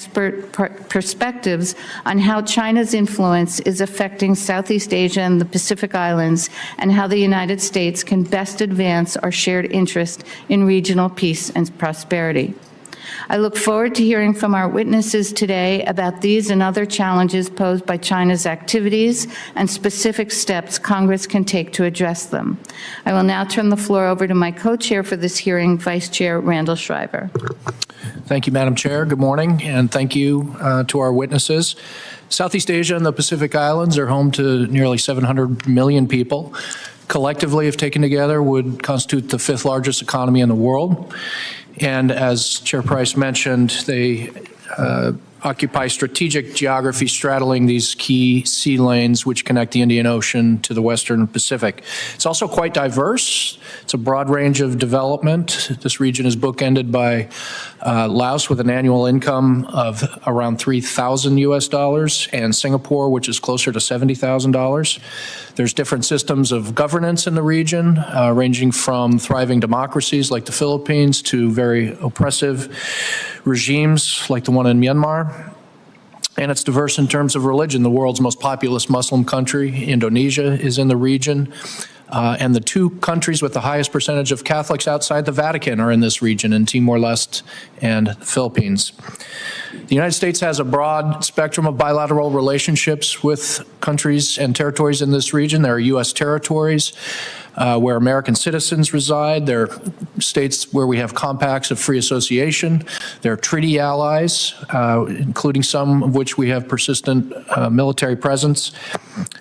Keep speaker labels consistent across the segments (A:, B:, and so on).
A: perspectives on how China's influence is affecting Southeast Asia and the Pacific Islands, and how the United States can best advance our shared interest in regional peace and prosperity. I look forward to hearing from our witnesses today about these and other challenges posed by China's activities and specific steps Congress can take to address them. I will now turn the floor over to my co-chair for this hearing, Vice Chair Randall Schreiber.
B: Thank you, Madam Chair. Good morning, and thank you to our witnesses. Southeast Asia and the Pacific Islands are home to nearly 700 million people. Collectively, if taken together, would constitute the 5th largest economy in the world. And as Chair Price mentioned, they occupy strategic geography straddling these key sea lanes which connect the Indian Ocean to the Western Pacific. It's also quite diverse. It's a broad range of development. This region is bookended by Laos with an annual income of around $3,000 US, and Singapore, which is closer to $70,000. There's different systems of governance in the region, ranging from thriving democracies like the Philippines to very oppressive regimes like the one in Myanmar. And it's diverse in terms of religion. The world's most populous Muslim country, Indonesia, is in the region. And the 2 countries with the highest percentage of Catholics outside the Vatican are in this region, in Timor-Leste and the Philippines. The United States has a broad spectrum of bilateral relationships with countries and territories in this region. There are U.S. territories where American citizens reside. There are states where we have compacts of free association. There are treaty allies, including some of which we have persistent military presence.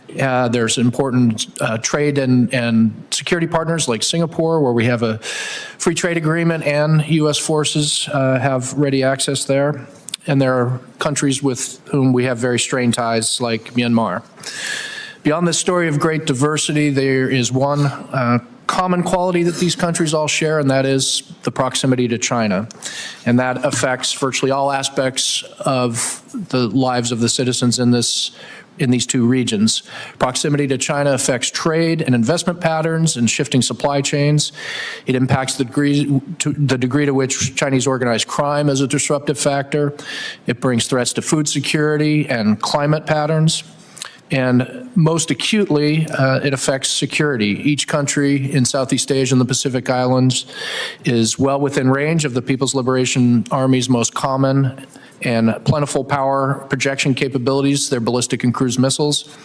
B: There's important trade and security partners like Singapore, where we have a free trade agreement and U.S. forces have ready access there. And there are countries with whom we have very strained ties like Myanmar. Beyond this story of great diversity, there is one common quality that these countries all share, and that is the proximity to China. And that affects virtually all aspects of the lives of the citizens in these 2 regions. Proximity to China affects trade and investment patterns and shifting supply chains. It impacts the degree to which Chinese organized crime is a disruptive factor. It brings threats to food security and climate patterns. And most acutely, it affects security. Each country in Southeast Asia and the Pacific Islands is well within range of the People's Liberation Army's most common and plentiful power projection capabilities, their ballistic and cruise missiles.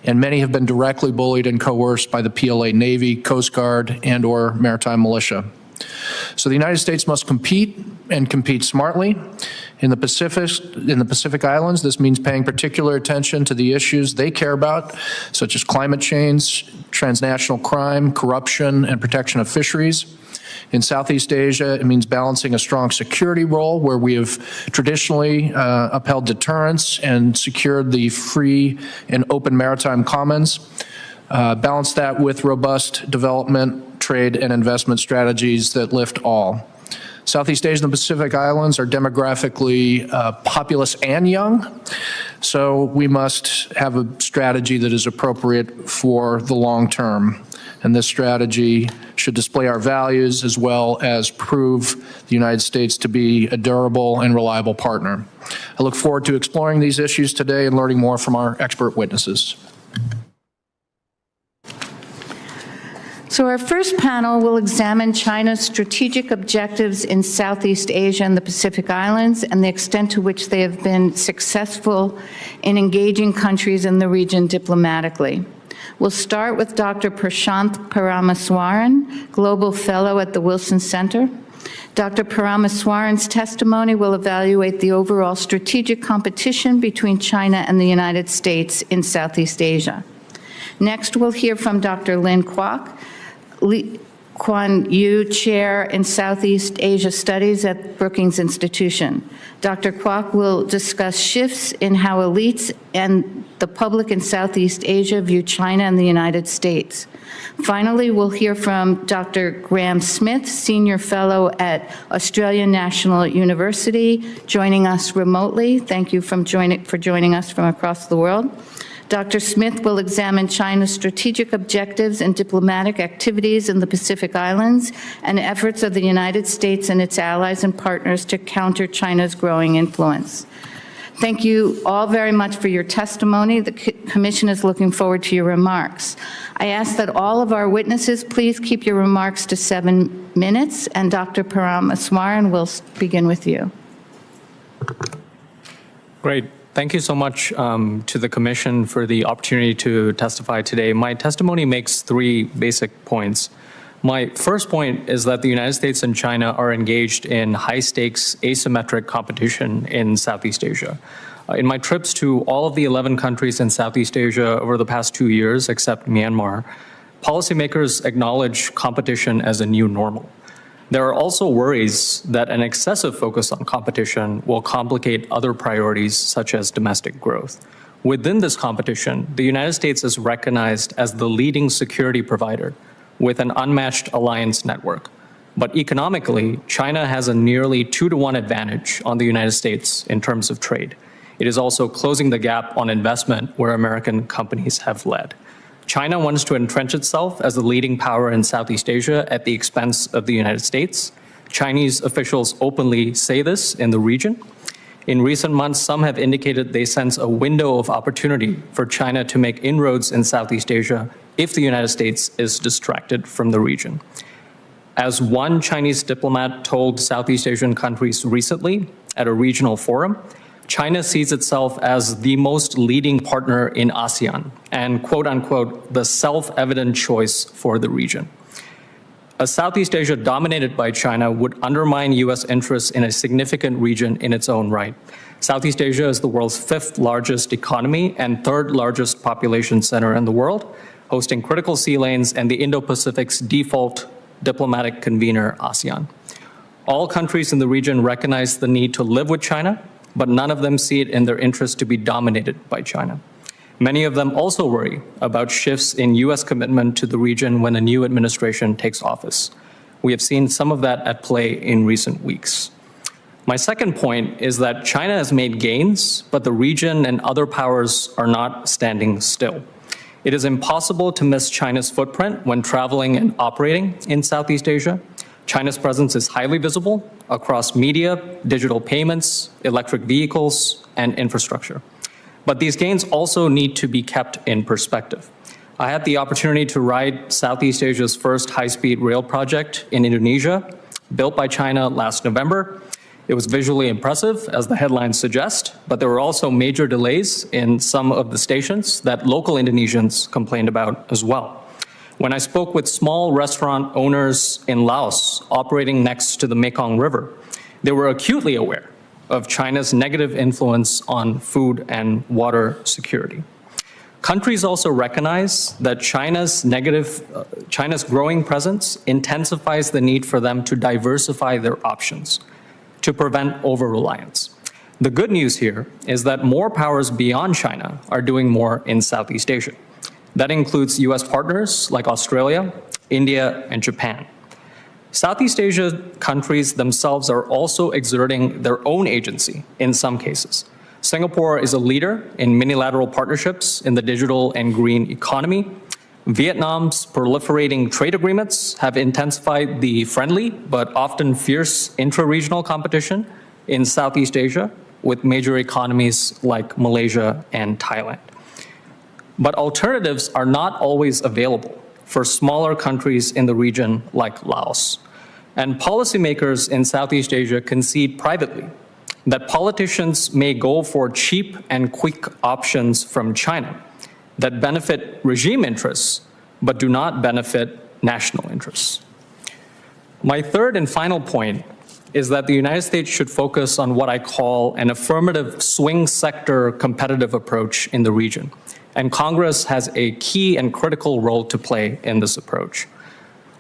B: And many have been directly bullied and coerced by the PLA Navy, Coast Guard, and/or maritime militia. So the United States must compete and compete smartly. In the Pacific Islands, this means paying particular attention to the issues they care about, such as climate change, transnational crime, corruption, and protection of fisheries. In Southeast Asia, it means balancing a strong security role where we have traditionally upheld deterrence and secured the free and open maritime commons. Balance that with robust development, trade, and investment strategies that lift all. Southeast Asia and the Pacific Islands are demographically populous and young, so we must have a strategy that is appropriate for the long term. And this strategy should display our values as well as prove the United States to be a durable and reliable partner. I look forward to exploring these issues today and learning more from our expert witnesses.
A: So our first panel will examine China's strategic objectives in Southeast Asia and the Pacific Islands and the extent to which they have been successful in engaging countries in the region diplomatically. We'll start with Dr. Prashanth Paramaswaran, Global Fellow at the Wilson Center. Dr. Paramaswaran's testimony will evaluate the overall strategic competition between China and the United States in Southeast Asia. Next, we'll hear from Dr. Lin Kwok, Lee Kuan Yew Chair in Southeast Asia Studies at Brookings Institution. Dr. Kwok will discuss shifts in how elites and the public in Southeast Asia view China and the United States. Finally, we'll hear from Dr. Graham Smith, Senior Fellow at Australian National University, joining us remotely. Thank you for joining us from across the world. Dr. Smith will examine China's strategic objectives and diplomatic activities in the Pacific Islands and efforts of the United States and its allies and partners to counter China's growing influence. Thank you all very much for your testimony. The Commission is looking forward to your remarks. I ask that all of our witnesses please keep your remarks to 7 minutes, and Dr. Paramaswaran will begin with you.
C: Great. Thank you so much to the Commission for the opportunity to testify today. My testimony makes 3 basic points. My first point is that the United States and China are engaged in high-stakes asymmetric competition in Southeast Asia. In my trips to all of the 11 countries in Southeast Asia over the past 2 years, except Myanmar, policymakers acknowledge competition as a new normal. There are also worries that an excessive focus on competition will complicate other priorities, such as domestic growth. Within this competition, the United States is recognized as the leading security provider with an unmatched alliance network. But economically, China has a nearly 2-to-1 advantage on the United States in terms of trade. It is also closing the gap on investment where American companies have led. China wants to entrench itself as the leading power in Southeast Asia at the expense of the United States. Chinese officials openly say this in the region. In recent months, some have indicated they sense a window of opportunity for China to make inroads in Southeast Asia if the United States is distracted from the region. As one Chinese diplomat told Southeast Asian countries recently at a regional forum, China sees itself as the most leading partner in ASEAN and, quote unquote, the self-evident choice for the region. A Southeast Asia dominated by China would undermine US interests in a significant region in its own right. Southeast Asia is the world's 5th largest economy and 3rd largest population center in the world, hosting critical sea lanes and the Indo-Pacific's default diplomatic convener, ASEAN. All countries in the region recognize the need to live with China, but none of them see it in their interest to be dominated by China. Many of them also worry about shifts in US commitment to the region when a new administration takes office. We have seen some of that at play in recent weeks. My second point is that China has made gains, but the region and other powers are not standing still. It is impossible to miss China's footprint when traveling and operating in Southeast Asia. China's presence is highly visible across media, digital payments, electric vehicles, and infrastructure. But these gains also need to be kept in perspective. I had the opportunity to ride Southeast Asia's first high-speed rail project in Indonesia, built by China last November. It was visually impressive, as the headlines suggest, but there were also major delays in some of the stations that local Indonesians complained about as well. When I spoke with small restaurant owners in Laos operating next to the Mekong River, they were acutely aware of China's negative influence on food and water security. Countries also recognize that China's growing presence intensifies the need for them to diversify their options to prevent over-reliance. The good news here is that more powers beyond China are doing more in Southeast Asia. That includes US partners like Australia, India, and Japan. Southeast Asia countries themselves are also exerting their own agency in some cases. Singapore is a leader in minilateral partnerships in the digital and green economy. Vietnam's proliferating trade agreements have intensified the friendly but often fierce intra-regional competition in Southeast Asia with major economies like Malaysia and Thailand. But alternatives are not always available for smaller countries in the region like Laos. And policymakers in Southeast Asia concede privately that politicians may go for cheap and quick options from China that benefit regime interests, but do not benefit national interests. My third and final point is that the United States should focus on what I call an affirmative swing sector competitive approach in the region. And Congress has a key and critical role to play in this approach.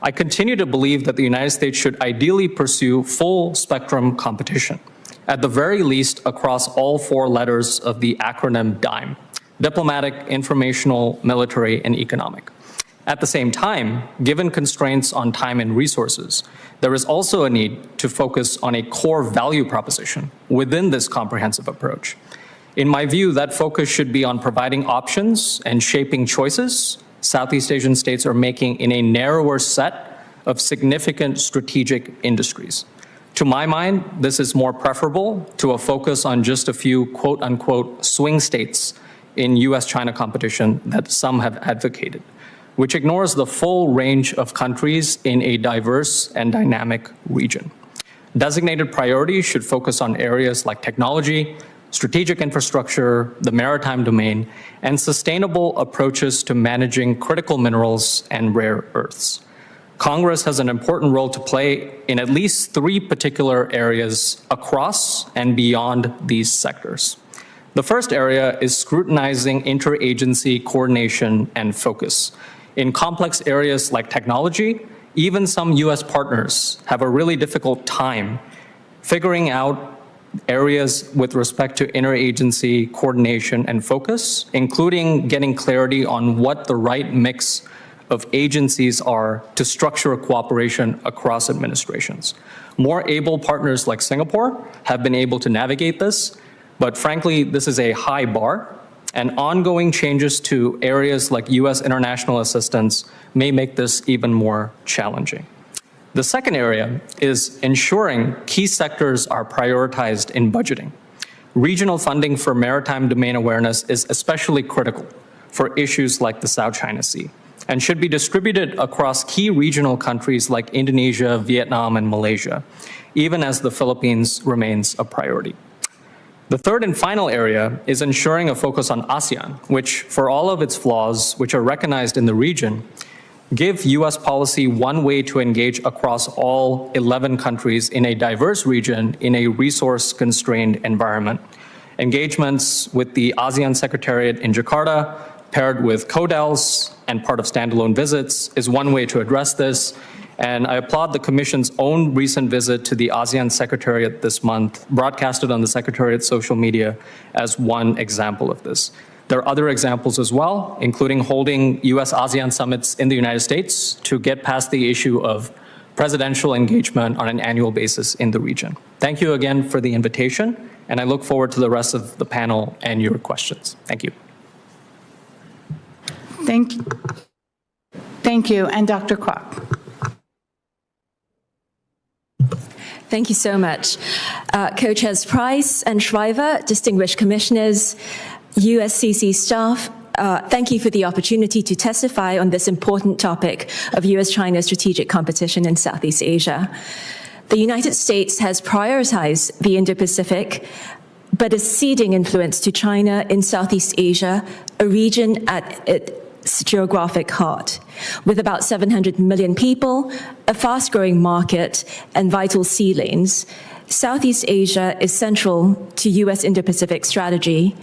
C: I continue to believe that the United States should ideally pursue full spectrum competition, at the very least across all 4 letters of the acronym DIME: diplomatic, informational, military, and economic. At the same time, given constraints on time and resources, there is also a need to focus on a core value proposition within this comprehensive approach. In my view, that focus should be on providing options and shaping choices Southeast Asian states are making in a narrower set of significant strategic industries. To my mind, this is more preferable to a focus on just a few quote-unquote swing states in US-China competition that some have advocated, which ignores the full range of countries in a diverse and dynamic region. Designated priorities should focus on areas like technology, strategic infrastructure, the maritime domain, and sustainable approaches to managing critical minerals and rare earths. Congress has an important role to play in at least 3 particular areas across and beyond these sectors. The first area is scrutinizing interagency coordination and focus. In complex areas like technology, even some US partners have a really difficult time figuring out areas with respect to interagency coordination and focus, including getting clarity on what the right mix of agencies are to structure cooperation across administrations. More able partners like Singapore have been able to navigate this, but frankly, this is a high bar, and ongoing changes to areas like US international assistance may make this even more challenging. The second area is ensuring key sectors are prioritized in budgeting. Regional funding for maritime domain awareness is especially critical for issues like the South China Sea, and should be distributed across key regional countries like Indonesia, Vietnam, and Malaysia, even as the Philippines remains a priority. The third and final area is ensuring a focus on ASEAN, which, for all of its flaws, which are recognized in the region, give US policy one way to engage across all 11 countries in a diverse region in a resource-constrained environment. Engagements with the ASEAN Secretariat in Jakarta, paired with CODELs and part of standalone visits, is one way to address this. And I applaud the Commission's own recent visit to the ASEAN Secretariat this month, broadcasted on the Secretariat's social media, as one example of this. There are other examples as well, including holding US-ASEAN summits in the United States to get past the issue of presidential engagement on an annual basis in the region. Thank you again for the invitation, and I look forward to the rest of the panel and your questions. Thank you.
A: Thank you. And Dr. Kwok.
D: Thank you so much. Co-chairs Price and Shriver, distinguished commissioners, USCC staff, thank you for the opportunity to testify on this important topic of US-China strategic competition in Southeast Asia. The United States has prioritized the Indo-Pacific, but is ceding influence to China in Southeast Asia, a region at its geographic heart. With about 700 million people, a fast-growing market, and vital sea lanes, Southeast Asia is central to US Indo-Pacific strategy.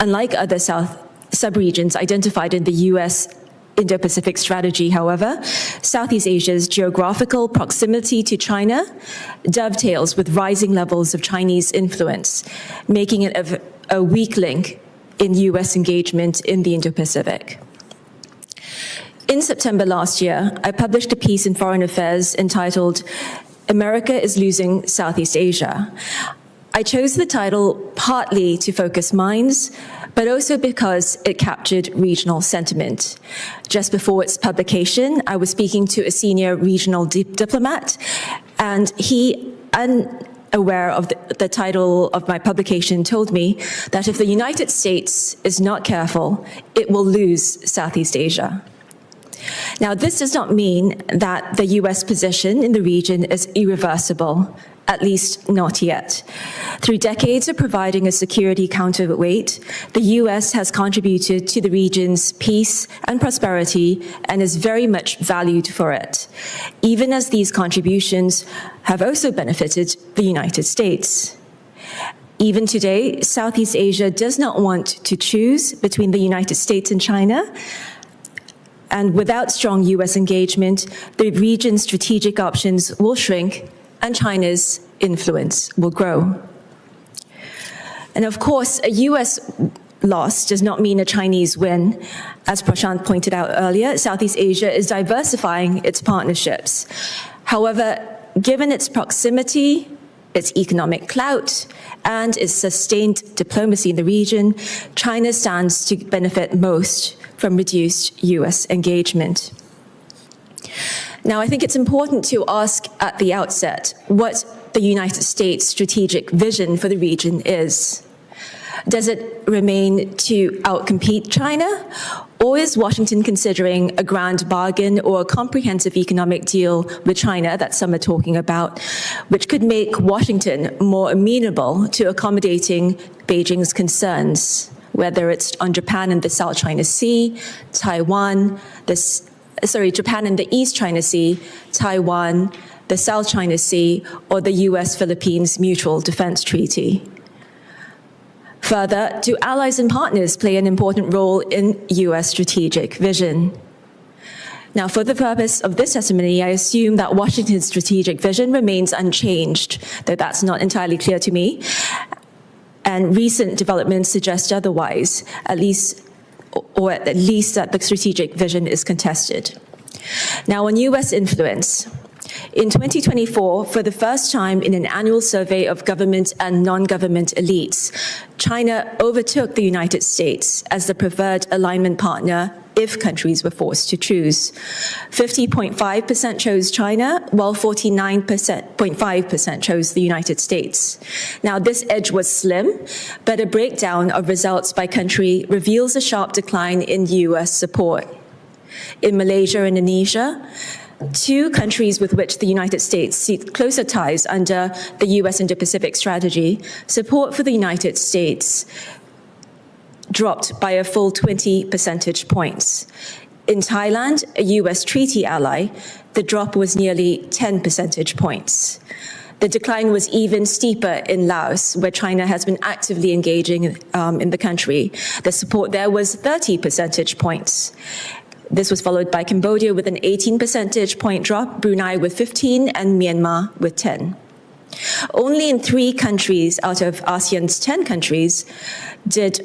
D: Unlike other sub-regions identified in the US Indo-Pacific strategy, however, Southeast Asia's geographical proximity to China dovetails with rising levels of Chinese influence, making it a weak link in US engagement in the Indo-Pacific. In September last year, I published a piece in Foreign Affairs entitled, "America is Losing Southeast Asia." I chose the title partly to focus minds, but also because it captured regional sentiment. Just before its publication, I was speaking to a senior regional diplomat, and he, unaware of the title of my publication, told me that if the United States is not careful, it will lose Southeast Asia. Now, this does not mean that the US position in the region is irreversible, at least not yet. Through decades of providing a security counterweight, the US has contributed to the region's peace and prosperity and is very much valued for it, even as these contributions have also benefited the United States. Even today, Southeast Asia does not want to choose between the United States and China, and without strong US engagement, the region's strategic options will shrink and China's influence will grow. And of course, a US loss does not mean a Chinese win. As Prashant pointed out earlier, Southeast Asia is diversifying its partnerships. However, given its proximity its economic clout, and its sustained diplomacy in the region, China stands to benefit most from reduced US engagement. Now, I think it's important to ask at the outset what the United States' strategic vision for the region is. Does it remain to outcompete China, or is Washington considering a grand bargain or a comprehensive economic deal with China that some are talking about, which could make Washington more amenable to accommodating Beijing's concerns, whether it's on Japan and the South China Sea, Japan and the East China Sea, Taiwan, the South China Sea, or the US-Philippines Mutual Defense Treaty? Further, do allies and partners play an important role in US strategic vision? Now, for the purpose of this testimony, I assume that Washington's strategic vision remains unchanged, though that's not entirely clear to me. And recent developments suggest otherwise, at least that the strategic vision is contested. Now, on US influence. In 2024, for the first time in an annual survey of government and non-government elites, China overtook the United States as the preferred alignment partner if countries were forced to choose. 50.5% chose China, while 49.5% chose the United States. Now, this edge was slim, but a breakdown of results by country reveals a sharp decline in US support. In Malaysia and Indonesia, two countries with which the United States seek closer ties under the US Indo-Pacific strategy, support for the United States dropped by a full 20 percentage points. In Thailand, a US treaty ally, the drop was nearly 10 percentage points. The decline was even steeper in Laos, where China has been actively engaging in the country. The support there was 30 percentage points. This was followed by Cambodia with an 18 percentage point drop, Brunei with 15, and Myanmar with 10. Only in 3 countries out of ASEAN's 10 countries did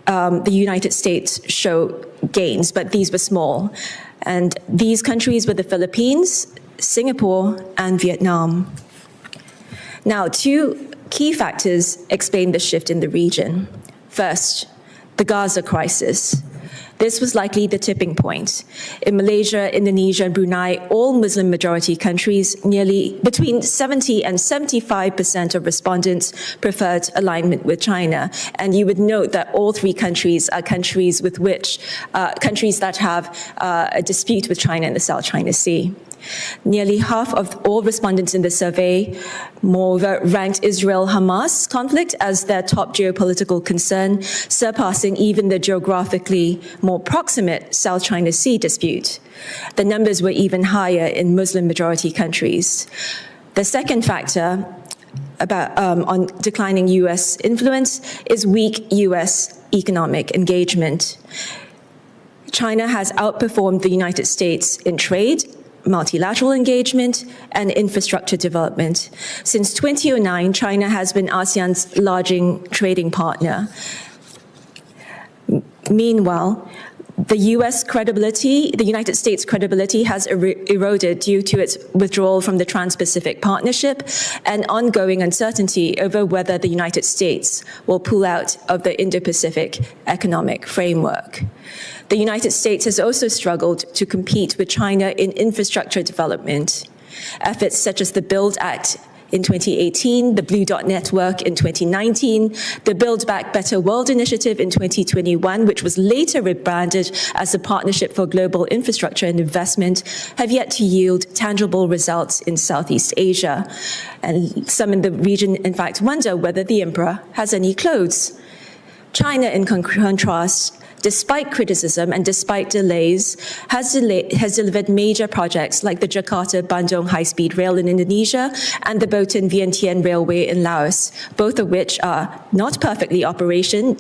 D: the United States show gains, but these were small. And these countries were the Philippines, Singapore, and Vietnam. Now, 2 key factors explain the shift in the region. First, the Gaza crisis. This was likely the tipping point. In Malaysia, Indonesia, and Brunei, all Muslim-majority countries, nearly between 70 and 75% of respondents preferred alignment with China. And you would note that all 3 countries are countries with which countries that have a dispute with China in the South China Sea. Nearly half of all respondents in the survey, moreover, ranked Israel-Hamas conflict as their top geopolitical concern, surpassing even the geographically more proximate South China Sea dispute. The numbers were even higher in Muslim-majority countries. The second factor on declining US influence is weak US economic engagement. China has outperformed the United States in trade, multilateral engagement, and infrastructure development. Since 2009, China has been ASEAN's largest trading partner. Meanwhile, the United States' credibility has eroded due to its withdrawal from the Trans-Pacific Partnership and ongoing uncertainty over whether the United States will pull out of the Indo-Pacific Economic Framework. The United States has also struggled to compete with China in infrastructure development. Efforts such as the BUILD Act in 2018, the Blue Dot Network in 2019, the Build Back Better World Initiative in 2021, which was later rebranded as the Partnership for Global Infrastructure and Investment, have yet to yield tangible results in Southeast Asia. And some in the region, in fact, wonder whether the emperor has any clothes. China, in contrast, despite criticism and despite delays, has delivered major projects like the Jakarta-Bandung high-speed rail in Indonesia and the Botan-Vientiane Railway in Laos, both of which are not perfectly operational,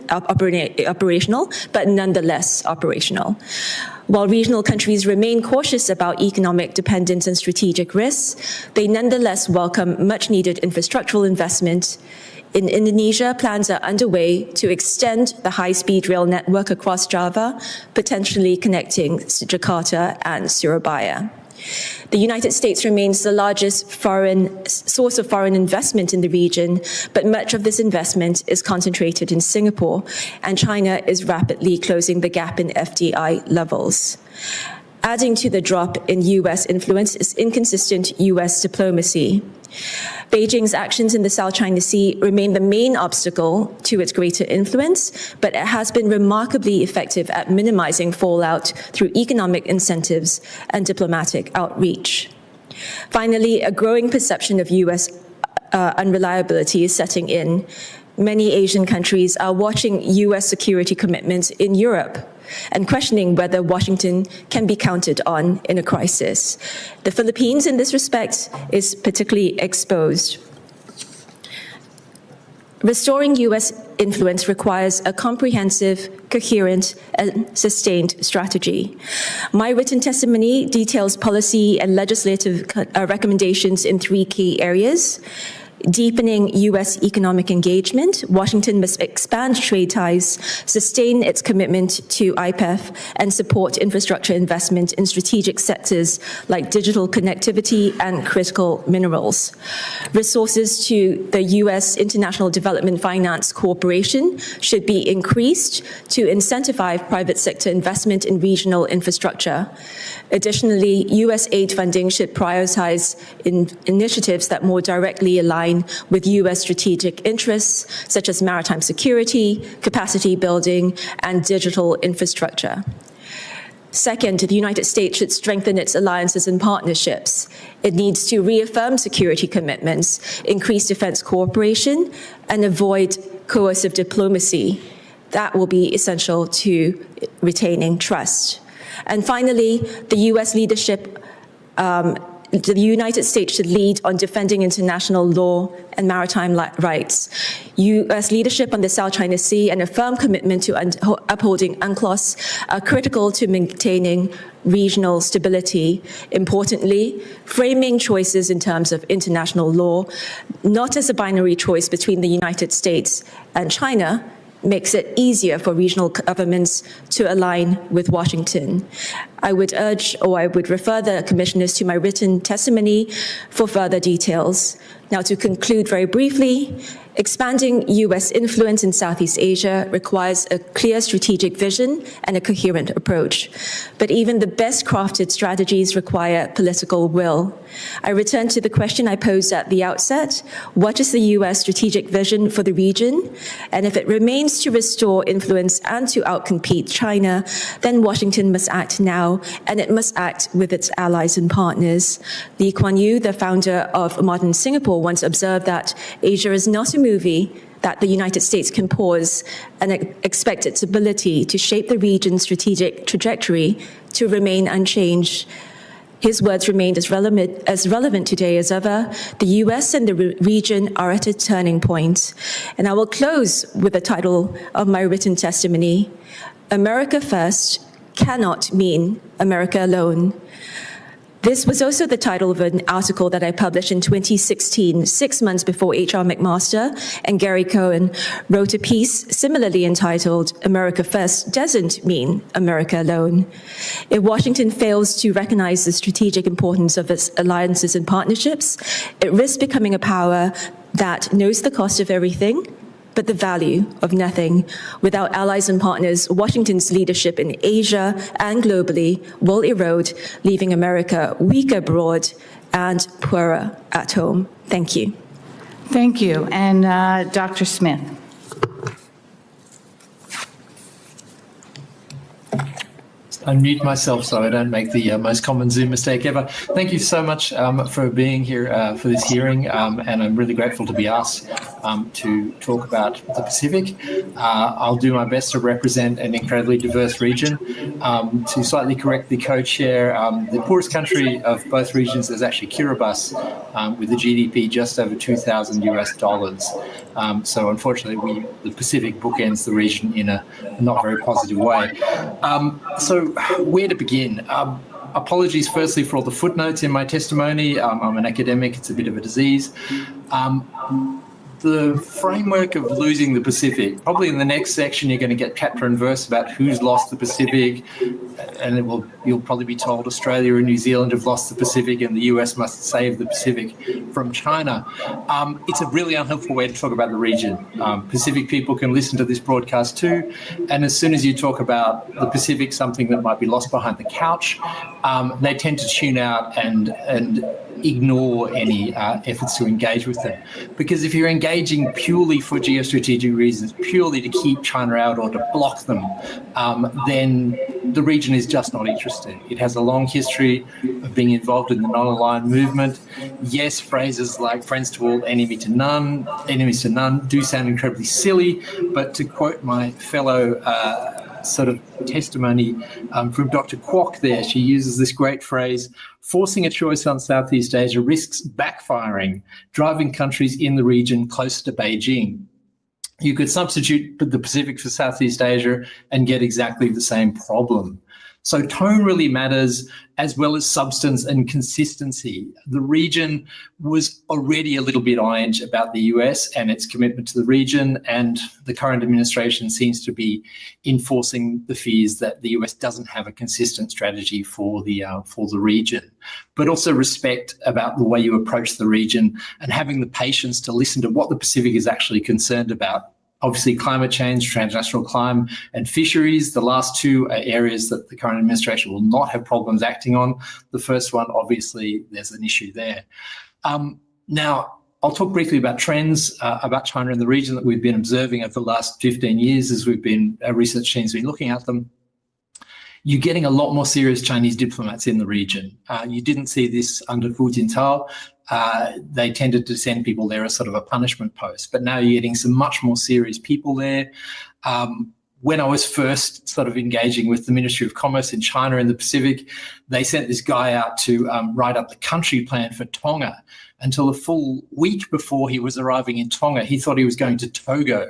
D: but nonetheless operational. While regional countries remain cautious about economic dependence and strategic risks, they nonetheless welcome much-needed infrastructural investment. In Indonesia, plans are underway to extend the high-speed rail network across Java, potentially connecting Jakarta and Surabaya. The United States remains the largest source of foreign investment in the region, but much of this investment is concentrated in Singapore, and China is rapidly closing the gap in FDI levels. Adding to the drop in U.S. influence is inconsistent U.S. diplomacy. Beijing's actions in the South China Sea remain the main obstacle to its greater influence, but it has been remarkably effective at minimizing fallout through economic incentives and diplomatic outreach. Finally, a growing perception of U.S. Unreliability is setting in. Many Asian countries are watching U.S. security commitments in Europe and questioning whether Washington can be counted on in a crisis. The Philippines, in this respect, is particularly exposed. Restoring U.S. influence requires a comprehensive, coherent, and sustained strategy. My written testimony details policy and legislative recommendations in 3 key areas. Deepening U.S. economic engagement, Washington must expand trade ties, sustain its commitment to IPEF, and support infrastructure investment in strategic sectors like digital connectivity and critical minerals. Resources to the U.S. International Development Finance Corporation should be increased to incentivize private sector investment in regional infrastructure. Additionally, U.S. aid funding should prioritize initiatives that more directly align with U.S. strategic interests, such as maritime security, capacity building, and digital infrastructure. Second, the United States should strengthen its alliances and partnerships. It needs to reaffirm security commitments, increase defense cooperation, and avoid coercive diplomacy. That will be essential to retaining trust. And finally, the U.S. leadership the United States should lead on defending international law and maritime rights. U.S. leadership on the South China Sea and a firm commitment to upholding UNCLOS are critical to maintaining regional stability. Importantly, framing choices in terms of international law, not as a binary choice between the United States and China, makes it easier for regional governments to align with Washington. I would refer the commissioners to my written testimony for further details. Now, to conclude very briefly, expanding U.S. influence in Southeast Asia requires a clear strategic vision and a coherent approach. But even the best crafted strategies require political will. I return to the question I posed at the outset: what is the U.S. strategic vision for the region? And if it remains to restore influence and to outcompete China, then Washington must act now, and it must act with its allies and partners. Lee Kuan Yew, the founder of modern Singapore, once observed that Asia is not a movie that the United States can pause and expect its ability to shape the region's strategic trajectory to remain unchanged. His words remained as relevant today as ever. The U.S. and the region are at a turning point. And I will close with the title of my written testimony: America First cannot mean America alone. This was also the title of an article that I published in 2016, 6 months before H.R. McMaster and Gary Cohen wrote a piece similarly entitled, America First Doesn't Mean America Alone. If Washington fails to recognize the strategic importance of its alliances and partnerships, it risks becoming a power that knows the cost of everything, but the value of nothing. Without allies and partners, Washington's leadership in Asia and globally will erode, leaving America weak abroad and poorer at home. Thank you.
A: Thank you. And Dr. Smith.
E: Unmute myself so I don't make the most common Zoom mistake ever. Thank you so much for being here for this hearing, and I'm really grateful to be asked to talk about the Pacific. I'll do my best to represent an incredibly diverse region. To slightly correct the co-chair, the poorest country of both regions is actually Kiribati, with a GDP just over $2,000. So unfortunately, the Pacific bookends the region in a not very positive way. So where to begin? Apologies firstly for all the footnotes in my testimony. I'm an academic, it's a bit of a disease. the framework of losing the Pacific. Probably in the next section, you're going to get chapter and verse about who's lost the Pacific, and you'll probably be told Australia and New Zealand have lost the Pacific and the US must save the Pacific from China. It's a really unhelpful way to talk about the region. Pacific people can listen to this broadcast too, and as soon as you talk about the Pacific, something that might be lost behind the couch, they tend to tune out and ignore any efforts to engage with them. Because if you're engaging purely for geostrategic reasons, purely to keep China out or to block them, then the region is just not interested. It has a long history of being involved in the non-aligned movement. Yes, phrases like friends to all, enemies to none do sound incredibly silly, but to quote my fellow sort of testimony from Dr. Kwok there, she uses this great phrase, forcing a choice on Southeast Asia risks backfiring, driving countries in the region closer to Beijing. You could substitute the Pacific for Southeast Asia and get exactly the same problem. So tone really matters, as well as substance and consistency. The region was already a little bit orange about the US and its commitment to the region, and the current administration seems to be enforcing the fears that the US doesn't have a consistent strategy for the region. But also respect about the way you approach the region and having the patience to listen to what the Pacific is actually concerned about. Obviously, climate change, transnational crime, and fisheries. The last two are areas that the current administration will not have problems acting on. The first one, obviously, there's an issue there. Now, I'll talk briefly about trends about China in the region that we've been observing over the last 15 years as our research team's been looking at them. You're getting a lot more serious Chinese diplomats in the region. You didn't see this under Hu Jintao. They tended to send people there as sort of a punishment post, but now you're getting some much more serious people there. When I was first sort of engaging with the Ministry of Commerce in China in the Pacific, they sent this guy out to write up the country plan for Tonga. Until a full week before he was arriving in Tonga, he thought he was going to Togo.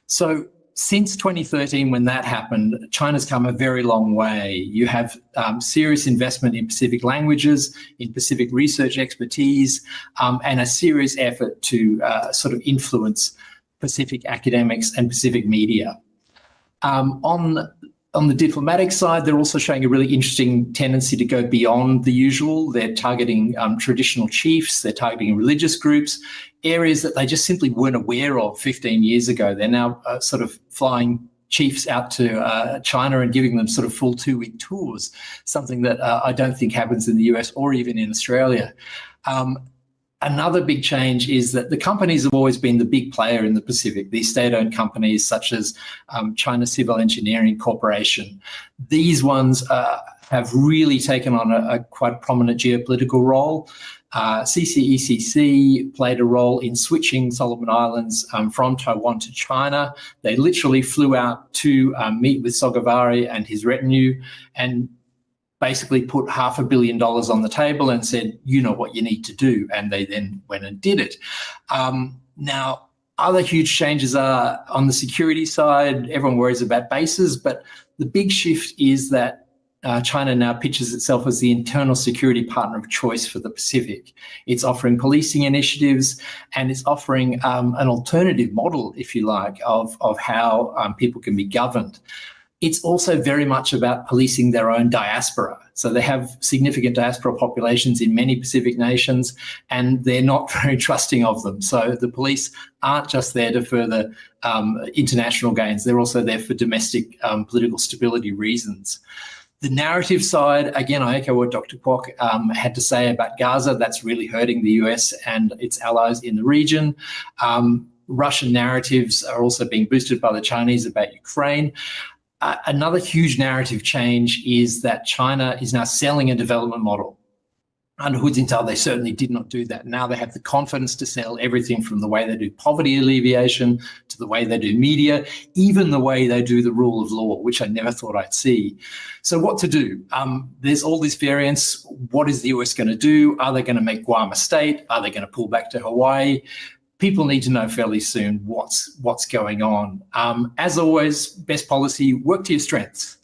E: So since 2013, when that happened, China's come a very long way. You have serious investment in Pacific languages, in Pacific research expertise, and a serious effort to sort of influence Pacific academics and Pacific media. On the diplomatic side, they're also showing a really interesting tendency to go beyond the usual. They're targeting traditional chiefs, they're targeting religious groups, areas that they just simply weren't aware of 15 years ago. They're now sort of flying chiefs out to China and giving them sort of full 2-week tours, something that I don't think happens in the US or even in Australia. Another big change is that the companies have always been the big player in the Pacific, these state-owned companies such as China Civil Engineering Corporation. These ones have really taken on a quite prominent geopolitical role. CCECC played a role in switching Solomon Islands from Taiwan to China. They literally flew out to meet with Sogavare and his retinue and basically put $500 million on the table and said, you know what you need to do. And they then went and did it. Now, other huge changes are on the security side. Everyone worries about bases, but the big shift is that China now pitches itself as the internal security partner of choice for the Pacific. It's offering policing initiatives and it's offering an alternative model, if you like, of how people can be governed. It's also very much about policing their own diaspora. So they have significant diaspora populations in many Pacific nations, and they're not very trusting of them. So the police aren't just there to further international gains. They're also there for domestic political stability reasons. The narrative side, again, I echo what Dr. Kwok had to say about Gaza. That's really hurting the US and its allies in the region. Russian narratives are also being boosted by the Chinese about Ukraine. Another huge narrative change is that China is now selling a development model. Under Hu Jintao, they certainly did not do that. Now they have the confidence to sell everything from the way they do poverty alleviation to the way they do media, even the way they do the rule of law, which I never thought I'd see. So what to do? There's all this variance. What is the US going to do? Are they going to make Guam a state? Are they going to pull back to Hawaii? People need to know fairly soon what's going on. As always, best policy, work to your strengths.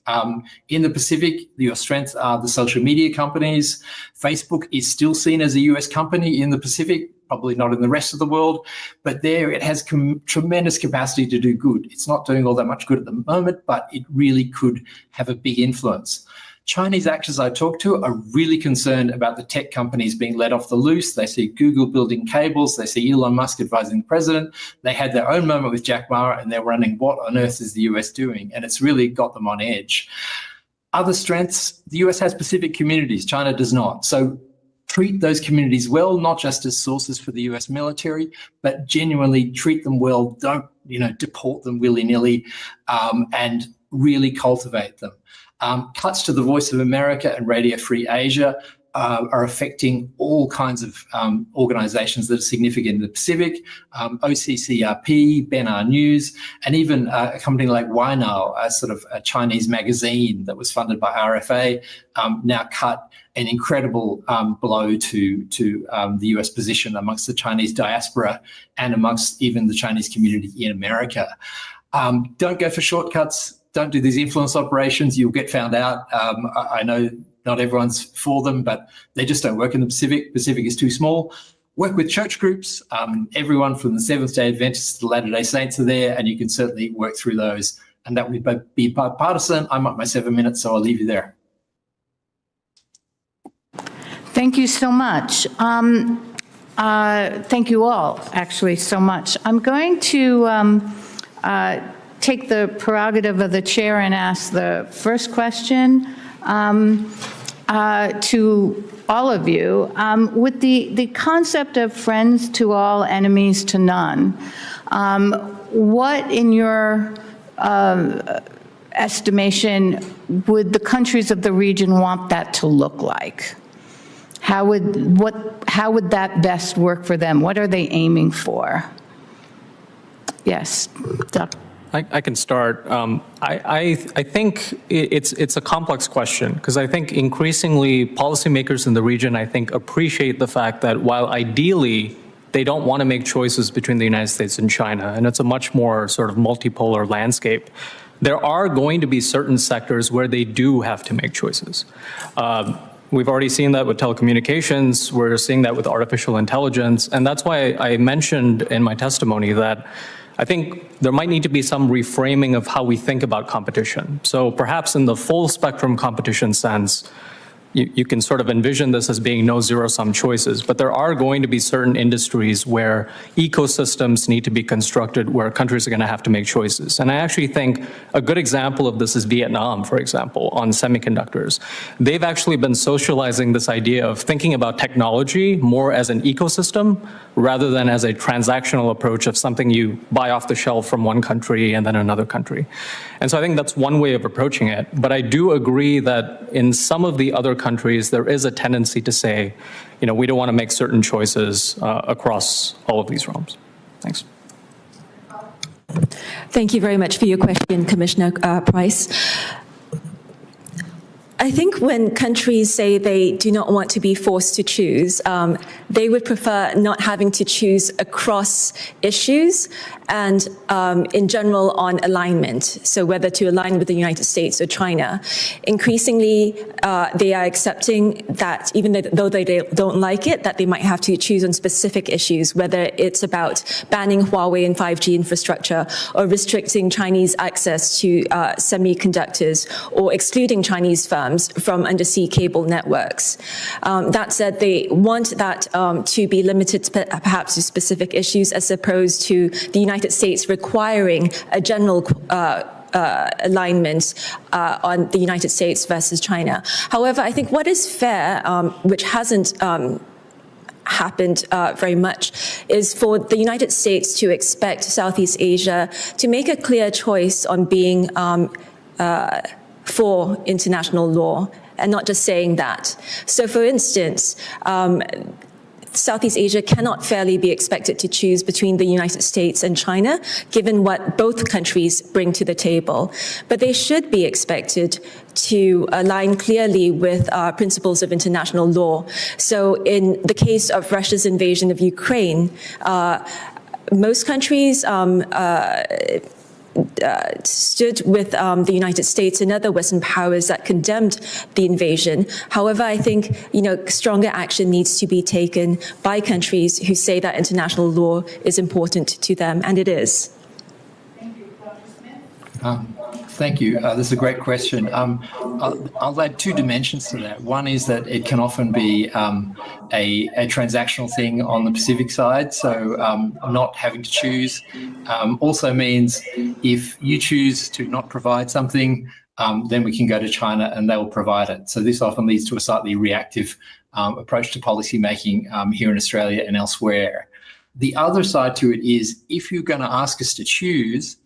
E: In the Pacific, your strengths are the social media companies. Facebook is still seen as a US company in the Pacific, probably not in the rest of the world, but there it has tremendous capacity to do good. It's not doing all that much good at the moment, but it really could have a big influence. Chinese actors I talk to are really concerned about the tech companies being let off the loose. They see Google building cables. They see Elon Musk advising the president. They had their own moment with Jack Ma, and they're running, what on earth is the US doing? And it's really got them on edge. Other strengths, the US has Pacific communities. China does not. So treat those communities well, not just as sources for the US military, but genuinely treat them well. Don't, deport them willy-nilly, and really cultivate them. Cuts to the Voice of America and Radio Free Asia are affecting all kinds of organizations that are significant in the Pacific, OCCRP, Benar News, and even a company like Wainao, a sort of a Chinese magazine that was funded by RFA, now cut an incredible blow to the US position amongst the Chinese diaspora and amongst even the Chinese community in America. Don't go for shortcuts. Don't do these influence operations. You'll get found out. I know not everyone's for them, but they just don't work in the Pacific. Pacific is too small. Work with church groups. Everyone from the Seventh-day Adventists to the Latter-day Saints are there, and you can certainly work through those. And that would be bipartisan. I'm at my 7 minutes, so I'll leave you there.
A: Thank you so much. Thank you all, actually, so much. I'm going to take the prerogative of the chair and ask the first question to all of you. With the concept of friends to all, enemies to none, what, in your estimation, would the countries of the region want that to look like? How would that best work for them? What are they aiming for? Yes, Dr.
C: I can start. I think it's a complex question, because I think increasingly policymakers in the region, I think, appreciate the fact that while ideally they don't want to make choices between the United States and China, and it's a much more sort of multipolar landscape, there are going to be certain sectors where they do have to make choices. We've already seen that with telecommunications. We're seeing that with artificial intelligence. And that's why I mentioned in my testimony that I think there might need to be some reframing of how we think about competition. So perhaps in the full spectrum competition sense, you can sort of envision this as being no zero-sum choices, but there are going to be certain industries where ecosystems need to be constructed where countries are going to have to make choices. And I actually think a good example of this is Vietnam, for example, on semiconductors. They've actually been socializing this idea of thinking about technology more as an ecosystem rather than as a transactional approach of something you buy off the shelf from one country and then another country. And so I think that's one way of approaching it. But I do agree that in some of the other countries, there is a tendency to say, we don't want to make certain choices across all of these realms. Thanks.
D: Thank you very much for your question, Commissioner Price. I think when countries say they do not want to be forced to choose, they would prefer not having to choose across issues and in general on alignment, so whether to align with the United States or China. Increasingly, they are accepting that even though they don't like it, that they might have to choose on specific issues, whether it's about banning Huawei and 5G infrastructure or restricting Chinese access to semiconductors or excluding Chinese firms from undersea cable networks. That said, they want that to be limited to perhaps to specific issues as opposed to the United States requiring a general alignment on the United States versus China. However, I think what is fair, which hasn't happened very much, is for the United States to expect Southeast Asia to make a clear choice on being for international law and not just saying that. So for instance, Southeast Asia cannot fairly be expected to choose between the United States and China, given what both countries bring to the table. But they should be expected to align clearly with principles of international law. So in the case of Russia's invasion of Ukraine, most countries stood with the United States and other Western powers that condemned the invasion. However, I think stronger action needs to be taken by countries who say that international law is important to them, and it is.
A: Thank you. Dr. Smith?
E: Thank you. This is a great question. I'll add two dimensions to that. One is that it can often be a transactional thing on the Pacific side. So not having to choose also means if you choose to not provide something, then we can go to China and they will provide it. So this often leads to a slightly reactive approach to policy making here in Australia and elsewhere. The other side to it is if you're going to ask us to choose,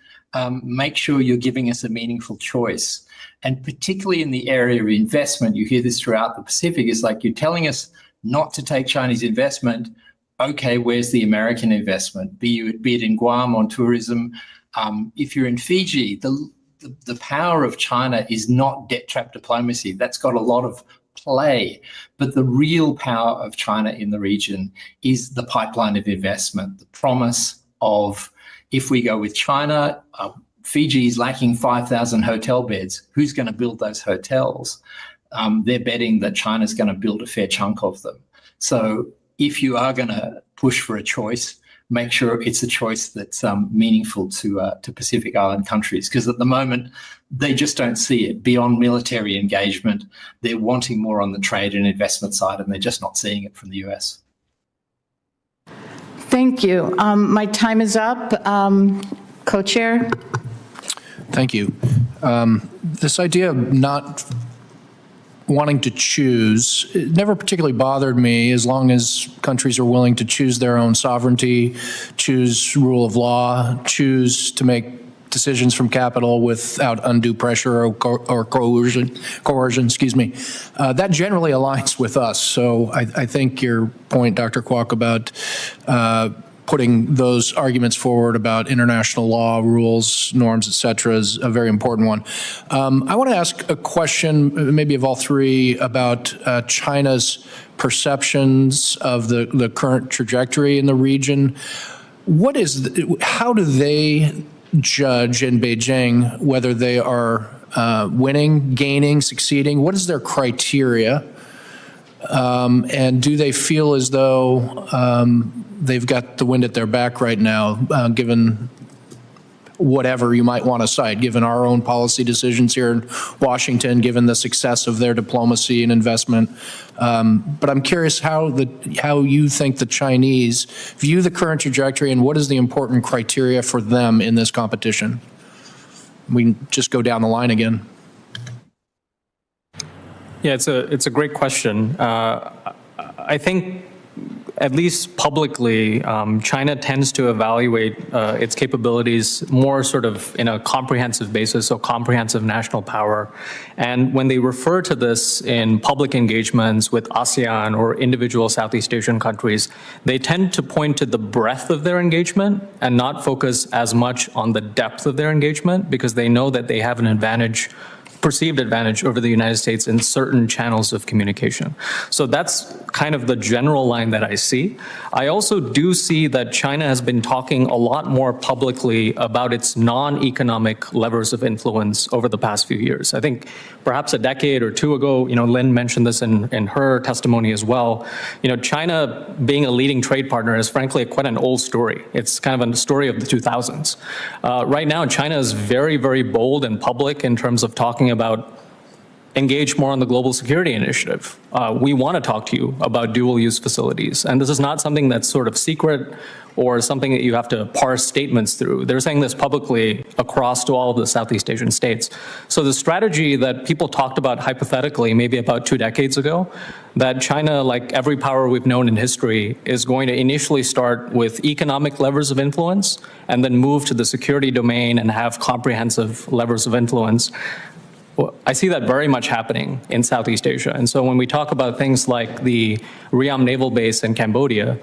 E: make sure you're giving us a meaningful choice. And particularly in the area of investment, you hear this throughout the Pacific, it's like you're telling us not to take Chinese investment. Okay, where's the American investment? Be it in Guam on tourism. If you're in Fiji, the power of China is not debt trap diplomacy. That's got a lot of play. But the real power of China in the region is the pipeline of investment, the promise of, if we go with China, Fiji is lacking 5,000 hotel beds. Who's going to build those hotels? They're betting that China's going to build a fair chunk of them. So if you are going to push for a choice, make sure it's a choice that's meaningful to Pacific Island countries, because at the moment, they just don't see it. Beyond military engagement, they're wanting more on the trade and investment side, and they're just not seeing it from the US.
A: Thank you. My time is up. Co-chair?
B: Thank you. This idea of not wanting to choose, it never particularly bothered me as long as countries are willing to choose their own sovereignty, choose rule of law, choose to make decisions from capital without undue pressure or coercion, excuse me. That generally aligns with us. So I think your point, Dr. Kwok, about putting those arguments forward about international law, rules, norms, et cetera, is a very important one. I want to ask a question, maybe of all three, about China's perceptions of the current trajectory in the region. How do they judge in Beijing whether they are winning, gaining, succeeding? What is their criteria? And do they feel as though they've got the wind at their back right now, given whatever you might want to cite, given our own policy decisions here in Washington, given the success of their diplomacy and investment? But I'm curious how you think the Chinese view the current trajectory, and what is the important criteria for them in this competition? We can just go down the line again.
C: Yeah, it's a great question. I think, at least publicly, China tends to evaluate its capabilities more sort of in a comprehensive basis, so comprehensive national power. And when they refer to this in public engagements with ASEAN or individual Southeast Asian countries, they tend to point to the breadth of their engagement and not focus as much on the depth of their engagement, because they know that they have an advantage, perceived advantage over the United States in certain channels of communication. So that's kind of the general line that I see. I also do see that China has been talking a lot more publicly about its non-economic levers of influence over the past few years. I think perhaps a decade or two ago, Lynn mentioned this in her testimony as well. China being a leading trade partner is frankly quite an old story. It's kind of a story of the 2000s. Right now, China is very, very bold and public in terms of talking about engage more on the global security initiative. We want to talk to you about dual-use facilities. And this is not something that's sort of secret or something that you have to parse statements through. They're saying this publicly across to all of the Southeast Asian states. So the strategy that people talked about hypothetically maybe about 2 decades ago, that China, like every power we've known in history, is going to initially start with economic levers of influence and then move to the security domain and have comprehensive levers of influence. I see that very much happening in Southeast Asia. And so when we talk about things like the Riam Naval Base in Cambodia,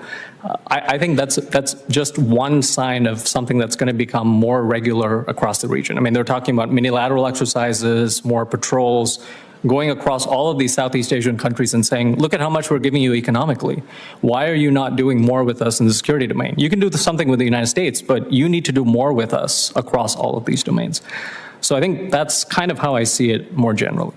C: I think that's just one sign of something that's going to become more regular across the region. I mean, they're talking about minilateral exercises, more patrols, going across all of these Southeast Asian countries and saying, look at how much we're giving you economically. Why are you not doing more with us in the security domain? You can do something with the United States, but you need to do more with us across all of these domains. So I think that's kind of how I see it more generally.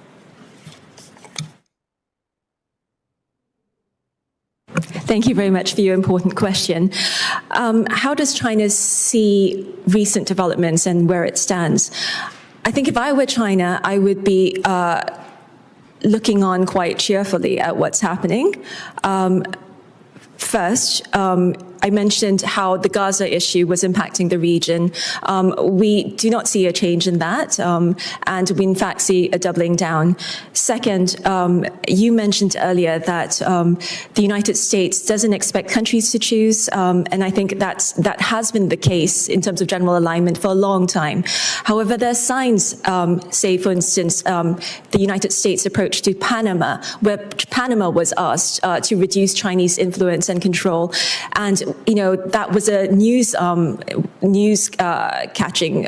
D: Thank you very much for your important question. How does China see recent developments and where it stands? I think if I were China, I would be looking on quite cheerfully at what's happening. First, I mentioned how the Gaza issue was impacting the region. We do not see a change in that, and we in fact see a doubling down. Second, you mentioned earlier that the United States doesn't expect countries to choose, and I think that has been the case in terms of general alignment for a long time. However, there are signs, say for instance, the United States approach to Panama, where Panama was asked to reduce Chinese influence and control, and that was a news catching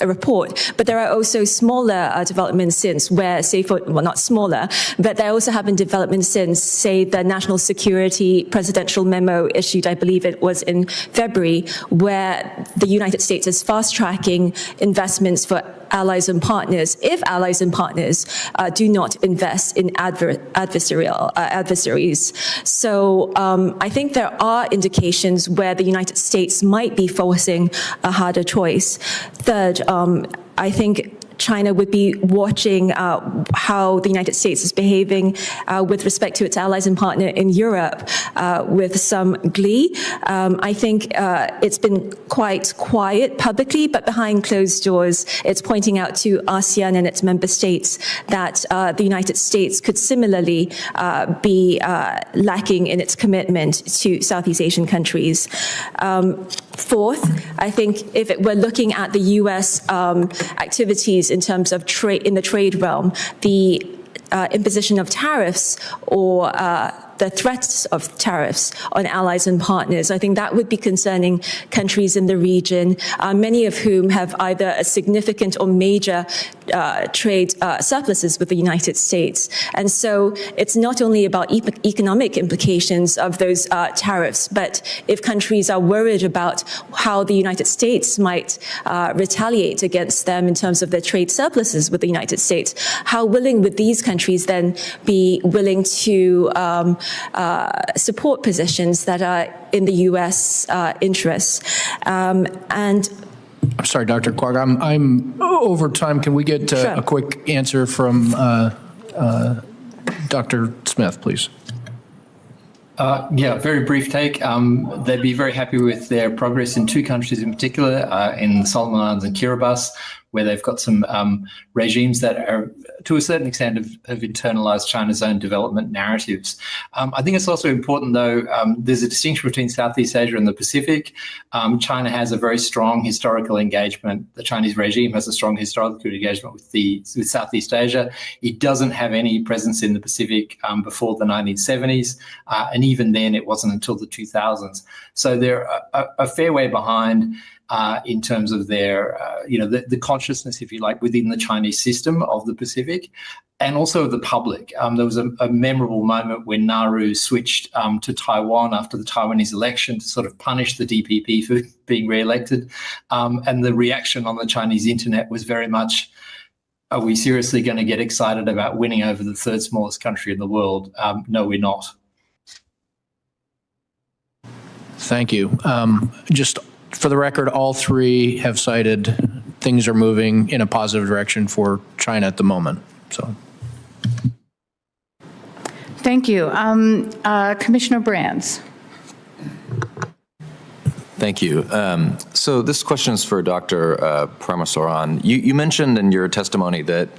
D: report. But there are also smaller developments since, where, say, well, not smaller, but there also have been developments since, say, the national security presidential memo issued, I believe it was in February, where the United States is fast-tracking investments for allies and partners if allies and partners do not invest in adversaries. So I think there are indications where the United States might be forcing a harder choice. Third, I think China would be watching how the United States is behaving with respect to its allies and partner in Europe with some glee. I think it's been quite quiet publicly, but behind closed doors, it's pointing out to ASEAN and its member states that the United States could similarly be lacking in its commitment to Southeast Asian countries. Fourth, I think if we're looking at the U.S. activities in terms of trade, in the trade realm, the imposition of tariffs or the threats of tariffs on allies and partners, I think that would be concerning countries in the region, many of whom have either a significant or major trade surpluses with the United States. And so it's not only about economic implications of those tariffs, but if countries are worried about how the United States might retaliate against them in terms of their trade surpluses with the United States, how willing would these countries then be willing to support positions that are in the U.S. interests? And
B: I'm sorry, Dr. Kwok, I'm over time. Can we get
D: Sure.
B: a quick answer from Dr. Smith, please?
E: Yeah, very brief take. They'd be very happy with their progress in two countries in particular, in the Solomon Islands and Kiribati, where they've got some regimes that are, to a certain extent, have internalized China's own development narratives. I think it's also important, though, there's a distinction between Southeast Asia and the Pacific. China has a very strong historical engagement. The Chinese regime has a strong historical engagement with Southeast Asia. It doesn't have any presence in the Pacific before the 1970s, and even then it wasn't until the 2000s. So they're a fair way behind in terms of their, the consciousness, if you like, within the Chinese system of the Pacific, and also the public. There was a memorable moment when Nauru switched to Taiwan after the Taiwanese election to sort of punish the DPP for being re-elected. And the reaction on the Chinese internet was very much, are we seriously going to get excited about winning over the third smallest country in the world? No, we're not.
B: Thank you. Just for the record, all three have cited things are moving in a positive direction for China at the moment. So,
A: Thank you. Commissioner Brands.
F: Thank you. So this question is for Dr. Paramasaran. You mentioned in your testimony that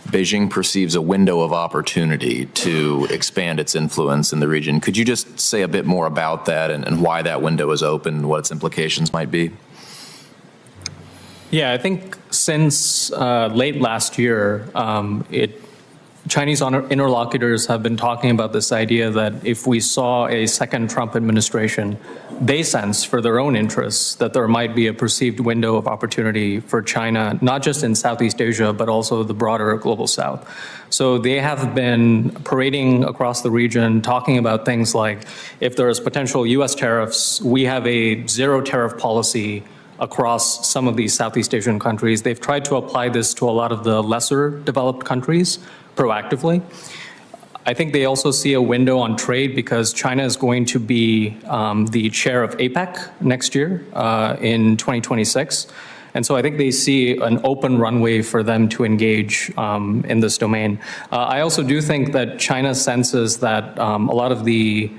F: Beijing perceives a window of opportunity to expand its influence in the region. Could you just say a bit more about that and why that window is open, what its implications might be?
C: Yeah, I think since late last year, Chinese interlocutors have been talking about this idea that if we saw a second Trump administration, they sense for their own interests that there might be a perceived window of opportunity for China, not just in Southeast Asia, but also the broader global South. So they have been parading across the region, talking about things like, if there is potential US tariffs, we have a zero tariff policy across some of these Southeast Asian countries. They've tried to apply this to a lot of the lesser developed countries proactively. I think they also see a window on trade because China is going to be the chair of APEC next year in 2026. And so I think they see an open runway for them to engage in this domain. I also do think that China senses that a lot of the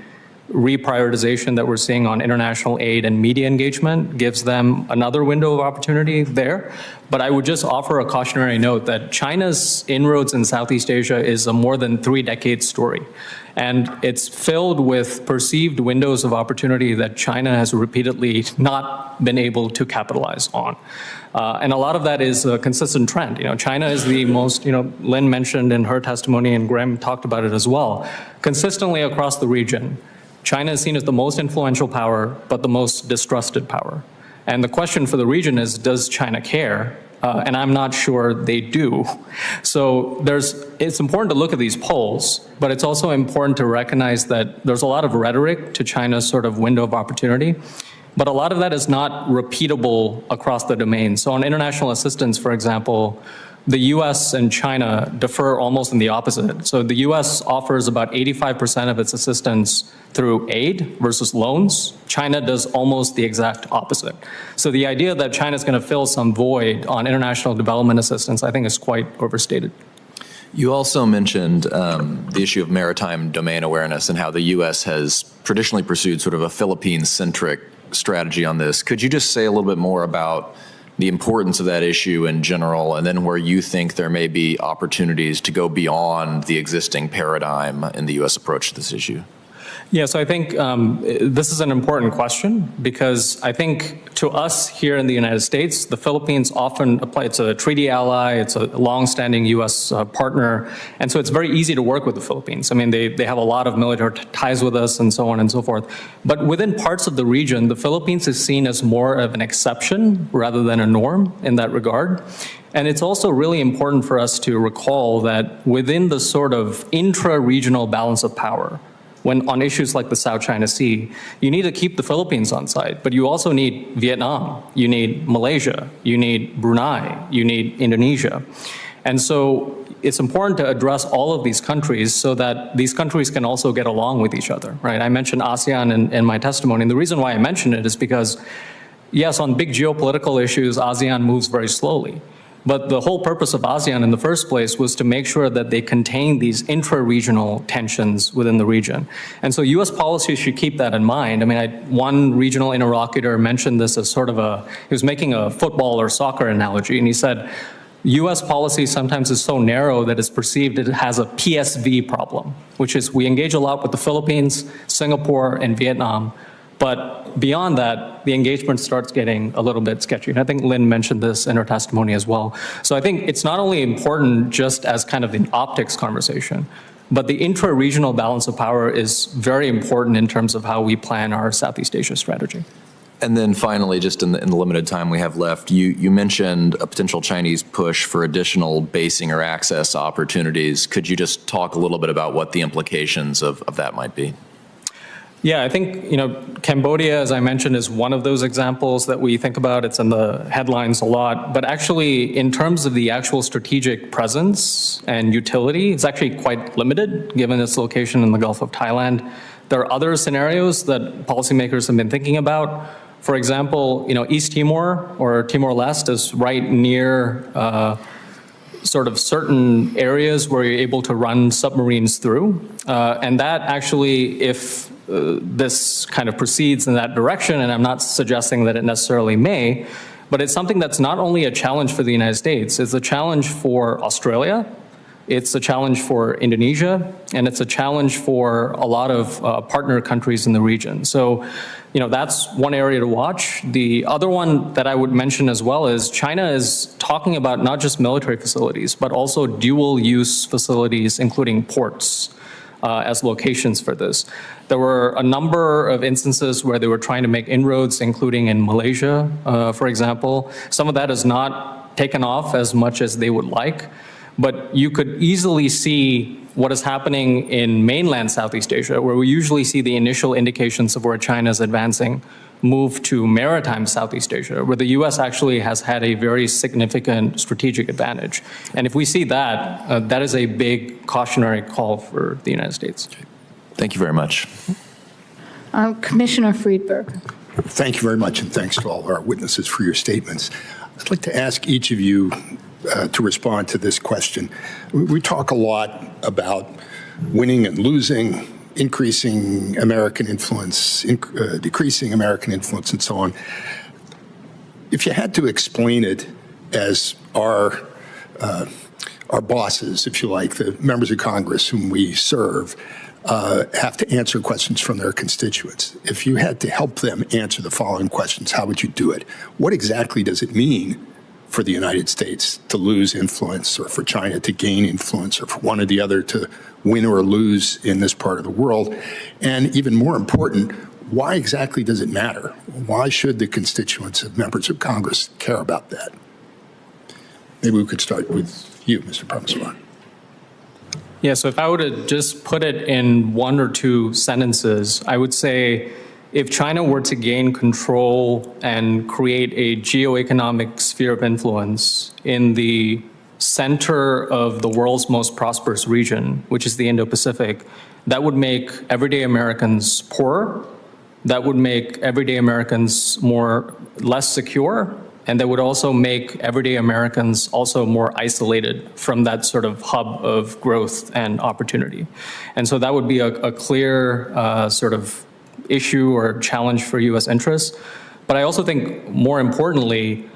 C: reprioritization that we're seeing on international aid and media engagement gives them another window of opportunity there. But I would just offer a cautionary note that China's inroads in Southeast Asia is a more than 3-decade story. And it's filled with perceived windows of opportunity that China has repeatedly not been able to capitalize on. And a lot of that is a consistent trend. China is the most, Lynn mentioned in her testimony, and Graham talked about it as well, consistently across the region, China is seen as the most influential power, but the most distrusted power. And the question for the region is, does China care? And I'm not sure they do. So it's important to look at these polls, but it's also important to recognize that there's a lot of rhetoric to China's sort of window of opportunity, but a lot of that is not repeatable across the domain. So on international assistance, for example, the US and China differ almost in the opposite. So the US offers about 85% of its assistance through aid versus loans. China does almost the exact opposite. So the idea that China is going to fill some void on international development assistance, I think, is quite overstated.
F: You also mentioned the issue of maritime domain awareness and how the U.S. has traditionally pursued sort of a Philippines-centric strategy on this. Could you just say a little bit more about the importance of that issue in general, and then where you think there may be opportunities to go beyond the existing paradigm in the U.S. approach to this issue?
C: Yeah, so I think this is an important question because I think to us here in the United States, the Philippines often apply. It's a treaty ally, it's a longstanding U.S. Partner, and so it's very easy to work with the Philippines. I mean, they have a lot of military ties with us and so on and so forth. But within parts of the region, the Philippines is seen as more of an exception rather than a norm in that regard. And it's also really important for us to recall that within the sort of intra-regional balance of power, when on issues like the South China Sea, you need to keep the Philippines on side, but you also need Vietnam, you need Malaysia, you need Brunei, you need Indonesia. And so it's important to address all of these countries so that these countries can also get along with each other, right? I mentioned ASEAN in my testimony, and the reason why I mention it is because, yes, on big geopolitical issues, ASEAN moves very slowly. But the whole purpose of ASEAN in the first place was to make sure that they contain these intra-regional tensions within the region. And so US policy should keep that in mind. I mean, one regional interlocutor mentioned this as sort of he was making a football or soccer analogy, and he said, US policy sometimes is so narrow that it's perceived it has a PSV problem, which is we engage a lot with the Philippines, Singapore, and Vietnam. But beyond that, the engagement starts getting a little bit sketchy. And I think Lynn mentioned this in her testimony as well. So I think it's not only important just as kind of an optics conversation, but the intra-regional balance of power is very important in terms of how we plan our Southeast Asia strategy.
F: And then finally, just in the limited time we have left, you mentioned a potential Chinese push for additional basing or access opportunities. Could you just talk a little bit about what the implications of that might be?
C: Yeah, I think, Cambodia, as I mentioned, is one of those examples that we think about. It's in the headlines a lot. But actually, in terms of the actual strategic presence and utility, it's actually quite limited, given its location in the Gulf of Thailand. There are other scenarios that policymakers have been thinking about. For example, East Timor or Timor-Leste is right near sort of certain areas where you're able to run submarines through. And that actually, if this kind of proceeds in that direction, and I'm not suggesting that it necessarily may, but it's something that's not only a challenge for the United States, it's a challenge for Australia, It's a challenge for Indonesia, and it's a challenge for a lot of partner countries in the region. So, that's one area to watch. The other one that I would mention as well is China is talking about not just military facilities, but also dual-use facilities, including ports, as locations for this. There were a number of instances where they were trying to make inroads, including in Malaysia, for example. Some of that has not taken off as much as they would like, but you could easily see what is happening in mainland Southeast Asia, where we usually see the initial indications of where China is advancing, move to maritime Southeast Asia, where the U.S. actually has had a very significant strategic advantage. And if we see that, that is a big cautionary call for the United States.
F: Thank you very much.
A: Commissioner Friedberg.
G: Thank you very much, and thanks to all of our witnesses for your statements. I'd like to ask each of you to respond to this question. We talk a lot about winning and losing, increasing American influence, decreasing American influence, and so on. If you had to explain it as our bosses, if you like, the members of Congress whom we serve, have to answer questions from their constituents. If you had to help them answer the following questions, how would you do it? What exactly does it mean for the United States to lose influence, or for China to gain influence, or for one or the other to win or lose in this part of the world? And even more important, why exactly does it matter? Why should the constituents of members of Congress care about that? Maybe we could start with you, Mr. Parmesan.
C: Yeah, so if I were to just put it in one or two sentences, I would say if China were to gain control and create a geoeconomic sphere of influence in the center of the world's most prosperous region, which is the Indo-Pacific, that would make everyday Americans poorer, that would make everyday Americans less secure, and that would also make everyday Americans also more isolated from that sort of hub of growth and opportunity. And so that would be a clear sort of issue or challenge for U.S. interests. But I also think, more importantly,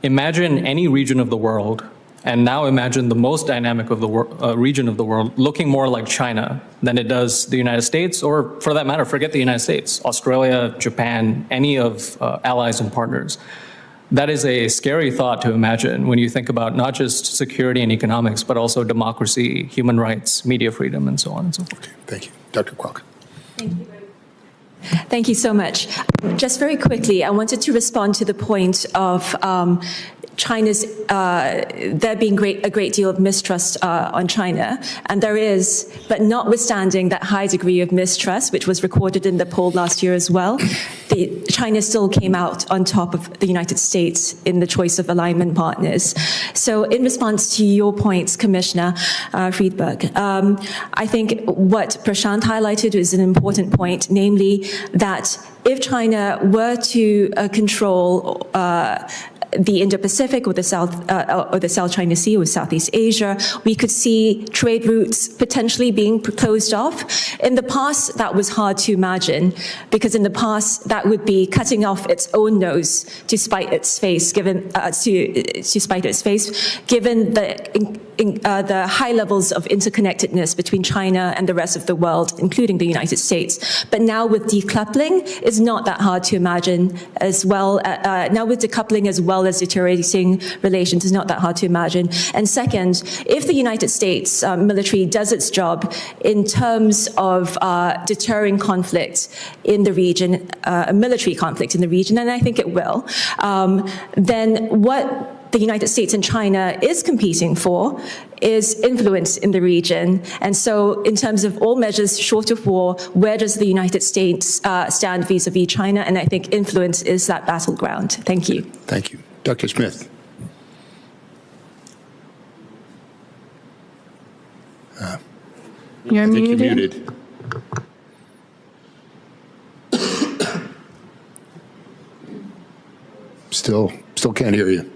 C: imagine any region of the world, and now imagine the most dynamic of the region of the world looking more like China than it does the United States, or for that matter, forget the United States, Australia, Japan, any of allies and partners. That is a scary thought to imagine when you think about not just security and economics, but also democracy, human rights, media freedom, and so on and so forth.
G: Okay, thank you. Dr. Kwok.
D: Thank you. Thank you so much. Just very quickly, I wanted to respond to the point of China's, there being a great deal of mistrust on China, and there is, but notwithstanding that high degree of mistrust, which was recorded in the poll last year as well, China still came out on top of the United States in the choice of alignment partners. So in response to your points, Commissioner Friedberg, I think what Prashant highlighted is an important point, namely that if China were to control the Indo-Pacific or the South China Sea or Southeast Asia, we could see trade routes potentially being closed off. In the past, that was hard to imagine, because in the past, that would be cutting off its own nose to spite its face, given the high levels of interconnectedness between China and the rest of the world, including the United States. But now with decoupling, it's not that hard to imagine as well. Now with decoupling as well as deteriorating relations, it's not that hard to imagine. And second, if the United States military does its job in terms of deterring conflict in the region, a military conflict in the region, and I think it will, then what the United States and China is competing for is influence in the region. And so in terms of all measures short of war, where does the United States stand vis-a-vis China? And I think influence is that battleground. Thank you.
G: Thank you. Dr. Smith.
A: You're muted.
G: You're muted. Still can't hear you.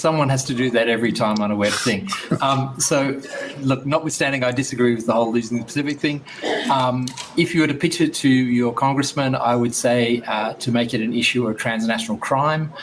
E: someone has to do that every time on a web thing. So, look, notwithstanding, I disagree with the whole losing the Pacific thing. If you were to pitch it to your congressman, I would say to make it an issue of transnational crime.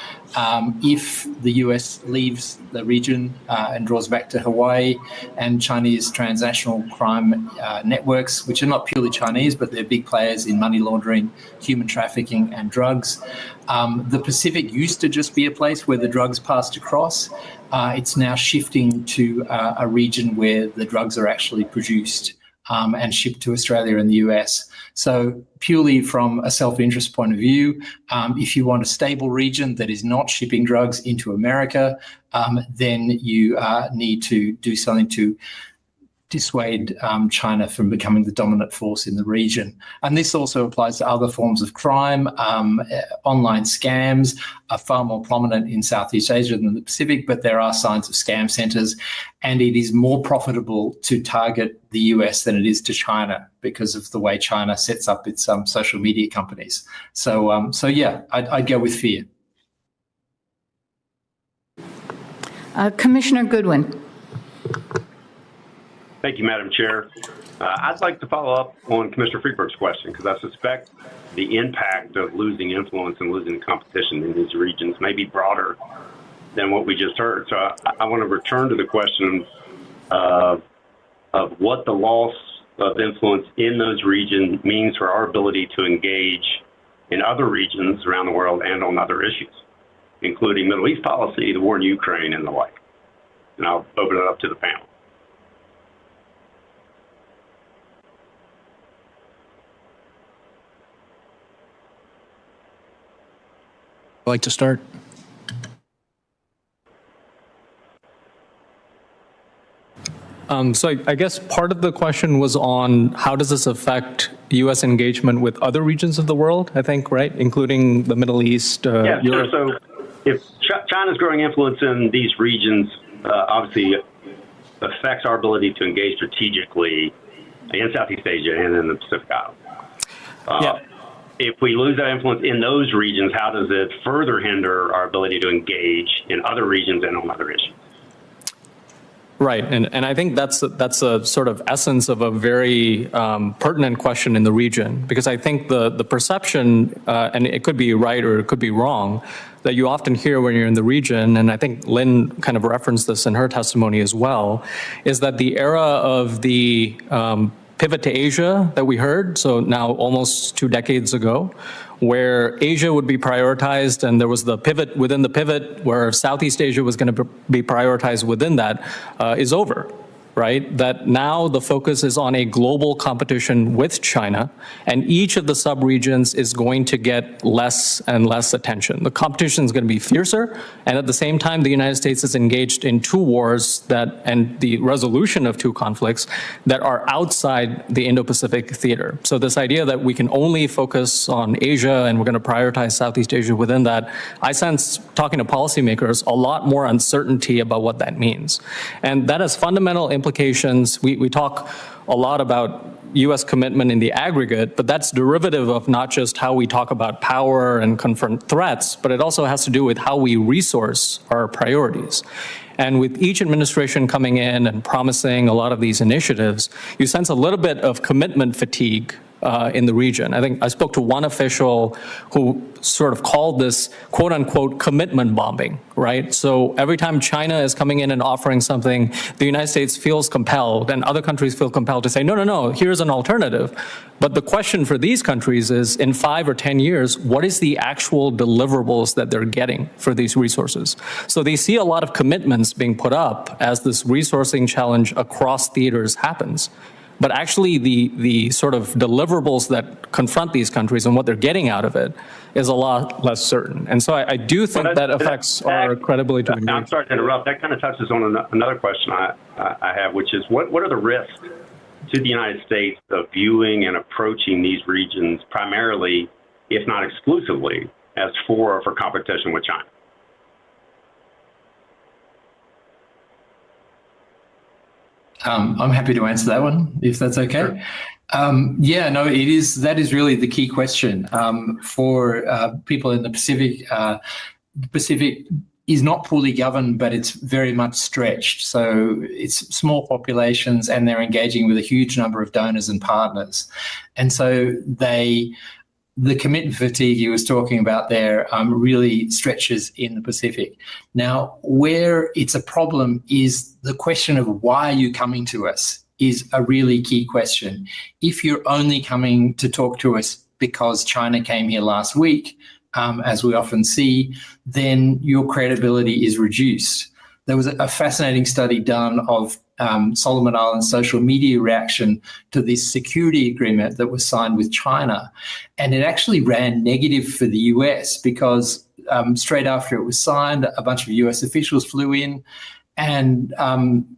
E: If the US leaves the region and draws back to Hawaii and Chinese transnational crime networks, which are not purely Chinese, but they're big players in money laundering, human trafficking and drugs. The Pacific used to just be a place where the drugs passed across. It's now shifting to a region where the drugs are actually produced and shipped to Australia and the US. So purely from a self-interest point of view, if you want a stable region that is not shipping drugs into America, then you need to do something to dissuade China from becoming the dominant force in the region. And this also applies to other forms of crime. Online scams are far more prominent in Southeast Asia than the Pacific, but there are signs of scam centers, and it is more profitable to target the US than it is to China because of the way China sets up its social media companies. So yeah, I'd go with fear.
A: Commissioner Goodwin.
H: Thank you, Madam Chair. I'd like to follow up on Commissioner Freeberg's question because I suspect the impact of losing influence and losing competition in these regions may be broader than what we just heard. So I want to return to the question of what the loss of influence in those regions means for our ability to engage in other regions around the world and on other issues, including Middle East policy, the war in Ukraine, and the like. And I'll open it up to the panel.
B: Like to start?
C: So I guess part of the question was on how does this affect U.S. engagement with other regions of the world, I think, right? Including the Middle East,
H: yeah,
C: Europe.
H: Sure. So if China's growing influence in these regions, obviously affects our ability to engage strategically in Southeast Asia and in the Pacific Islands. If we lose that influence in those regions, how does it further hinder our ability to engage in other regions and on other issues?
C: Right, and I think that's a sort of essence of a very pertinent question in the region, because I think the perception, and it could be right or it could be wrong, that you often hear when you're in the region, and I think Lynn kind of referenced this in her testimony as well, is that the era of the pivot to Asia that we heard, so now almost 2 decades ago, where Asia would be prioritized, and there was the pivot within the pivot where Southeast Asia was going to be prioritized within that, is over, right? That now the focus is on a global competition with China, and each of the sub-regions is going to get less and less attention. The competition is going to be fiercer, and at the same time, the United States is engaged in 2 wars and the resolution of 2 conflicts that are outside the Indo-Pacific theater. So this idea that we can only focus on Asia and we're going to prioritize Southeast Asia within that, I sense, talking to policymakers, a lot more uncertainty about what that means. And that has fundamental implications. We talk a lot about U.S. commitment in the aggregate, but that's derivative of not just how we talk about power and confront threats, but it also has to do with how we resource our priorities. And with each administration coming in and promising a lot of these initiatives, you sense a little bit of commitment fatigue in the region. I think I spoke to one official who sort of called this quote unquote commitment bombing, right? So every time China is coming in and offering something, the United States feels compelled and other countries feel compelled to say, no, here's an alternative. But the question for these countries is, in 5 or 10 years, what is the actual deliverables that they're getting for these resources? So they see a lot of commitments being put up as this resourcing challenge across theaters happens. But actually, the sort of deliverables that confront these countries and what they're getting out of it is a lot less certain. And so I do think that affects our credibility to engage.
H: I'm sorry to interrupt. That kind of touches on another question I have, which is what are the risks to the United States of viewing and approaching these regions primarily, if not exclusively, as for competition with China?
E: I'm happy to answer that one, if that's okay. Sure. Yeah, no, that is really the key question for people in the Pacific. Pacific is not poorly governed, but it's very much stretched. So it's small populations, and they're engaging with a huge number of donors and partners. And so the commitment fatigue he was talking about there really stretches in the Pacific. Now, where it's a problem is the question of why are you coming to us is a really key question. If you're only coming to talk to us because China came here last week, as we often see, then your credibility is reduced. There was a fascinating study done of Solomon Islands' social media reaction to this security agreement that was signed with China. And it actually ran negative for the US because straight after it was signed, a bunch of US officials flew in. And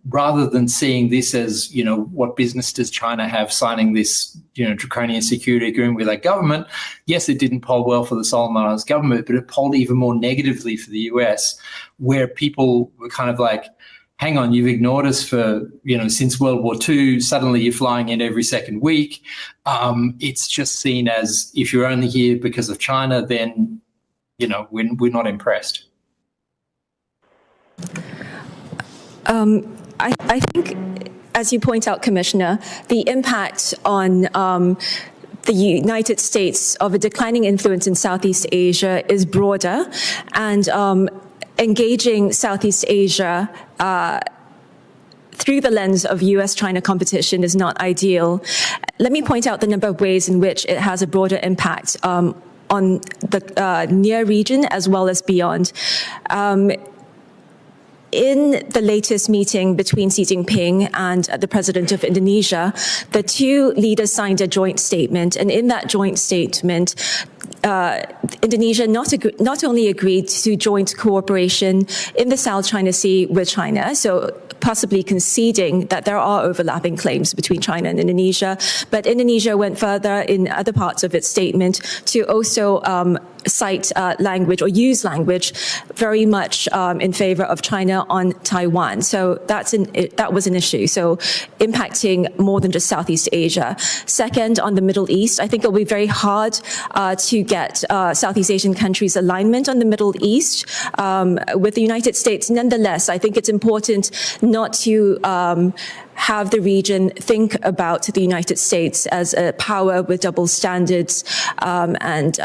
E: rather than seeing this as, what business does China have signing this, draconian security agreement with our government, yes, it didn't poll well for the Solomon Islands government, but it polled even more negatively for the US, where people were kind of like, hang on, you've ignored us for, since World War II, suddenly you're flying in every second week. It's just seen as, if you're only here because of China, then, we're not impressed.
D: I think, as you point out, Commissioner, the impact on the United States of a declining influence in Southeast Asia is broader, and engaging Southeast Asia through the lens of US-China competition is not ideal. Let me point out the number of ways in which it has a broader impact on the near region as well as beyond. In the latest meeting between Xi Jinping and the president of Indonesia, the two leaders signed a joint statement. And in that joint statement, Indonesia not only agreed to joint cooperation in the South China Sea with China, so possibly conceding that there are overlapping claims between China and Indonesia, but Indonesia went further in other parts of its statement to also cite language or use language very much in favor of China on Taiwan. So that was an issue. So impacting more than just Southeast Asia. Second, on the Middle East, I think it'll be very hard to get Southeast Asian countries' alignment on the Middle East with the United States. Nonetheless, I think it's important not to have the region think about the United States as a power with double standards and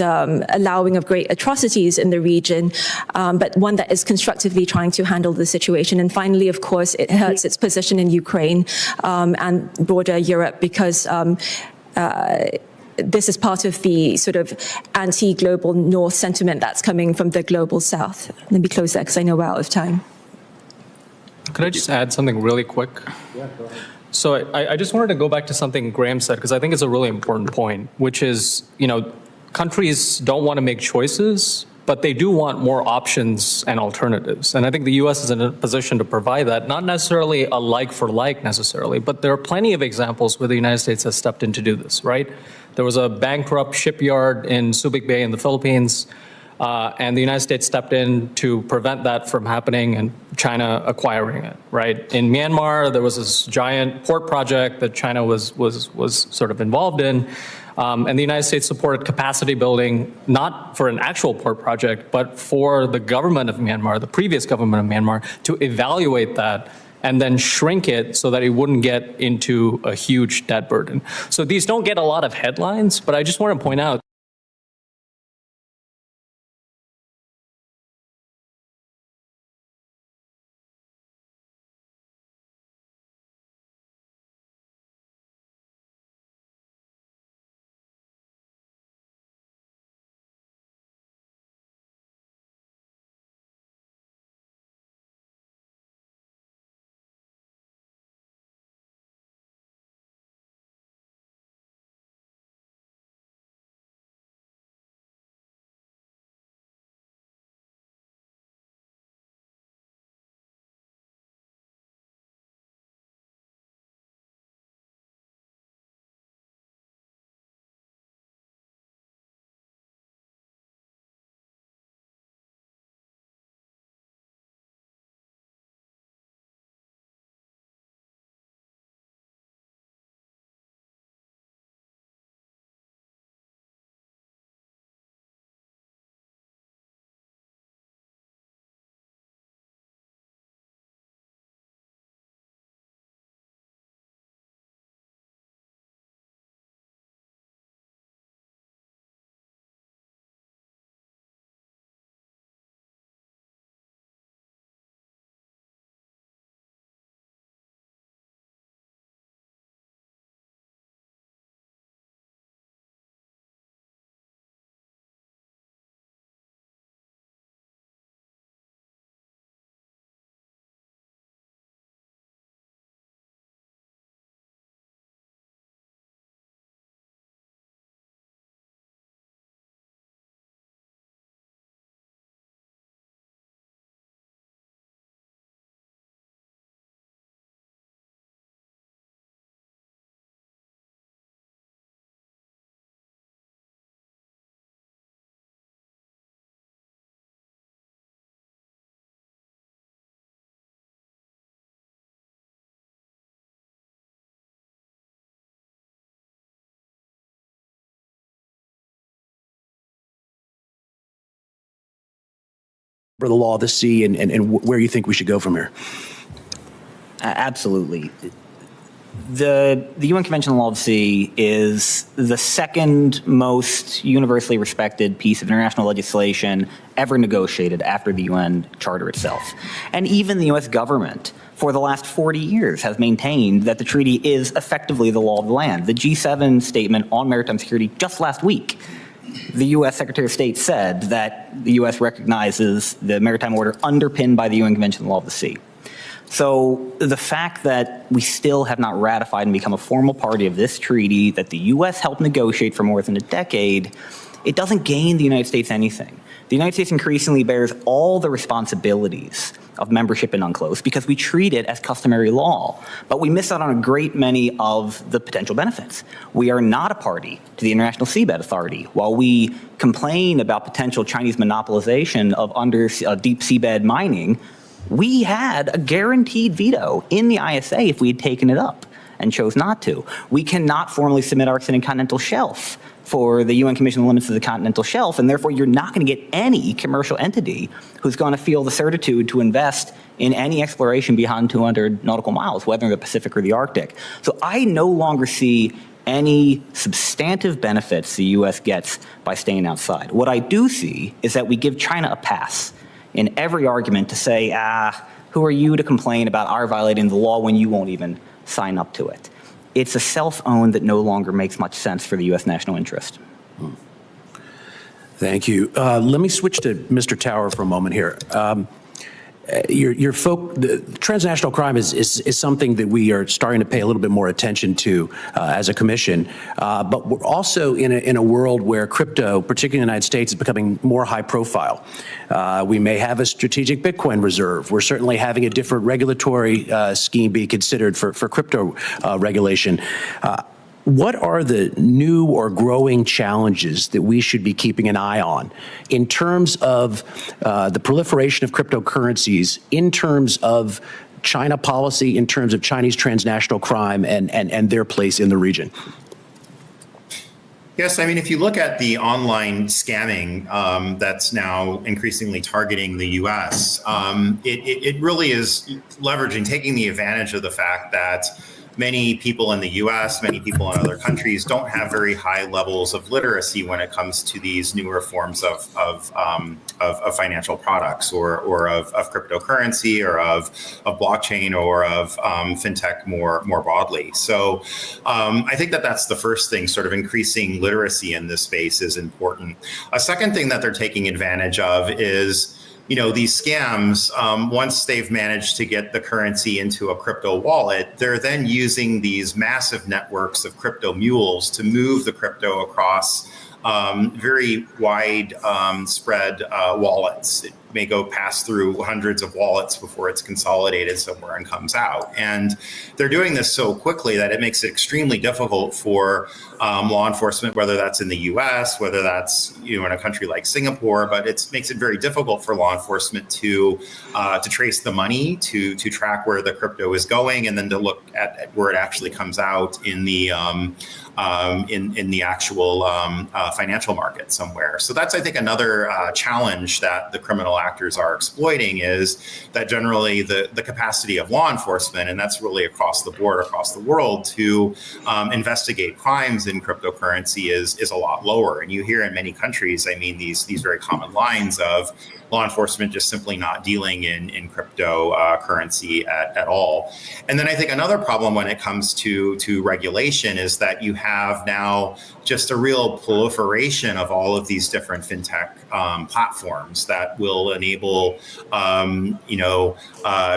D: allowing of great atrocities in the region, but one that is constructively trying to handle the situation. And finally, of course, it hurts its position in Ukraine and broader Europe because this is part of the sort of anti-global North sentiment that's coming from the global South. Let me close there because I know we're out of time.
C: Could I just add something really quick? Yeah, go ahead. So I just wanted to go back to something Graham said, because I think it's a really important point, which is, countries don't want to make choices, but they do want more options and alternatives. And I think the U.S. is in a position to provide that, not necessarily a like for like necessarily, but there are plenty of examples where the United States has stepped in to do this, right? There was a bankrupt shipyard in Subic Bay in the Philippines, and the United States stepped in to prevent that from happening and China acquiring it, right? In Myanmar, there was this giant port project that China was sort of involved in, and the United States supported capacity building, not for an actual port project, but for the government of Myanmar, the previous government of Myanmar, to evaluate that and then shrink it so that it wouldn't get into a huge debt burden. So these don't get a lot of headlines, but I just want to point out
I: for the law of the sea and where you think we should go from here?
J: Absolutely. The UN Convention on the Law of the Sea is the second most universally respected piece of international legislation ever negotiated after the UN Charter itself. And even the US government, for the last 40 years, has maintained that the treaty is effectively the law of the land. The G7 statement on maritime security just last week, the U.S. Secretary of State said that the U.S. recognizes the maritime order underpinned by the UN Convention on the Law of the Sea. So the fact that we still have not ratified and become a formal party of this treaty that the U.S. helped negotiate for more than a decade, it doesn't gain the United States anything. The United States increasingly bears all the responsibilities of membership in UNCLOS because we treat it as customary law, but we miss out on a great many of the potential benefits. We are not a party to the International Seabed Authority. While we complain about potential Chinese monopolization of deep seabed mining, we had a guaranteed veto in the ISA if we had taken it up and chose not to. We cannot formally submit our extended continental shelf for the UN Commission on the Limits of the Continental Shelf, and therefore you're not going to get any commercial entity who's going to feel the certitude to invest in any exploration beyond 200 nautical miles, whether in the Pacific or the Arctic. So I no longer see any substantive benefits the U.S. gets by staying outside. What I do see is that we give China a pass in every argument to say, who are you to complain about our violating the law when you won't even sign up to it? It's a self-own that no longer makes much sense for the U.S. national interest.
I: Thank you. Let me switch to Mr. Tower for a moment here. The transnational crime is something that we are starting to pay a little bit more attention to as a commission, but we're also in a world where crypto, particularly in the United States, is becoming more high profile. We may have a strategic Bitcoin reserve. We're certainly having a different regulatory scheme be considered for crypto regulation. What are the new or growing challenges that we should be keeping an eye on in terms of the proliferation of cryptocurrencies, in terms of China policy, in terms of Chinese transnational crime and their place in the region?
K: Yes, I mean, if you look at the online scamming that's now increasingly targeting the U.S., it really is taking the advantage of the fact that many people in the U.S., many people in other countries don't have very high levels of literacy when it comes to these newer forms of financial products or of cryptocurrency or of blockchain or of fintech more broadly. So I think that's the first thing, sort of increasing literacy in this space is important. A second thing that they're taking advantage of is these scams, once they've managed to get the currency into a crypto wallet, they're then using these massive networks of crypto mules to move the crypto across very wide spread wallets. It may go pass through hundreds of wallets before it's consolidated somewhere and comes out. And they're doing this so quickly that it makes it extremely difficult for law enforcement, whether that's in the US, whether that's in a country like Singapore, but it makes it very difficult for law enforcement to trace the money, to track where the crypto is going, and then to look at where it actually comes out in the actual financial market somewhere. So that's, I think, another challenge that the criminal actors are exploiting is that generally the capacity of law enforcement, and that's really across the board, across the world, to investigate crimes in cryptocurrency is a lot lower. And you hear in many countries, I mean, these very common lines of law enforcement just simply not dealing in cryptocurrency at all. And then I think another problem when it comes to regulation is that you have now just a real proliferation of all of these different fintech platforms that will enable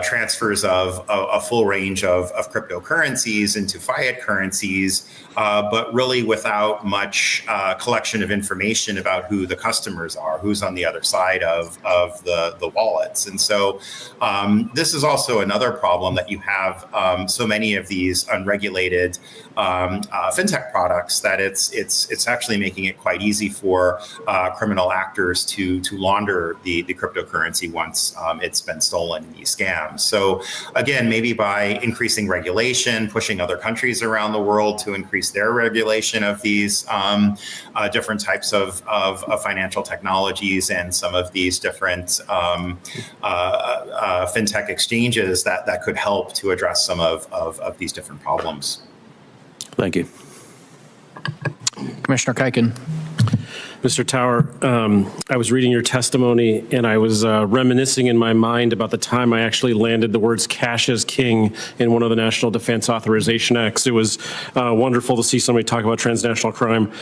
K: transfers of a full range of cryptocurrencies into fiat currencies, but really without much collection of information about who the customers are, who's on the other side of the wallets. And so this is also another problem, that you have so many of these unregulated fintech products that it's actually making it quite easy for criminal actors to launder the cryptocurrency once it's been stolen in these scams. So again, maybe by increasing regulation, pushing other countries around the world to increase their regulation of these different types of financial technologies and some of these different different fintech exchanges that could help to address some of these different problems.
I: Thank you.
B: Commissioner Kuiken.
L: Mr. Tower, I was reading your testimony and I was reminiscing in my mind about the time I actually landed the words cash is king in one of the National Defense Authorization Acts. It was wonderful to see somebody talk about transnational crime.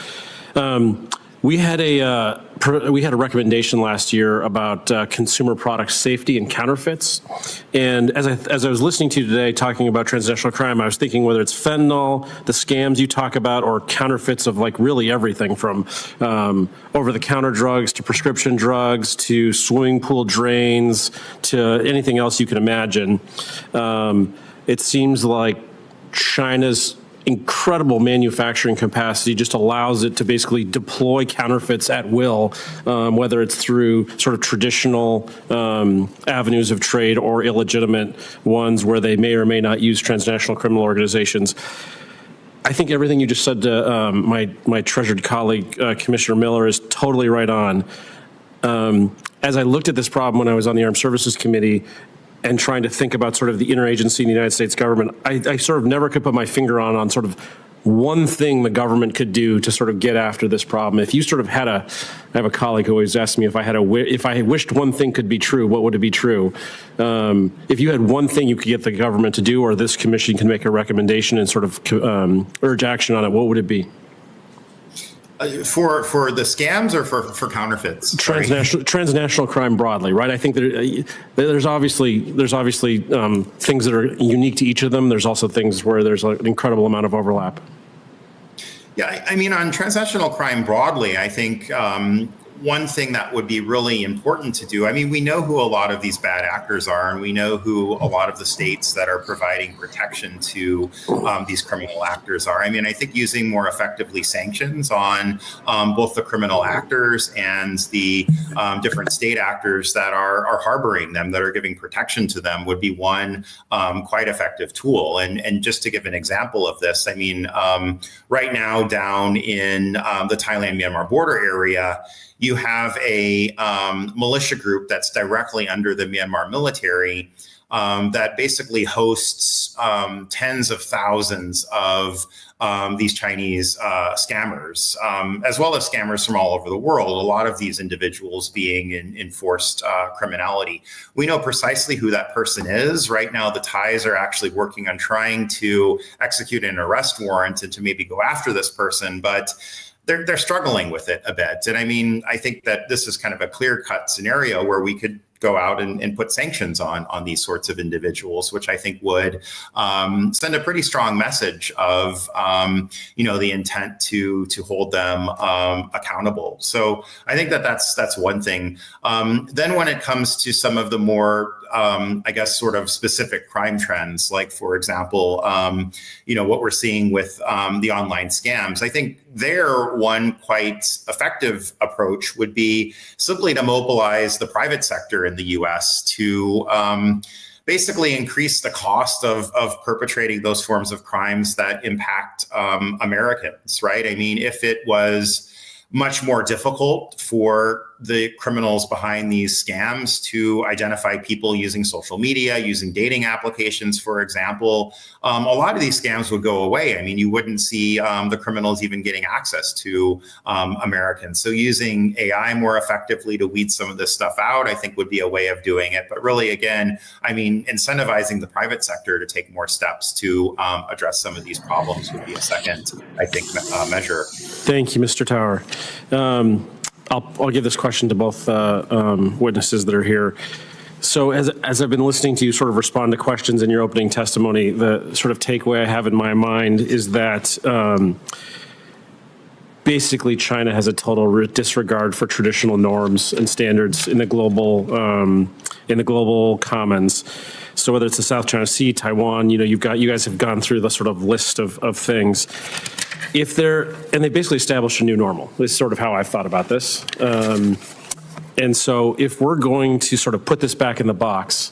L: We had a recommendation last year about consumer product safety and counterfeits. And as I was listening to you today talking about transnational crime, I was thinking whether it's fentanyl, the scams you talk about, or counterfeits of like really everything from over-the-counter drugs to prescription drugs to swimming pool drains to anything else you can imagine. It seems like China's incredible manufacturing capacity just allows it to basically deploy counterfeits at will, whether it's through sort of traditional avenues of trade or illegitimate ones where they may or may not use transnational criminal organizations. I think everything you just said to my treasured colleague, Commissioner Miller, is totally right on. As I looked at this problem when I was on the Armed Services Committee, and trying to think about sort of the interagency in the United States government, I sort of never could put my finger on sort of one thing the government could do to sort of get after this problem. If you sort of had I have a colleague who always asks me if I wished one thing could be true, what would it be true? If you had one thing you could get the government to do, or this commission can make a recommendation and sort of urge action on it, what would it be?
K: For the scams or for counterfeits?
L: Transnational crime broadly, right? I think there's obviously things that are unique to each of them. There's also things where there's an incredible amount of overlap.
K: Yeah, I mean, on transnational crime broadly, I think one thing that would be really important to do, I mean, we know who a lot of these bad actors are, and we know who a lot of the states that are providing protection to these criminal actors are. I mean, I think using more effectively sanctions on both the criminal actors and the different state actors that are harboring them, that are giving protection to them, would be one quite effective tool. And just to give an example of this, I mean, right now down in the Thailand-Myanmar border area, you have a militia group that's directly under the Myanmar military that basically hosts tens of thousands of these Chinese scammers, as well as scammers from all over the world, a lot of these individuals being in forced criminality. We know precisely who that person is. Right now, the Thais are actually working on trying to execute an arrest warrant and to maybe go after this person, but they're struggling with it a bit. And I mean, I think that this is kind of a clear-cut scenario where we could go out and put sanctions on these sorts of individuals, which I think would send a pretty strong message of, the intent to hold them accountable. So I think that's one thing. Then when it comes to some of the more I guess, sort of specific crime trends, like, for example, what we're seeing with the online scams. I think one quite effective approach would be simply to mobilize the private sector in the U.S. to basically increase the cost of perpetrating those forms of crimes that impact Americans, right? I mean, if it was much more difficult for the criminals behind these scams to identify people using social media, using dating applications, for example, a lot of these scams would go away. I mean, you wouldn't see the criminals even getting access to Americans. So using AI more effectively to weed some of this stuff out, I think would be a way of doing it. But really, again, I mean, incentivizing the private sector to take more steps to address some of these problems would be a second, I think, measure.
L: Thank you, Mr. Tower. I'll give this question to both witnesses that are here. So as I've been listening to you sort of respond to questions in your opening testimony, the sort of takeaway I have in my mind is that basically China has a total disregard for traditional norms and standards in the global commons. So whether it's the South China Sea, Taiwan, you guys have gone through the sort of list of things. And they basically established a new normal. This is sort of how I've thought about this. And so if we're going to sort of put this back in the box,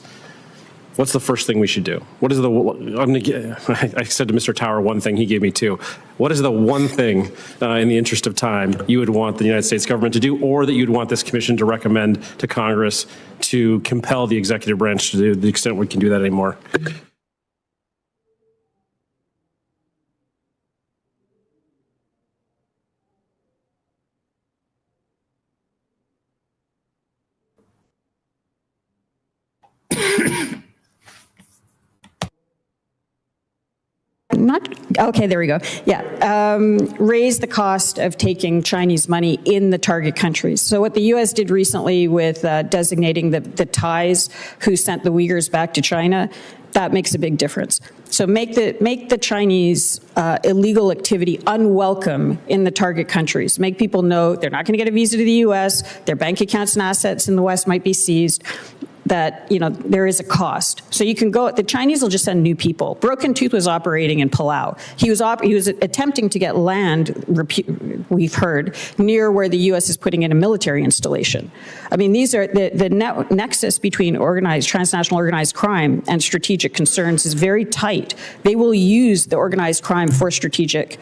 L: what's the first thing we should do? What is I said to Mr. Tower one thing, he gave me two. What is the one thing, in the interest of time, you would want the United States government to do, or that you'd want this commission to recommend to Congress to compel the executive branch to do, to the extent we can do that anymore?
M: Okay, there we go. Yeah, raise the cost of taking Chinese money in the target countries. So what the U.S. did recently with designating the Thais who sent the Uyghurs back to China, that makes a big difference. So make the Chinese illegal activity unwelcome in the target countries. Make people know they're not going to get a visa to the U.S., their bank accounts and assets in the West might be seized, that, there is a cost. So you can go, the Chinese will just send new people. Broken Tooth was operating in Palau. He was attempting to get land, we've heard, near where the U.S. is putting in a military installation. I mean, these are, the nexus between transnational organized crime and strategic concerns is very tight. They will use the organized crime for strategic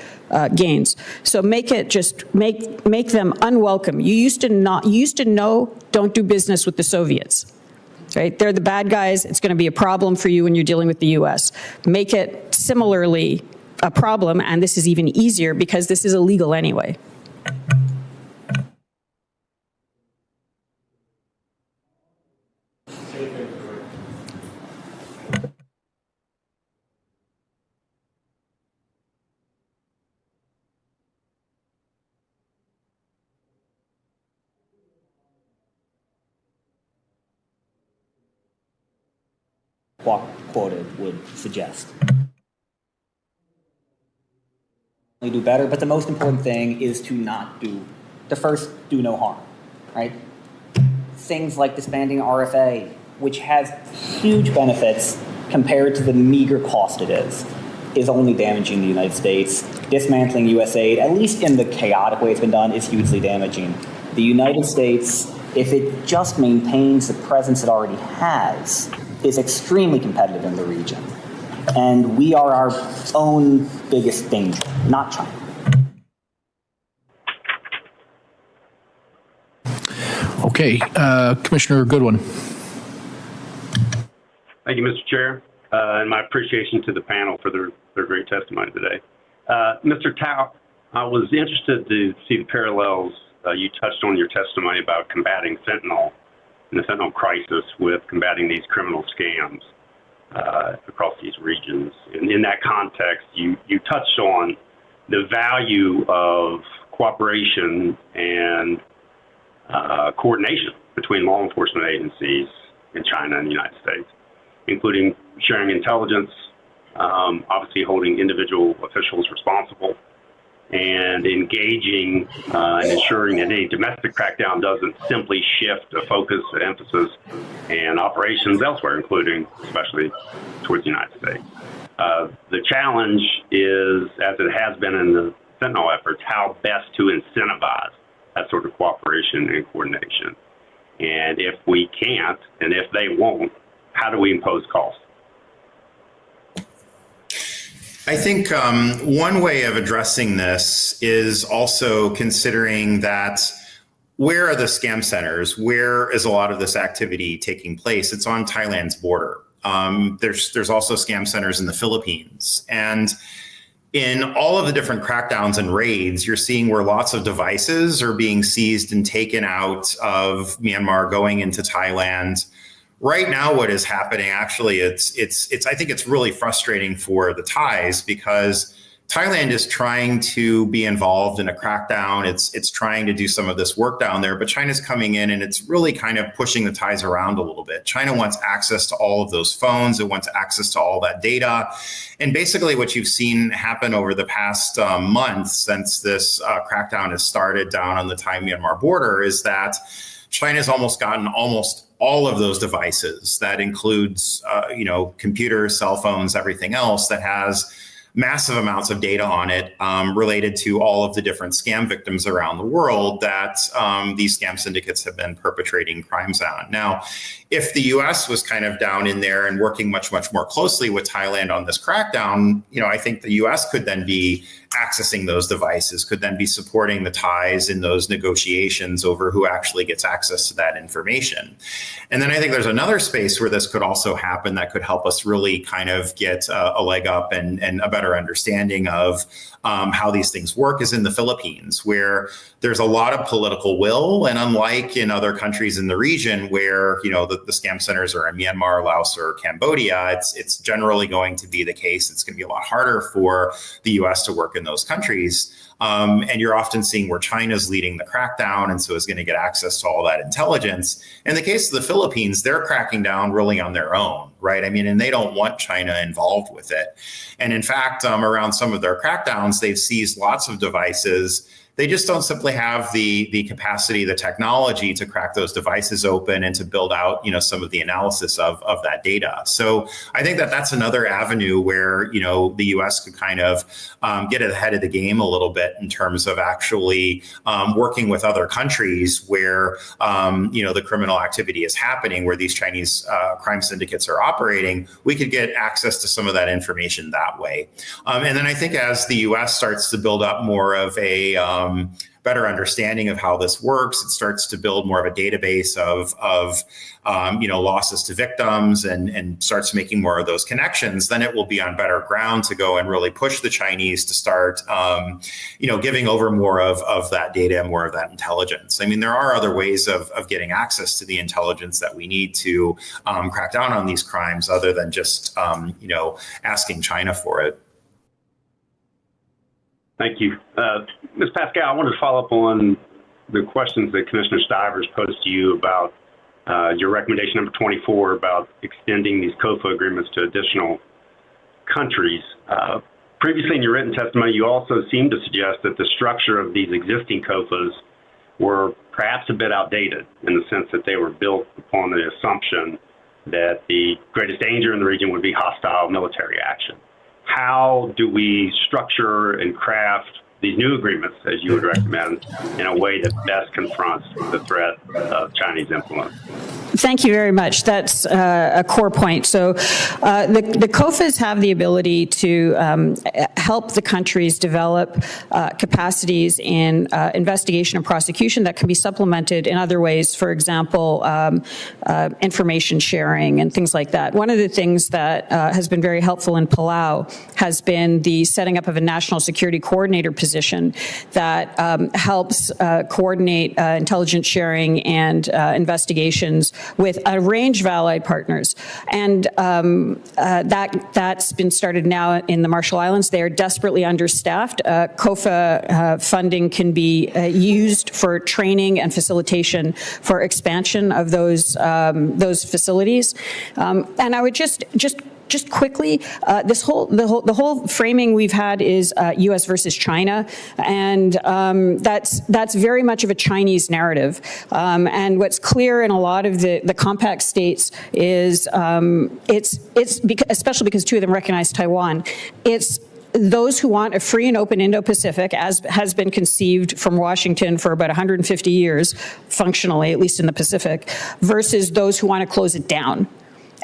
M: gains. So make them unwelcome. You used to know, don't do business with the Soviets. Right? They're the bad guys. It's going to be a problem for you when you're dealing with the U.S. Make it similarly a problem, and this is even easier because this is illegal anyway.
J: Quoted would suggest. We do better, but the most important thing is to first do no harm, right? Things like disbanding RFA, which has huge benefits compared to the meager cost it is only damaging the United States. Dismantling USAID, at least in the chaotic way it's been done, is hugely damaging. The United States, if it just maintains the presence it already has, is extremely competitive in the region. And we are our own biggest danger, not China.
B: Okay, Commissioner Goodwin.
H: Thank you, Mr. Chair, and my appreciation to the panel for their great testimony today. Mr. Tao, I was interested to see the parallels you touched on in your testimony about combating fentanyl and the fentanyl crisis with combating these criminal scams across these regions. And in that context, you touched on the value of cooperation and coordination between law enforcement agencies in China and the United States, including sharing intelligence, obviously holding individual officials responsible, and engaging and ensuring that any domestic crackdown doesn't simply shift a focus, an emphasis, and operations elsewhere, including especially towards the United States. The challenge is, as it has been in the fentanyl efforts, how best to incentivize that sort of cooperation and coordination. And if we can't, and if they won't, how do we impose costs?
K: I think one way of addressing this is also considering that where are the scam centers? Where is a lot of this activity taking place? It's on Thailand's border. There's also scam centers in the Philippines. And in all of the different crackdowns and raids, you're seeing where lots of devices are being seized and taken out of Myanmar, going into Thailand. Right now, what is happening, actually, I think it's really frustrating for the Thais, because Thailand is trying to be involved in a crackdown. It's trying to do some of this work down there, but China's coming in and it's really kind of pushing the Thais around a little bit. China wants access to all of those phones. It wants access to all that data. And basically what you've seen happen over the past months since this crackdown has started down on the Thai-Myanmar border is that China's almost gotten almost all of those devices. That includes, computers, cell phones, everything else that has massive amounts of data on it related to all of the different scam victims around the world that these scam syndicates have been perpetrating crimes on. Now, if the U.S. was kind of down in there and working much, much more closely with Thailand on this crackdown, I think the U.S. could then be accessing those devices, could then be supporting the Thais in those negotiations over who actually gets access to that information. And then I think there's another space where this could also happen that could help us really kind of get a leg up and a better understanding of how these things work is in the Philippines, where there's a lot of political will. And unlike in other countries in the region where, the scam centers are in Myanmar, Laos, or Cambodia, it's generally going to be the case. It's going to be a lot harder for the U.S. to work in those countries. And you're often seeing where China's leading the crackdown and so is going to get access to all that intelligence. In the case of the Philippines, they're cracking down really on their own, right? And they don't want China involved with it. And in fact, around some of their crackdowns, they've seized lots of devices. They just don't simply have the capacity, the technology to crack those devices open and to build out, some of the analysis of that data. So I think that's another avenue where, the U.S. could kind of get ahead of the game a little bit in terms of actually working with other countries where, the criminal activity is happening, where these Chinese crime syndicates are operating. We could get access to some of that information that way. And then I think as the U.S. starts to build up more of a better understanding of how this works, it starts to build more of a database of losses to victims and starts making more of those connections, then it will be on better ground to go and really push the Chinese to start, giving over more of that data and more of that intelligence. There are other ways of getting access to the intelligence that we need to crack down on these crimes other than just, asking China for it.
H: Thank you. Ms. Pascal, I wanted to follow up on the questions that Commissioner Stivers posed to you about your recommendation number 24 about extending these COFA agreements to additional countries. Previously in your written testimony, you also seemed to suggest that the structure of these existing COFAs were perhaps a bit outdated in the sense that they were built upon the assumption that the greatest danger in the region would be hostile military action. How do we structure and craft these new agreements, as you would recommend, in a way that best confronts the threat of Chinese influence?
M: Thank you very much. That's a core point. So the COFAs have the ability to help the countries develop capacities in investigation and prosecution that can be supplemented in other ways, for example, information sharing and things like that. One of the things that has been very helpful in Palau has been the setting up of a national security coordinator position that helps coordinate intelligence sharing and investigations with a range of allied partners. And that's been started now in the Marshall Islands. They are desperately understaffed. COFA funding can be used for training and facilitation for expansion of those facilities. And I would just quickly, the whole framing we've had is U.S. versus China, and that's very much of a Chinese narrative. And what's clear in a lot of the compact states is especially because two of them recognize Taiwan. It's those who want a free and open Indo-Pacific, as has been conceived from Washington for about 150 years, functionally, at least in the Pacific, versus those who want to close it down.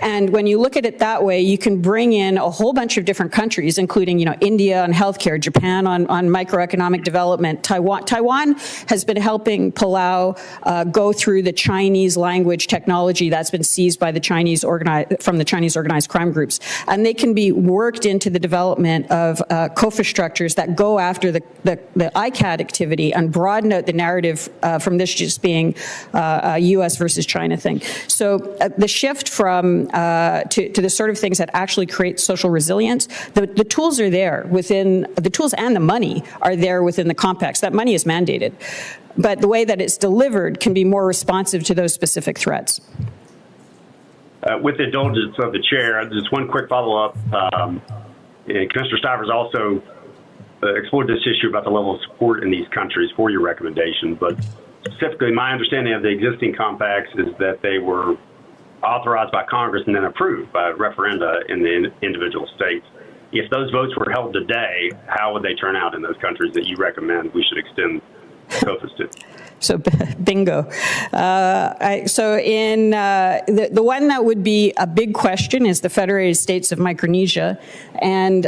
M: And when you look at it that way, you can bring in a whole bunch of different countries, including, India on healthcare, Japan on microeconomic development. Taiwan has been helping Palau go through the Chinese language technology that's been seized by the Chinese organized crime groups. And they can be worked into the development of COFA structures that go after the ICAD activity and broaden out the narrative from this just being a U.S. versus China thing. So the shift from to the sort of things that actually create social resilience, the tools are there within, the tools and the money are there within the compacts. That money is mandated. But the way that it's delivered can be more responsive to those specific threats.
H: With the indulgence of the chair, just one quick follow-up. Commissioner Stivers also explored this issue about the level of support in these countries for your recommendation, but specifically my understanding of the existing compacts is that they were authorized by Congress and then approved by referenda in the individual states. if those votes were held today, how would they turn out in those countries that you recommend we should extend COFAs to?
M: So bingo. So in the one that would be a big question is the Federated States of Micronesia, and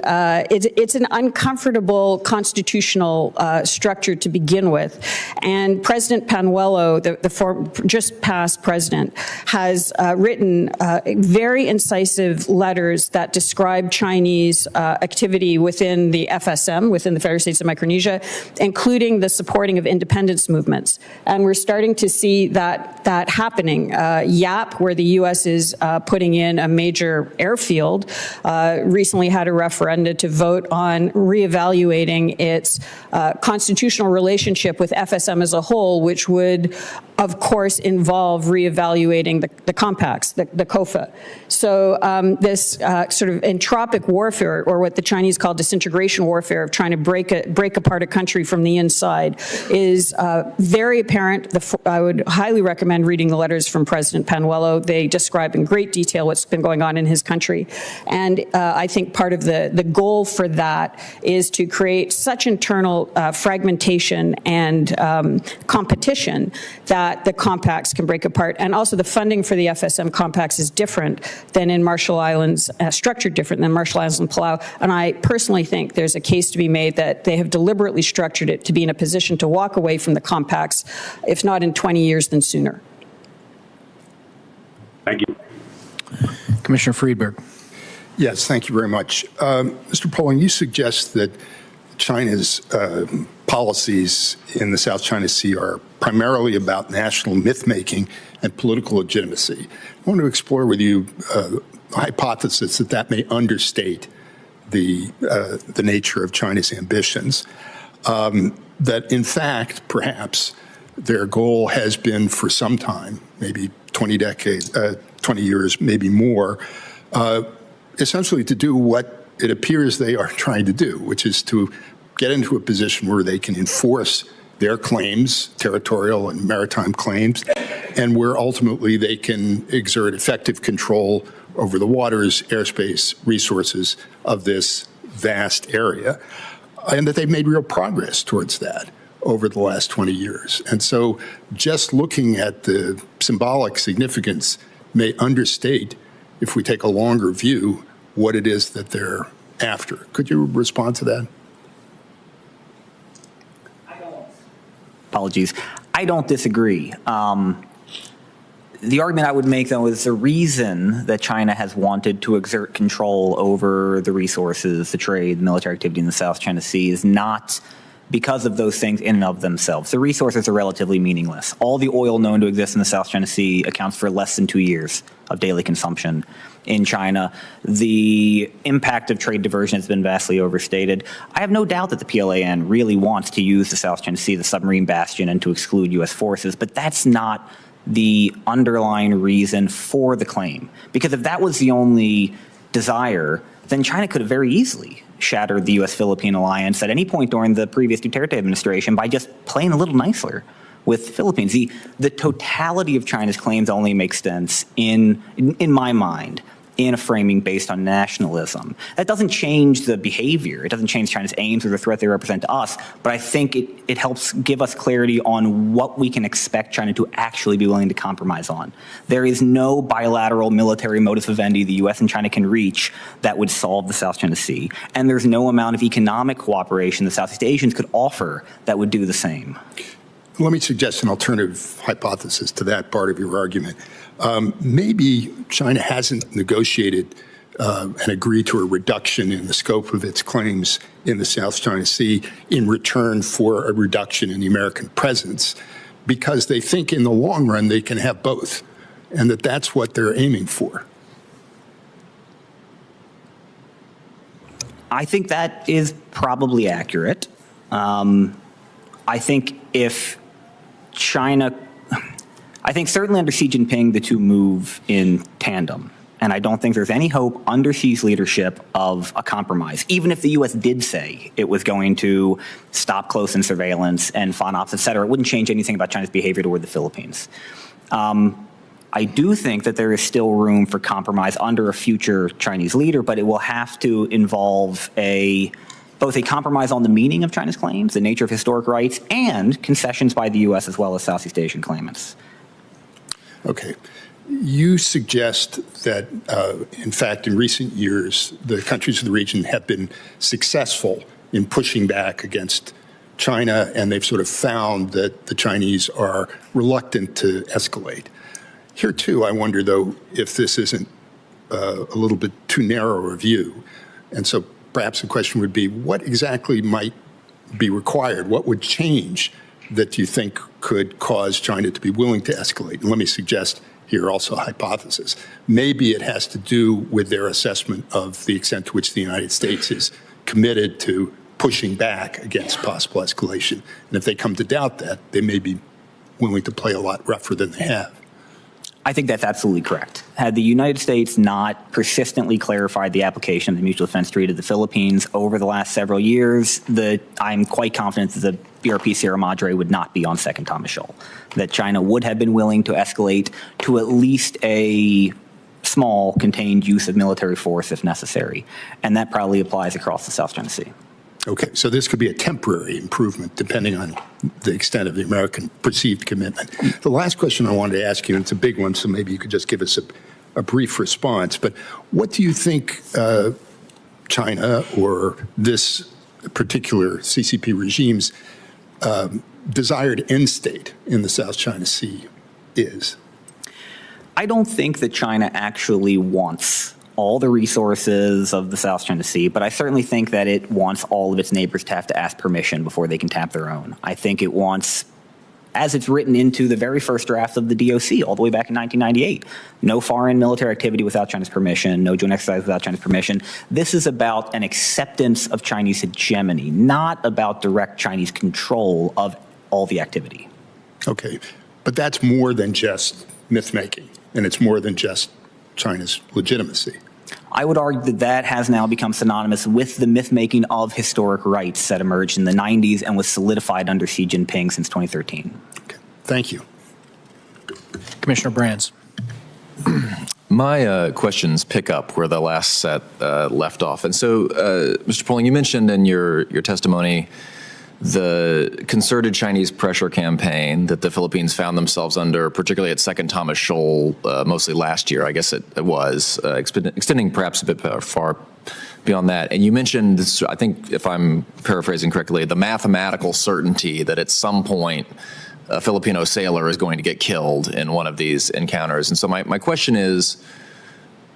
M: it's an uncomfortable constitutional structure to begin with. And President Panuelo, the just past president, has written very incisive letters that describe Chinese activity within the FSM, within the Federated States of Micronesia, including the supporting of independence movements. And we're starting to see that happening. Yap, where the U.S. is putting in a major airfield, recently had a referenda to vote on reevaluating its constitutional relationship with FSM as a whole, which would, of course, involve reevaluating the compacts, the COFA. So this sort of entropic warfare, or what the Chinese call disintegration warfare, of trying to break apart a country from the inside, is very apparent. I would highly recommend reading the letters from President Panuelo. They describe in great detail what's been going on in his country. And I think part of the goal for that is to create such internal fragmentation and competition that the compacts can break apart. And also the funding for the FSM compacts is different than in Marshall Islands, structured different than Marshall Islands and Palau. And I personally think there's a case to be made that they have deliberately structured it to be in a position to walk away from the compacts, if not in 20 years, then sooner.
H: Thank you.
B: Commissioner Friedberg.
G: Yes, thank you very much. Mr. Poling, you suggest that China's policies in the South China Sea are primarily about national myth-making and political legitimacy. I want to explore with you the hypothesis that may understate the nature of China's ambitions. That, in fact, perhaps their goal has been for some time, maybe 20 years, maybe more, essentially to do what it appears they are trying to do, which is to get into a position where they can enforce their claims, territorial and maritime claims, and where ultimately they can exert effective control over the waters, airspace, resources of this vast area, and that they've made real progress towards that over the last 20 years. And so just looking at the symbolic significance may understate, if we take a longer view, what it is that they're after. Could you respond to that?
J: Apologies. I don't disagree. The argument I would make, though, is the reason that China has wanted to exert control over the resources, the trade, the military activity in the South China Sea is not because of those things in and of themselves. The resources are relatively meaningless. All the oil known to exist in the South China Sea accounts for less than 2 years of daily consumption in China. The impact of trade diversion has been vastly overstated. I have no doubt that the PLAN really wants to use the South China Sea, the submarine bastion, and to exclude U.S. forces, but that's not the underlying reason for the claim. Because if that was the only desire, then China could have very easily shattered the U.S.-Philippine alliance at any point during the previous Duterte administration by just playing a little nicer with the Philippines. The totality of China's claims only makes sense, in my mind, in a framing based on nationalism. That doesn't change the behavior. It doesn't change China's aims or the threat they represent to us, but I think it helps give us clarity on what we can expect China to actually be willing to compromise on. There is no bilateral military modus vivendi the U.S. and China can reach that would solve the South China Sea, and there's no amount of economic cooperation the Southeast Asians could offer that would do the same.
G: Let me suggest an alternative hypothesis to that part of your argument. Maybe China hasn't negotiated and agreed to a reduction in the scope of its claims in the South China Sea in return for a reduction in the American presence, because they think in the long run they can have both, and that that's what they're aiming for.
J: I think that is probably accurate. I think if China, I think certainly under Xi Jinping, the two move in tandem. And I don't think there's any hope under Xi's leadership of a compromise. Even if the U.S. did say it was going to stop close-in surveillance and FONOPS, et cetera, it wouldn't change anything about China's behavior toward the Philippines. I do think that there is still room for compromise under a future Chinese leader, but it will have to involve both a compromise on the meaning of China's claims, the nature of historic rights, and concessions by the U.S. as well as Southeast Asian claimants.
G: Okay. You suggest that, in fact, in recent years, the countries of the region have been successful in pushing back against China, and they've sort of found that the Chinese are reluctant to escalate. Here, too, I wonder, though, if this isn't a little bit too narrow a view. And so perhaps the question would be, what exactly might be required? What would change that you think could cause China to be willing to escalate? And let me suggest here also a hypothesis. Maybe it has to do with their assessment of the extent to which the United States is committed to pushing back against possible escalation. And if they come to doubt that, they may be willing to play a lot rougher than they have.
J: I think that's absolutely correct. Had the United States not persistently clarified the application of the Mutual Defense Treaty to the Philippines over the last several years, I'm quite confident that the BRP Sierra Madre would not be on Second Thomas Shoal, that China would have been willing to escalate to at least a small contained use of military force if necessary. And that probably applies across the South China Sea.
G: Okay, so this could be a temporary improvement depending on the extent of the American perceived commitment. The last question I wanted to ask you, and it's a big one, so maybe you could just give us a brief response, but what do you think China or this particular CCP regime's desired end state in the South China Sea is?
J: I don't think that China actually wants all the resources of the South China Sea, but I certainly think that it wants all of its neighbors to have to ask permission before they can tap their own. I think it wants, as it's written into the very first draft of the DOC all the way back in 1998, no foreign military activity without China's permission, no joint exercise without China's permission. This is about an acceptance of Chinese hegemony, not about direct Chinese control of all the activity.
G: Okay, but that's more than just myth-making, and it's more than just China's legitimacy.
J: I would argue that that has now become synonymous with the myth-making of historic rights that emerged in the 90s and was solidified under Xi Jinping since 2013.
G: Okay. Thank you.
B: Commissioner Brands.
F: My questions pick up where the last set left off. And so, Mr. Poling, you mentioned in your testimony the concerted Chinese pressure campaign that the Philippines found themselves under, particularly at Second Thomas Shoal, mostly last year, I guess it was, extending perhaps a bit far beyond that. And you mentioned, this, I think if I'm paraphrasing correctly, the mathematical certainty that at some point a Filipino sailor is going to get killed in one of these encounters. And so my question is,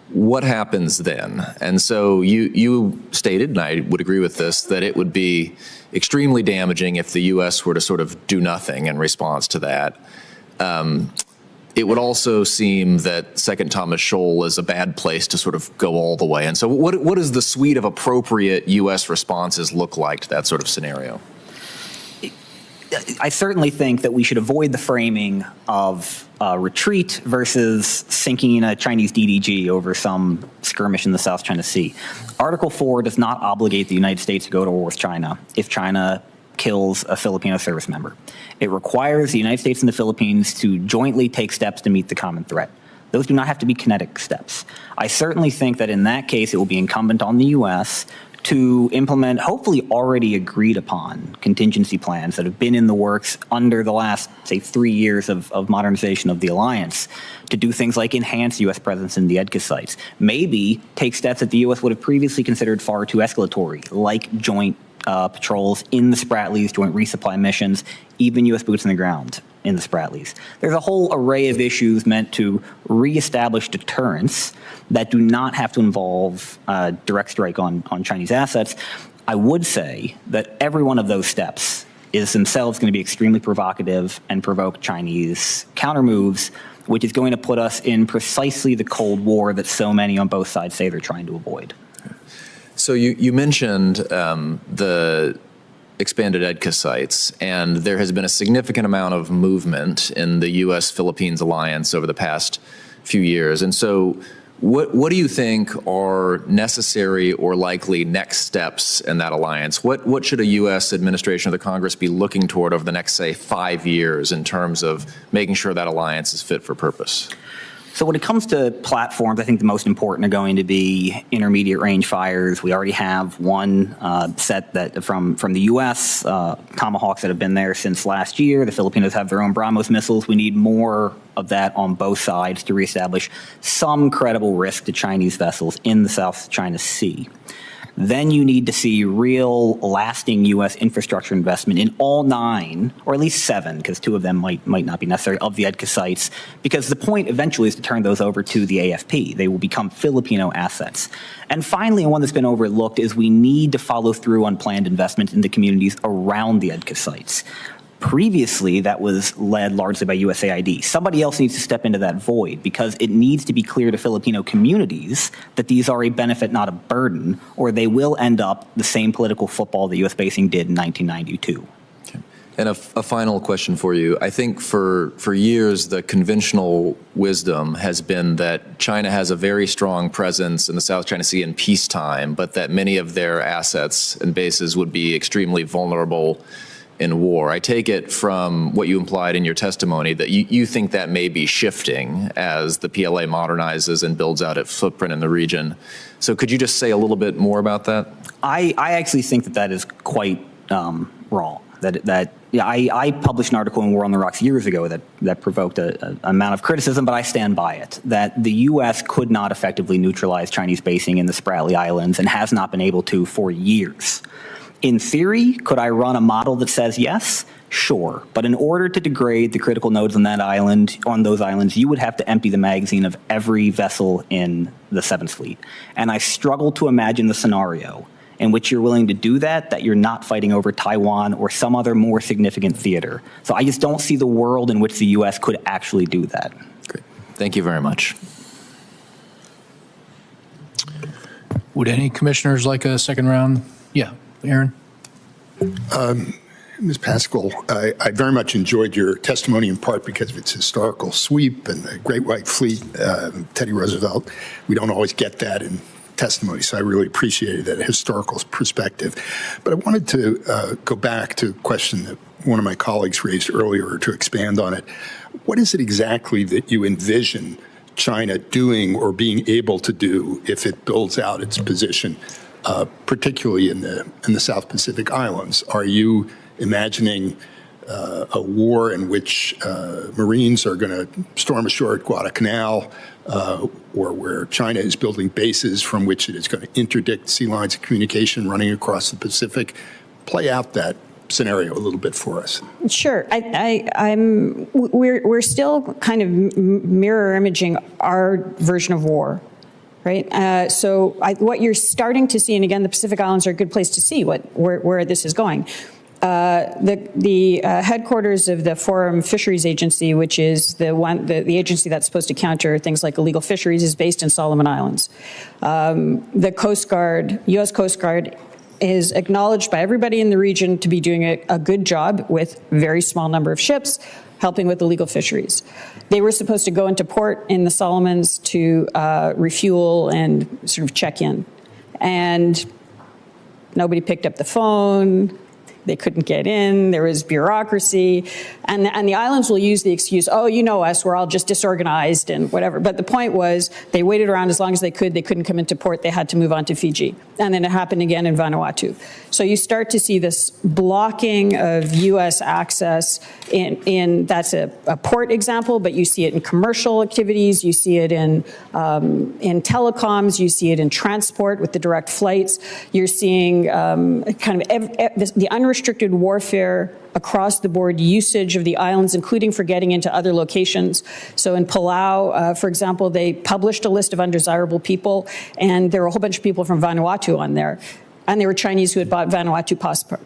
F: what happens then? And so you stated, and I would agree with this, that it would be extremely damaging if the U.S. were to sort of do nothing in response to that. It would also seem that Second Thomas Shoal is a bad place to sort of go all the way. And so what does the suite of appropriate U.S. responses look like to that sort of scenario?
J: I certainly think that we should avoid the framing of retreat versus sinking a Chinese DDG over some skirmish in the South China Sea. Article 4 does not obligate the United States to go to war with China if China kills a Filipino service member. It requires the United States and the Philippines to jointly take steps to meet the common threat. Those do not have to be kinetic steps. I certainly think that in that case, it will be incumbent on the U.S. to implement hopefully already agreed upon contingency plans that have been in the works under the last, say, 3 years of modernization of the alliance to do things like enhance U.S. presence in the EDCA sites, maybe take steps that the U.S. would have previously considered far too escalatory, like joint patrols in the Spratlys, joint resupply missions, even U.S. boots on the ground in the Spratlys. There's a whole array of issues meant to reestablish deterrence that do not have to involve direct strike on Chinese assets. I would say that every one of those steps is themselves going to be extremely provocative and provoke Chinese countermoves, which is going to put us in precisely the Cold War that so many on both sides say they're trying to avoid.
F: So you mentioned the expanded EDCA sites, and there has been a significant amount of movement in the U.S.-Philippines alliance over the past few years. And so what do you think are necessary or likely next steps in that alliance? What should a U.S. administration or the Congress be looking toward over the next, say, 5 years in terms of making sure that alliance is fit for purpose?
J: So when it comes to platforms, I think the most important are going to be intermediate range fires. We already have one set that from the U.S., Tomahawks that have been there since last year. The Filipinos have their own BrahMos missiles. We need more of that on both sides to reestablish some credible risk to Chinese vessels in the South China Sea. Then you need to see real, lasting U.S. infrastructure investment in all 9, or at least 7, because 2 of them might not be necessary, of the EDCA sites, because the point eventually is to turn those over to the AFP. They will become Filipino assets. And finally, and one that's been overlooked, is we need to follow through on planned investment in the communities around the EDCA sites. Previously, that was led largely by USAID. Somebody else needs to step into that void because it needs to be clear to Filipino communities that these are a benefit, not a burden, or they will end up the same political football that U.S. basing did in 1992.
F: Okay. And a final question for you. I think for years, the conventional wisdom has been that China has a very strong presence in the South China Sea in peacetime, but that many of their assets and bases would be extremely vulnerable in war. I take it from what you implied in your testimony that you think that may be shifting as the PLA modernizes and builds out its footprint in the region. So could you just say a little bit more about that?
J: I actually think that is quite wrong. I published an article in War on the Rocks years ago that provoked an amount of criticism, but I stand by it, that the U.S. could not effectively neutralize Chinese basing in the Spratly Islands and has not been able to for years. In theory, could I run a model that says yes? Sure. But in order to degrade the critical nodes on those islands, you would have to empty the magazine of every vessel in the 7th Fleet. And I struggle to imagine the scenario in which you're willing to do that you're not fighting over Taiwan or some other more significant theater. So I just don't see the world in which the U.S. could actually do that.
F: Great. Thank you very much.
B: Would any commissioners like a second round? Yeah. Aaron?
G: Ms. Pascal, I very much enjoyed your testimony in part because of its historical sweep and the Great White Fleet, Teddy Roosevelt. We don't always get that in testimony, so I really appreciated that historical perspective. But I wanted to go back to a question that one of my colleagues raised earlier to expand on it. What is it exactly that you envision China doing or being able to do if it builds out its position, particularly in the South Pacific Islands? Are you imagining a war in which Marines are going to storm ashore at Guadalcanal, or where China is building bases from which it is going to interdict sea lines of communication running across the Pacific? Play out that scenario a little bit for us.
M: Sure. We're still kind of mirror imaging our version of war. Right. So what you're starting to see, and again, the Pacific Islands are a good place to see where this is going. The headquarters of the Foreign Fisheries Agency, which is the agency that's supposed to counter things like illegal fisheries, is based in Solomon Islands. The Coast Guard, U.S. Coast Guard, is acknowledged by everybody in the region to be doing a good job with a very small number of ships, helping with illegal fisheries. They were supposed to go into port in the Solomons to refuel and sort of check in. And nobody picked up the phone. They couldn't get in. There was bureaucracy. And the islands will use the excuse, oh, you know us, we're all just disorganized and whatever. But the point was they waited around as long as they could. They couldn't come into port. They had to move on to Fiji. And then it happened again in Vanuatu. So you start to see this blocking of U.S. access that's a port example, but you see it in commercial activities. You see it in telecoms. You see it in transport with the direct flights. You're seeing kind of the unrestricted warfare across the board usage of the islands, including for getting into other locations. So in Palau, for example, they published a list of undesirable people, and there were a whole bunch of people from Vanuatu on there. And they were Chinese who had bought Vanuatu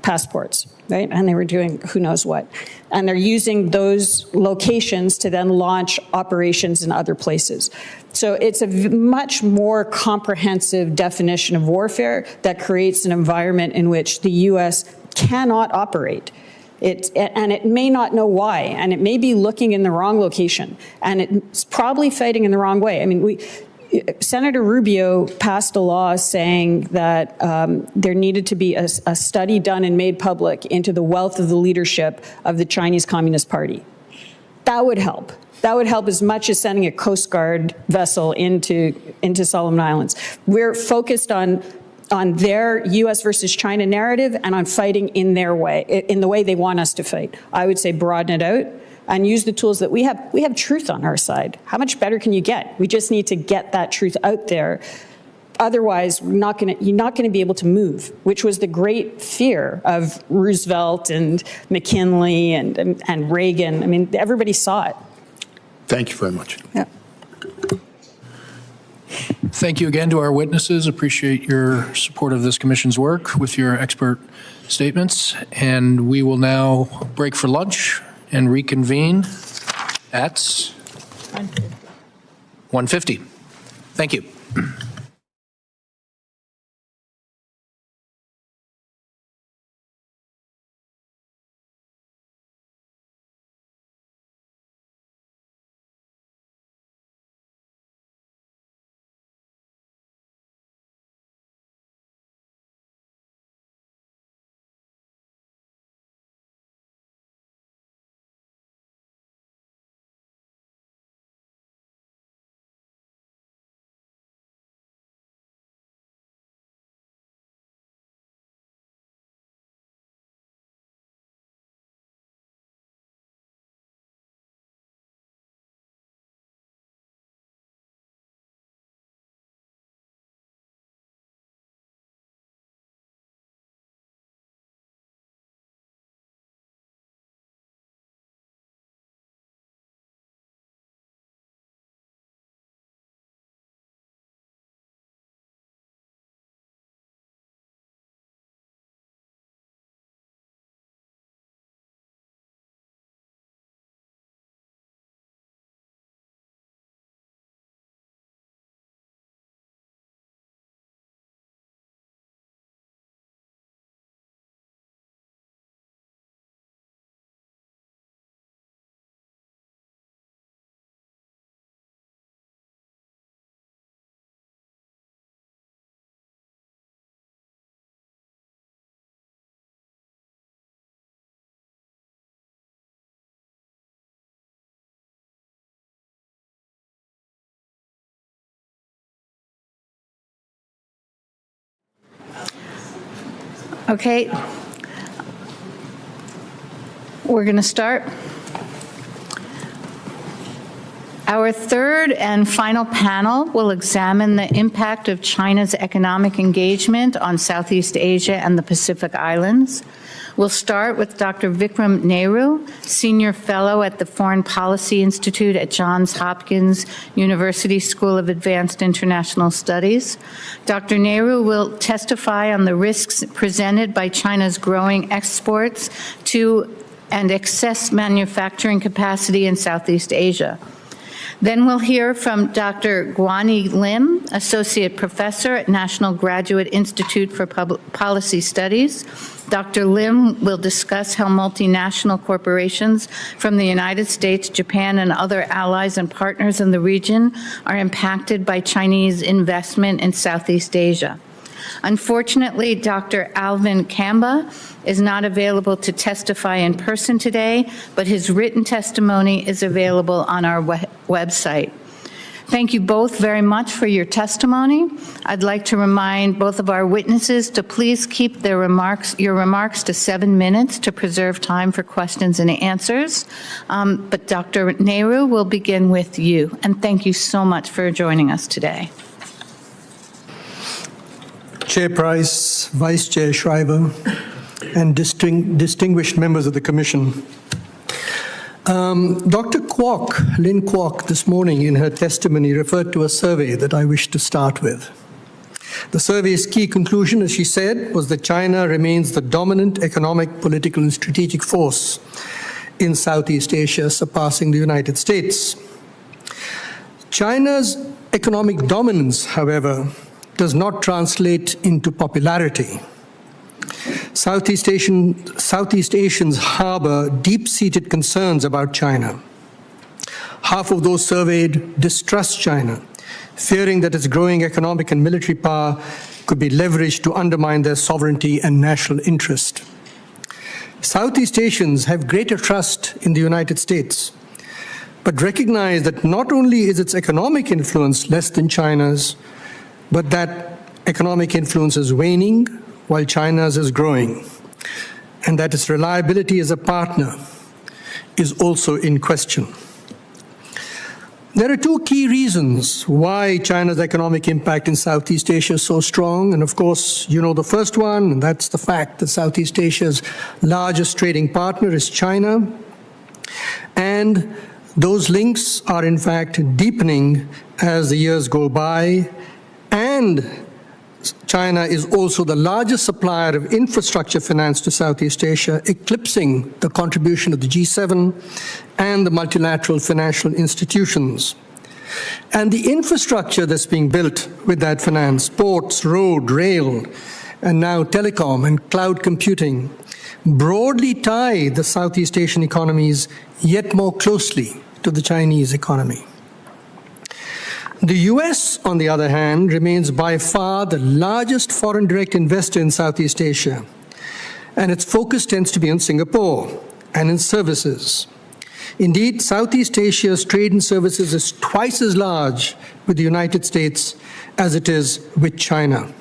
M: passports, right? And they were doing who knows what. And they're using those locations to then launch operations in other places. So it's a much more comprehensive definition of warfare that creates an environment in which the U.S. cannot operate. And it may not know why, and it may be looking in the wrong location, and it's probably fighting in the wrong way. I mean, Senator Rubio passed a law saying that there needed to be a study done and made public into the wealth of the leadership of the Chinese Communist Party. That would help. That would help as much as sending a Coast Guard vessel into Solomon Islands. We're focused on their U.S. versus China narrative and on fighting in their way, in the way they want us to fight. I would say broaden it out and use the tools that we have. We have truth on our side. How much better can you get? We just need to get that truth out there. Otherwise, you're not going to be able to move, which was the great fear of Roosevelt and McKinley and Reagan. I mean, everybody saw it.
G: Thank you very much.
M: Yeah.
B: Thank you again to our witnesses. Appreciate your support of this commission's work with your expert statements. And we will now break for lunch and reconvene at 1:50. Thank you.
A: Okay, we're going to start. Our third and final panel will examine the impact of China's economic engagement on Southeast Asia and the Pacific Islands. We'll start with Dr. Vikram Nehru, Senior Fellow at the Foreign Policy Institute at Johns Hopkins University School of Advanced International Studies. Dr. Nehru will testify on the risks presented by China's growing exports to and excess manufacturing capacity in Southeast Asia. Then we'll hear from Dr. Guani Lim, Associate Professor at National Graduate Institute for Policy Studies. Dr. Lim will discuss how multinational corporations from the United States, Japan, and other allies and partners in the region are impacted by Chinese investment in Southeast Asia. Unfortunately, Dr. Alvin Kamba is not available to testify in person today, but his written testimony is available on our website. Thank you both very much for your testimony. I'd like to remind both of our witnesses to please keep your remarks to 7 minutes to preserve time for questions and answers. But Dr. Nehru will begin with you, and thank you so much for joining us today.
N: Chair Price, Vice Chair Shriver, and distinguished members of the Commission. Dr. Kwok, Lynn Kwok, this morning in her testimony referred to a survey that I wish to start with. The survey's key conclusion, as she said, was that China remains the dominant economic, political, and strategic force in Southeast Asia, surpassing the United States. China's economic dominance, however, does not translate into popularity. Southeast Asians harbor deep-seated concerns about China. Half of those surveyed distrust China, fearing that its growing economic and military power could be leveraged to undermine their sovereignty and national interest. Southeast Asians have greater trust in the United States. but recognize that not only is its economic influence less than China's, but that economic influence is waning while China's is growing, and that its reliability as a partner is also in question. There are two key reasons why China's economic impact in Southeast Asia is so strong. And of course, you know the first one, and that's the fact that Southeast Asia's largest trading partner is China. And those links are in fact deepening as the years go by. And China is also the largest supplier of infrastructure finance to Southeast Asia, eclipsing the contribution of the G7 and the multilateral financial institutions. And the infrastructure that's being built with that finance, ports, road, rail, and now telecom and cloud computing, broadly tie the Southeast Asian economies yet more closely to the Chinese economy. The US, on the other hand, remains by far the largest foreign direct investor in Southeast Asia, and its focus tends to be on Singapore and in services. Indeed, Southeast Asia's trade in services is twice as large with the United States as it is with China.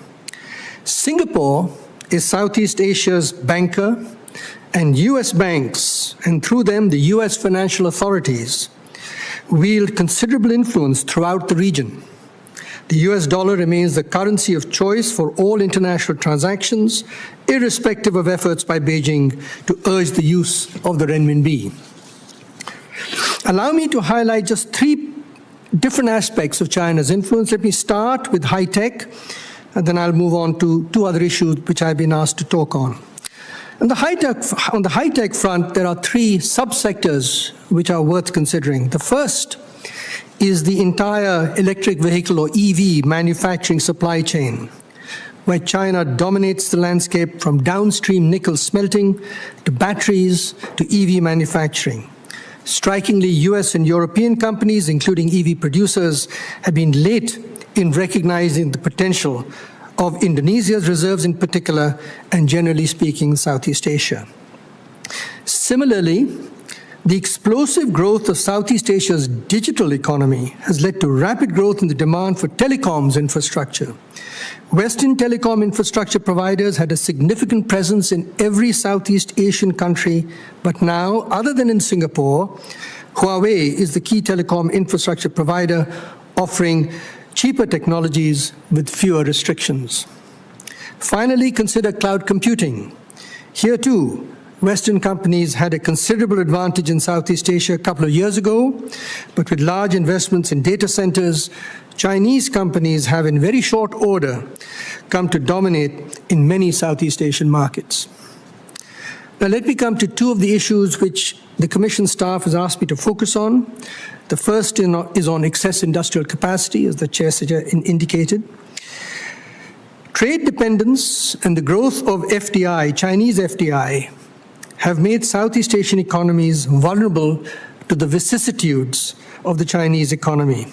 N: Singapore is Southeast Asia's banker, and US banks, and through them the US financial authorities, wield considerable influence throughout the region. The US dollar remains the currency of choice for all international transactions, irrespective of efforts by Beijing to urge the use of the renminbi. Allow me to highlight just three different aspects of China's influence. Let me start with high tech, and then I'll move on to two other issues which I've been asked to talk on. On the high-tech front, there are three subsectors which are worth considering. The first is the entire electric vehicle or EV manufacturing supply chain, where China dominates the landscape from downstream nickel smelting to batteries to EV manufacturing. Strikingly, US and European companies, including EV producers, have been late in recognizing the potential of Indonesia's reserves in particular, and generally speaking, Southeast Asia. Similarly, the explosive growth of Southeast Asia's digital economy has led to rapid growth in the demand for telecoms infrastructure. Western telecom infrastructure providers had a significant presence in every Southeast Asian country, but now, other than in Singapore, Huawei is the key telecom infrastructure provider offering cheaper technologies with fewer restrictions. Finally, consider cloud computing. Here too, Western companies had a considerable advantage in Southeast Asia a couple of years ago, but with large investments in data centers, Chinese companies have in very short order come to dominate in many Southeast Asian markets. Now let me come to two of the issues which the Commission staff has asked me to focus on. The first is on excess industrial capacity, as the Chair indicated. Trade dependence and the growth of FDI, Chinese FDI, have made Southeast Asian economies vulnerable to the vicissitudes of the Chinese economy.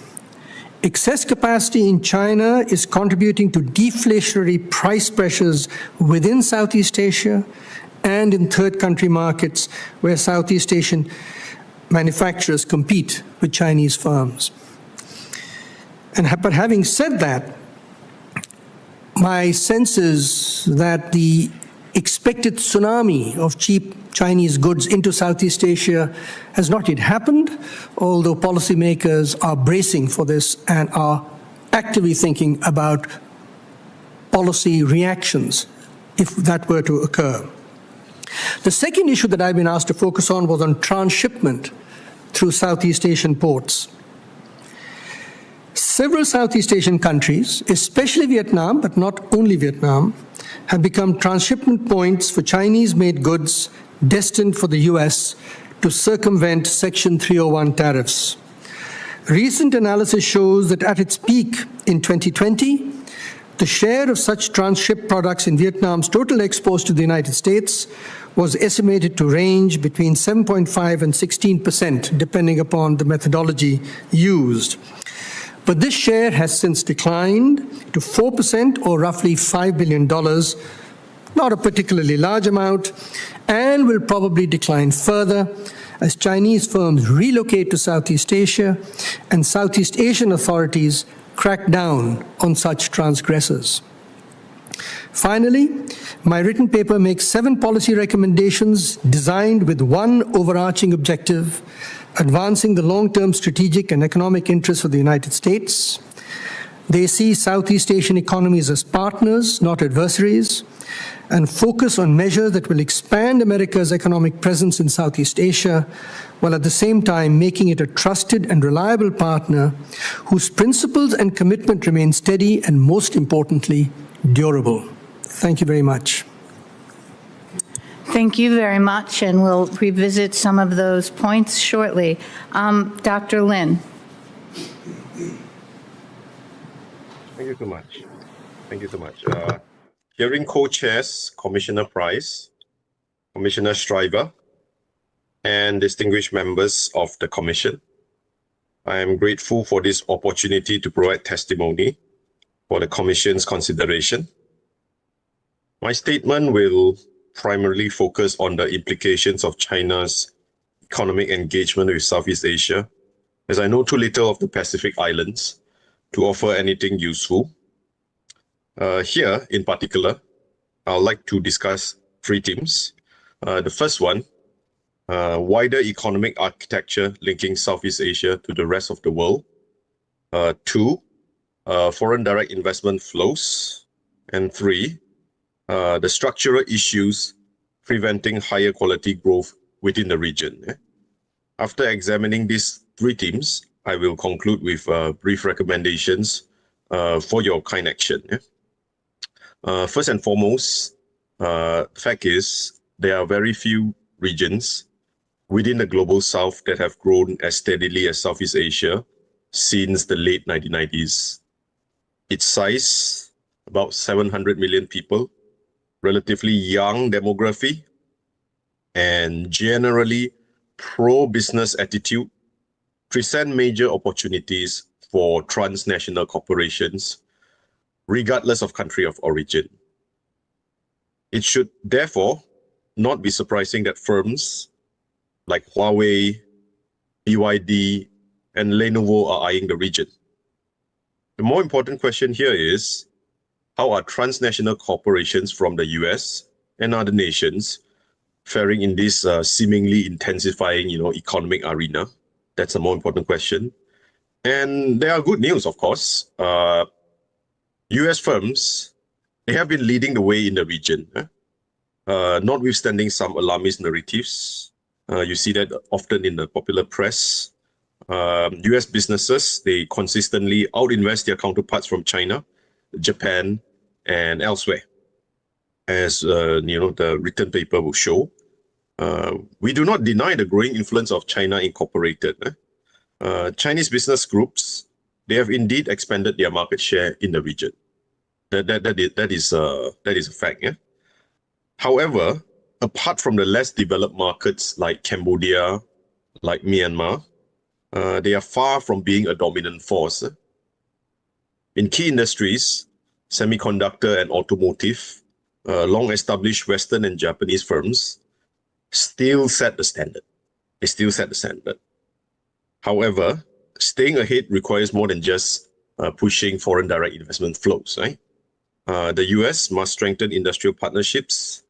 N: Excess capacity in China is contributing to deflationary price pressures within Southeast Asia and in third country markets where Southeast Asian manufacturers compete with Chinese firms. But having said that, my sense is that the expected tsunami of cheap Chinese goods into Southeast Asia has not yet happened, although policymakers are bracing for this and are actively thinking about policy reactions if that were to occur. The second issue that I've been asked to focus on was on transshipment through Southeast Asian ports. Several Southeast Asian countries, especially Vietnam, but not only Vietnam, have become transshipment points for Chinese-made goods destined for the US to circumvent Section 301 tariffs. Recent analysis shows that at its peak in 2020, the share of such transship products in Vietnam's total exports to the United States was estimated to range between 7.5% and 16%, depending upon the methodology used. But this share has since declined to 4%, or roughly $5 billion, not a particularly large amount, and will probably decline further as Chinese firms relocate to Southeast Asia and Southeast Asian authorities crack down on such transgressors. Finally, my written paper makes 7 policy recommendations designed with one overarching objective: advancing the long-term strategic and economic interests of the United States. They see Southeast Asian economies as partners, not adversaries, and focus on measures that will expand America's economic presence in Southeast Asia, while at the same time making it a trusted and reliable partner whose principles and commitment remain steady and, most importantly, durable. Thank you very much.
A: Thank you very much, and we'll revisit some of those points shortly. Dr. Lin.
O: Thank you so much. Thank you so much. Hearing co-chairs, Commissioner Price, Commissioner Shriver, and distinguished members of the Commission, I am grateful for this opportunity to provide testimony for the Commission's consideration. My statement will primarily focus on the implications of China's economic engagement with Southeast Asia, as I know too little of the Pacific Islands to offer anything useful. Here, in particular, I'd like to discuss 3 themes. The first one, wider economic architecture linking Southeast Asia to the rest of the world. 2, foreign direct investment flows. And 3, the structural issues preventing higher quality growth within the region. After examining these 3 themes, I will conclude with brief recommendations for your kind action. First and foremost, fact is there are very few regions within the global south that have grown as steadily as Southeast Asia since the late 1990s. Its size, about 700 million people, relatively young demography, and generally pro-business attitude present major opportunities for transnational corporations, regardless of country of origin. It should therefore not be surprising that firms like Huawei, BYD, and Lenovo are eyeing the region. The more important question here is, how are transnational corporations from the US and other nations faring in this seemingly intensifying, economic arena? That's a more important question. And there are good news, of course. US firms, they have been leading the way in the region, notwithstanding some alarmist narratives. You see that often in the popular press. US businesses, they consistently out-invest their counterparts from China, Japan, and elsewhere. As the written paper will show, we do not deny the growing influence of China Incorporated. Chinese business groups, they have indeed expanded their market share in the region. That is a fact. Yeah? However, apart from the less developed markets like Cambodia, like Myanmar, they are far from being a dominant force. In key industries, semiconductor and automotive, long-established Western and Japanese firms still set the standard. They still set the standard. However, staying ahead requires more than just pushing foreign direct investment flows, right? The US must strengthen industrial partnerships,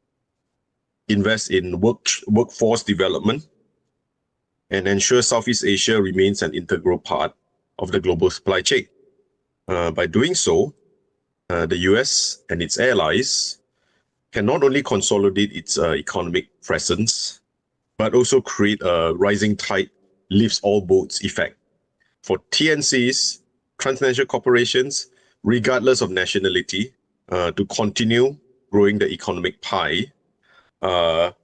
O: invest in workforce development, and ensure Southeast Asia remains an integral part of the global supply chain. By doing so, the US and its allies can not only consolidate its economic presence, but also create a rising tide lifts all boats effect for TNCs, transnational corporations, regardless of nationality, to continue growing the economic pie. That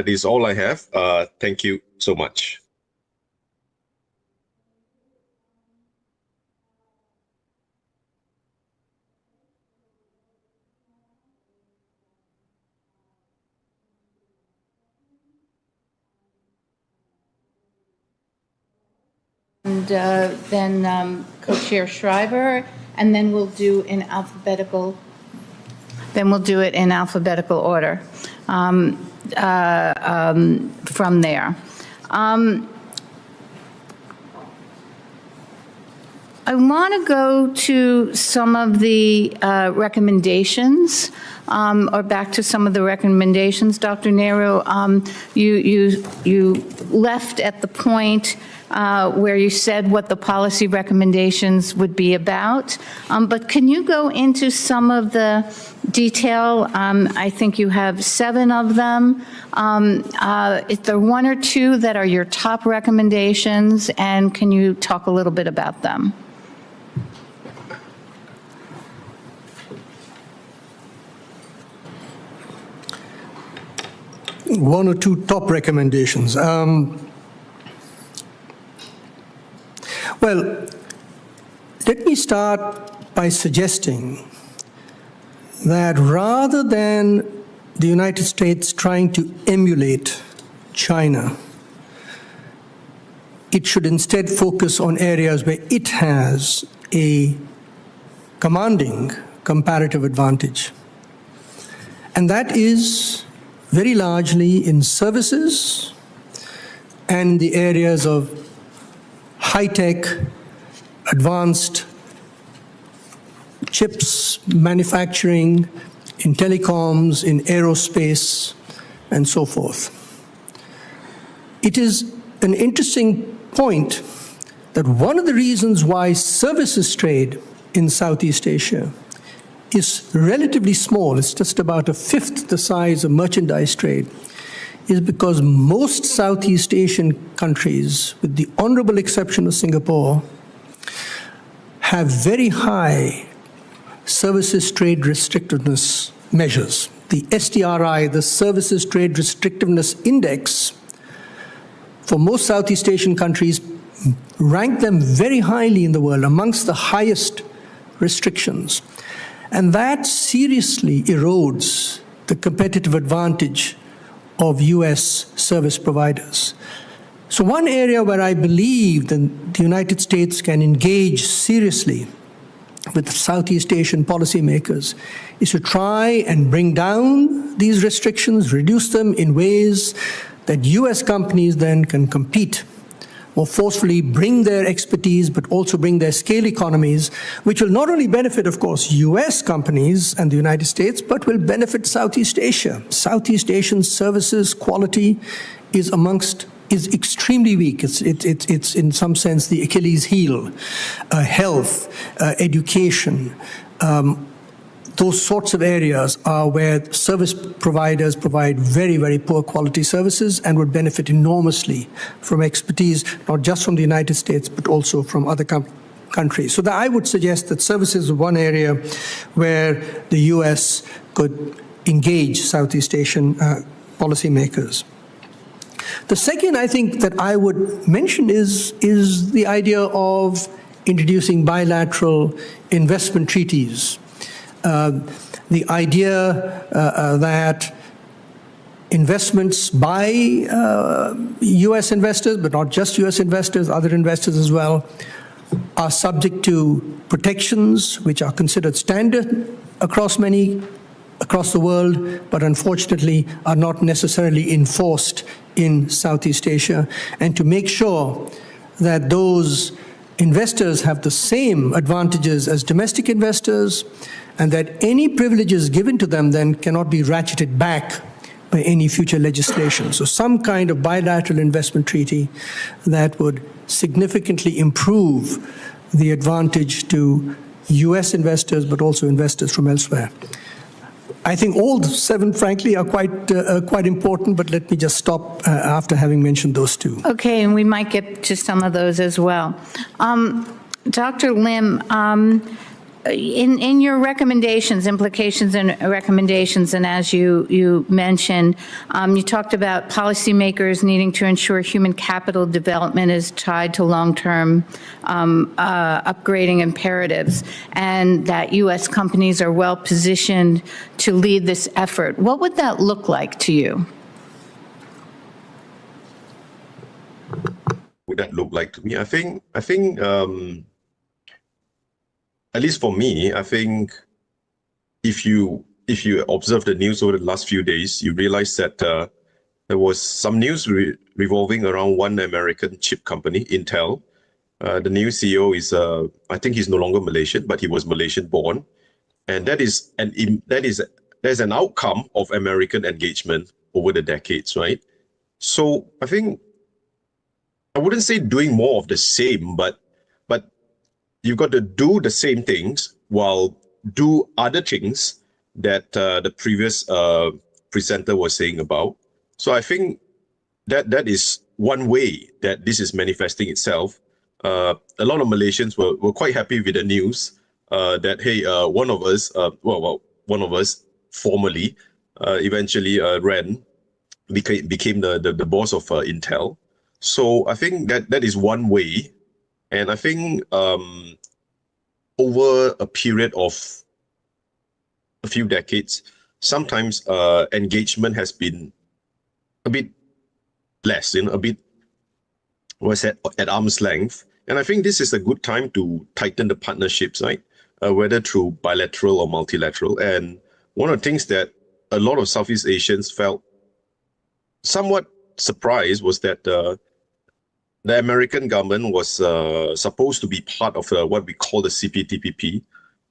O: is all I have. Thank you so much.
A: And then Co-Chair Shriver, and then we'll do in alphabetical. Then we'll do it in alphabetical order from there. I want to go to some of the recommendations, or back to some of the recommendations. Dr. Nehru, you left at the point where you said what the policy recommendations would be about, but can you go into some of the detail? I think you have 7 of them. Is there 1 or 2 that are your top recommendations, and can you talk a little bit about them?
N: One or 2 top recommendations. Well, let me start by suggesting that rather than the United States trying to emulate China, it should instead focus on areas where it has a commanding comparative advantage. And that is very largely in services and in the areas of high-tech, advanced chips manufacturing, in telecoms, in aerospace, and so forth. It is an interesting point that one of the reasons why services trade in Southeast Asia is relatively small, it's just about 1/5 the size of merchandise trade, is because most Southeast Asian countries, with the honorable exception of Singapore, have very high services trade restrictiveness measures. The STRI, the Services Trade Restrictiveness Index, for most Southeast Asian countries, rank them very highly in the world, amongst the highest restrictions. And that seriously erodes the competitive advantage of US service providers. So one area where I believe that the United States can engage seriously with Southeast Asian policymakers is to try and bring down these restrictions, reduce them in ways that US companies then can compete more forcefully, bring their expertise, but also bring their scale economies, which will not only benefit, of course, US companies and the United States, but will benefit Southeast Asia. Southeast Asian services quality is extremely weak. It's in some sense the Achilles heel. Health, education, those sorts of areas are where service providers provide very, very poor quality services and would benefit enormously from expertise, not just from the United States, but also from other countries. So I would suggest that services is one area where the US could engage Southeast Asian policymakers. The second, I think, that I would mention is the idea of introducing bilateral investment treaties. The idea that investments by US investors, but not just US investors, other investors as well, are subject to protections which are considered standard across the world, but unfortunately are not necessarily enforced in Southeast Asia, and to make sure that those investors have the same advantages as domestic investors, and that any privileges given to them then cannot be ratcheted back by any future legislation. So some kind of bilateral investment treaty that would significantly improve the advantage to US investors, but also investors from elsewhere. I think all 7, frankly, are quite important, but let me just stop after having mentioned those 2.
A: Okay, and we might get to some of those as well. Dr. Lim, in your recommendations, implications and recommendations, and as you mentioned, you talked about policymakers needing to ensure human capital development is tied to long-term upgrading imperatives, and that U.S. companies are well positioned to lead this effort. What would that look like to you?
O: Would that look like to me? I think. At least for me, I think if you observe the news over the last few days, you realize that there was some news revolving around one American chip company, Intel. The new CEO is, I think he's no longer Malaysian, but he was Malaysian-born, and there's an outcome of American engagement over the decades, right? So I think I wouldn't say doing more of the same, but you've got to do the same things while do other things that the previous presenter was saying about. So I think that is one way that this is manifesting itself. A lot of Malaysians were quite happy with the news that, hey, one of us formally eventually became the boss of Intel. So I think that is one way. And I think over a period of a few decades, sometimes engagement has been a bit less, a bit at arm's length. And I think this is a good time to tighten the partnerships, right? Whether through bilateral or multilateral. And one of the things that a lot of Southeast Asians felt somewhat surprised was that the American government was supposed to be part of what we call the CPTPP,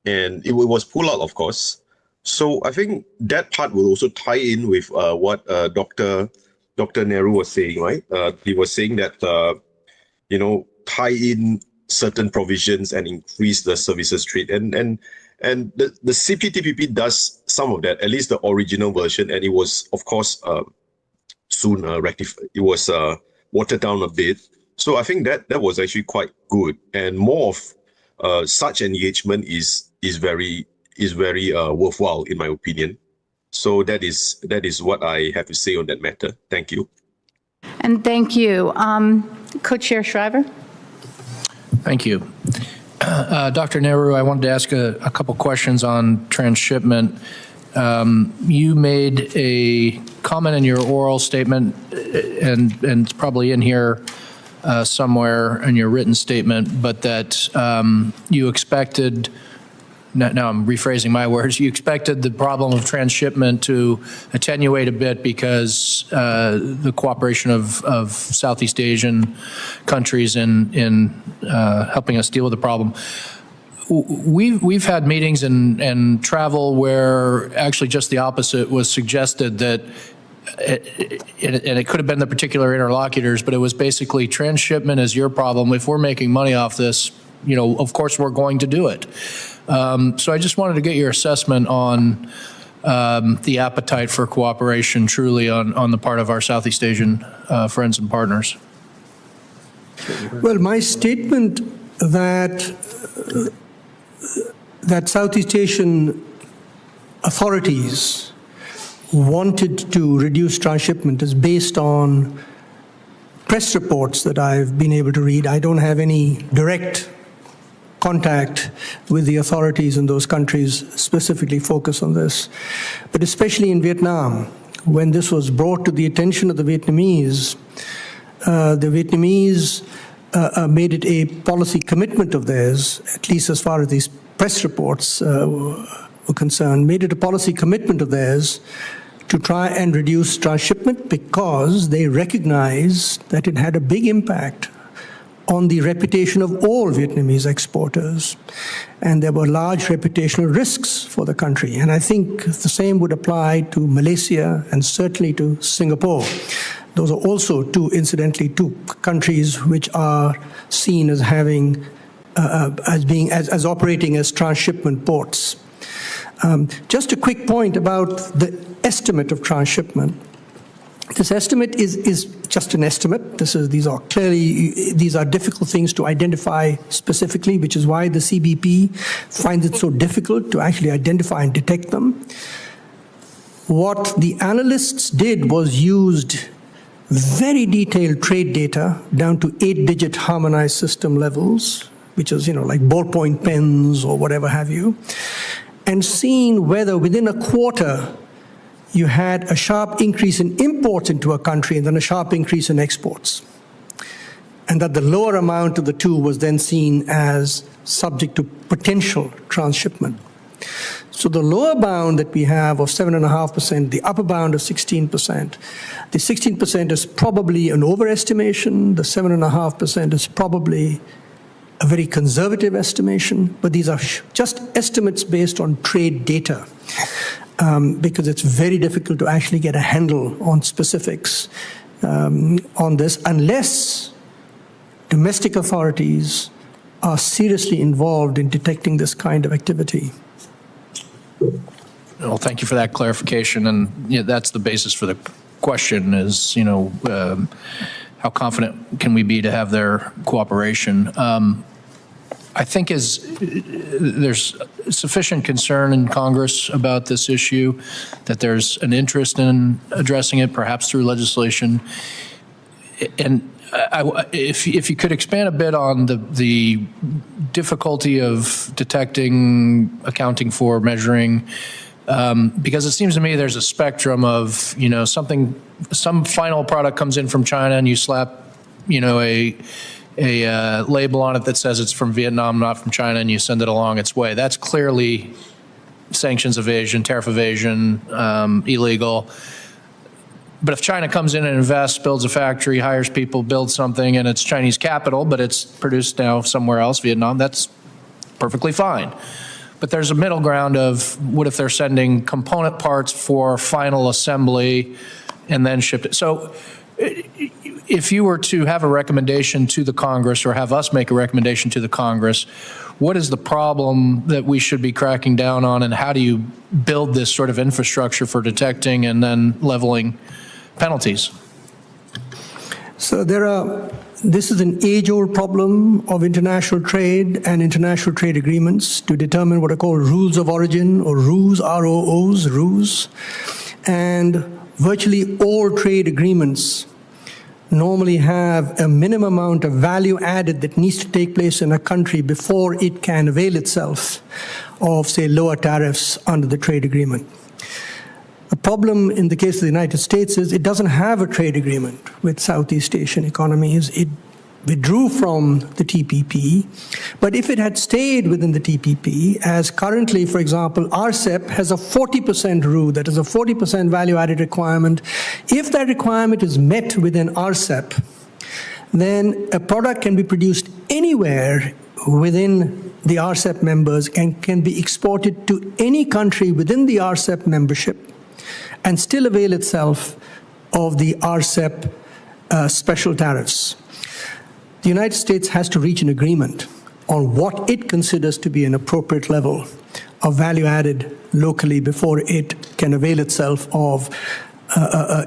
O: and it was pulled out, of course. So I think that part will also tie in with what Dr. Nehru was saying, right? He was saying that, tie in certain provisions and increase the services trade. And the CPTPP does some of that, at least the original version, and it was, of course, soon rectified. It was watered down a bit. So I think that was actually quite good, and more of such engagement is very worthwhile, in my opinion. So that is what I have to say on that matter. Thank you.
A: And thank you. Co-Chair Shriver.
B: Thank you. Dr. Nehru, I wanted to ask a couple questions on transshipment. You made a comment in your oral statement, and it's probably in here somewhere in your written statement, but that you expected, now I'm rephrasing my words, you expected the problem of transshipment to attenuate a bit because the cooperation of Southeast Asian countries in helping us deal with the problem. We've had meetings and travel where actually just the opposite was suggested, that and it could have been the particular interlocutors, but it was basically transshipment is your problem. If we're making money off this, of course we're going to do it. So I just wanted to get your assessment on the appetite for cooperation truly on the part of our Southeast Asian friends and partners.
N: Well, my statement that Southeast Asian authorities wanted to reduce transshipment is based on press reports that I've been able to read. I don't have any direct contact with the authorities in those countries specifically focused on this. But especially in Vietnam, when this was brought to the attention of the Vietnamese made it a policy commitment of theirs, at least as far as these press reports were concerned, made it a policy commitment of theirs to try and reduce transshipment because they recognized that it had a big impact on the reputation of all Vietnamese exporters. And there were large reputational risks for the country. And I think the same would apply to Malaysia and certainly to Singapore. Those are also incidentally two countries which are seen as having, as operating as transshipment ports. Just a quick point about the estimate of transshipment. This estimate is just an estimate. These are difficult things to identify specifically, which is why the CBP finds it so difficult to actually identify and detect them. What the analysts did was used very detailed trade data down to 8-digit harmonized system levels, which is, like ballpoint pens or whatever have you, and seen whether within a quarter you had a sharp increase in imports into a country and then a sharp increase in exports. And that the lower amount of the two was then seen as subject to potential transshipment. So the lower bound that we have of 7.5%, the upper bound of 16%, the 16% is probably an overestimation, the 7.5% is probably a very conservative estimation, but these are just estimates based on trade data, because it's very difficult to actually get a handle on specifics on this unless domestic authorities are seriously involved in detecting this kind of activity.
B: Well, thank you for that clarification, and that's the basis for the question is, how confident can we be to have their cooperation? I think there's sufficient concern in Congress about this issue, that there's an interest in addressing it, perhaps through legislation. And if you could expand a bit on the difficulty of detecting, accounting for, measuring, because it seems to me there's a spectrum of, some final product comes in from China and you slap, a label on it that says it's from Vietnam, not from China, and you send it along its way. That's clearly sanctions evasion, tariff evasion, illegal. But if China comes in and invests, builds a factory, hires people, builds something, and it's Chinese capital, but it's produced now somewhere else, Vietnam, that's perfectly fine. But there's a middle ground of what if they're sending component parts for final assembly and then shipped it. So if you were to have a recommendation to the Congress or have us make a recommendation to the Congress, what is the problem that we should be cracking down on, and how do you build this sort of infrastructure for detecting and then leveling penalties?
N: So this is an age-old problem of international trade and international trade agreements to determine what are called rules of origin, or ROOs, R-O-Os, ROOs. And virtually all trade agreements normally have a minimum amount of value added that needs to take place in a country before it can avail itself of, say, lower tariffs under the trade agreement. The problem in the case of the United States is it doesn't have a trade agreement with Southeast Asian economies. It withdrew from the TPP, but if it had stayed within the TPP, as currently, for example, RCEP has a 40% rule, that is a 40% value-added requirement. If that requirement is met within RCEP, then a product can be produced anywhere within the RCEP members and can be exported to any country within the RCEP membership and still avail itself of the RCEP special tariffs. The United States has to reach an agreement on what it considers to be an appropriate level of value added locally before it can avail itself of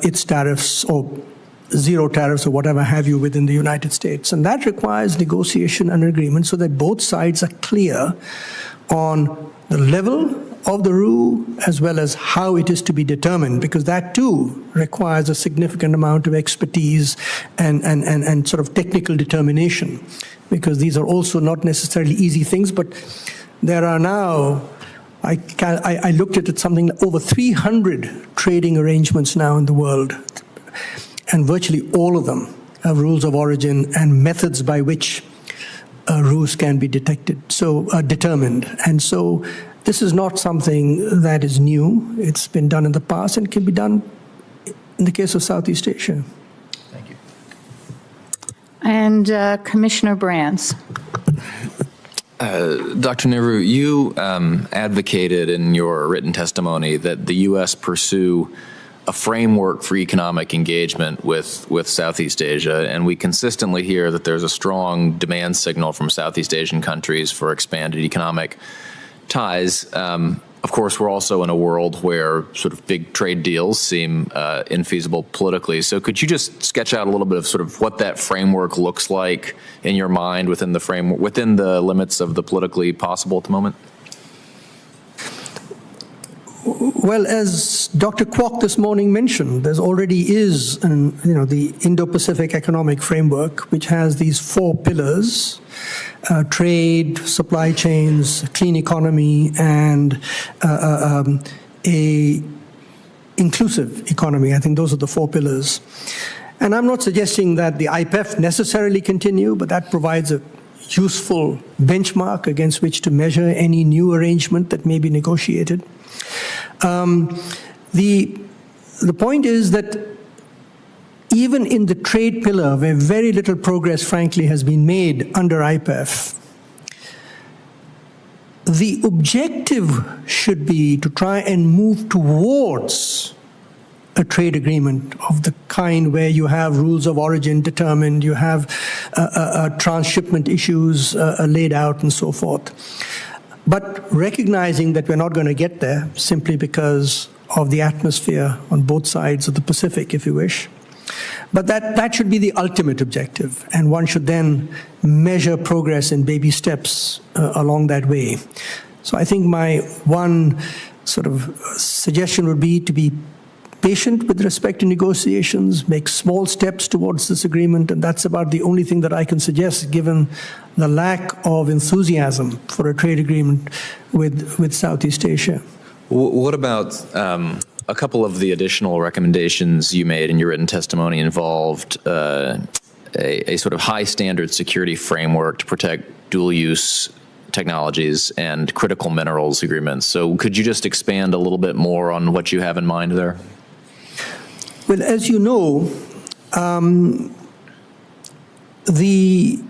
N: its tariffs or zero tariffs or whatever have you within the United States. And that requires negotiation and agreement so that both sides are clear on the level of the rule as well as how it is to be determined, because that too requires a significant amount of expertise and sort of technical determination, because these are also not necessarily easy things. But there are now, I looked at it, something like over 300 trading arrangements now in the world, and virtually all of them have rules of origin and methods by which rules can be determined. And so this is not something that is new. It's been done in the past and can be done in the case of Southeast Asia.
B: Thank you.
A: And Commissioner Brands.
F: Dr. Nehru, you advocated in your written testimony that the U.S. pursue a framework for economic engagement with Southeast Asia, and we consistently hear that there's a strong demand signal from Southeast Asian countries for expanded economic ties. Of course, we're also in a world where sort of big trade deals seem infeasible politically. So could you just sketch out a little bit of sort of what that framework looks like in your mind within the framework, within the limits of the politically possible at the moment?
N: Well, as Dr. Kwok this morning mentioned, there already is the Indo-Pacific Economic Framework, which has these 4 pillars: trade, supply chains, clean economy, and a inclusive economy. I think those are the 4 pillars. And I'm not suggesting that the IPEF necessarily continue, but that provides a useful benchmark against which to measure any new arrangement that may be negotiated. The point is that even in the trade pillar, where very little progress, frankly, has been made under IPEF, the objective should be to try and move towards a trade agreement of the kind where you have rules of origin determined, you have transshipment issues laid out and so forth. But recognizing that we're not going to get there simply because of the atmosphere on both sides of the Pacific, if you wish. But that should be the ultimate objective, and one should then measure progress in baby steps along that way. So I think my one sort of suggestion would be to be patient with respect to negotiations, make small steps towards this agreement, and that's about the only thing that I can suggest given the lack of enthusiasm for a trade agreement with Southeast Asia.
F: What about a couple of the additional recommendations you made in your written testimony involved a sort of high standard security framework to protect dual use technologies and critical minerals agreements. So could you just expand a little bit more on what you have in mind there?
N: Well, as you know, the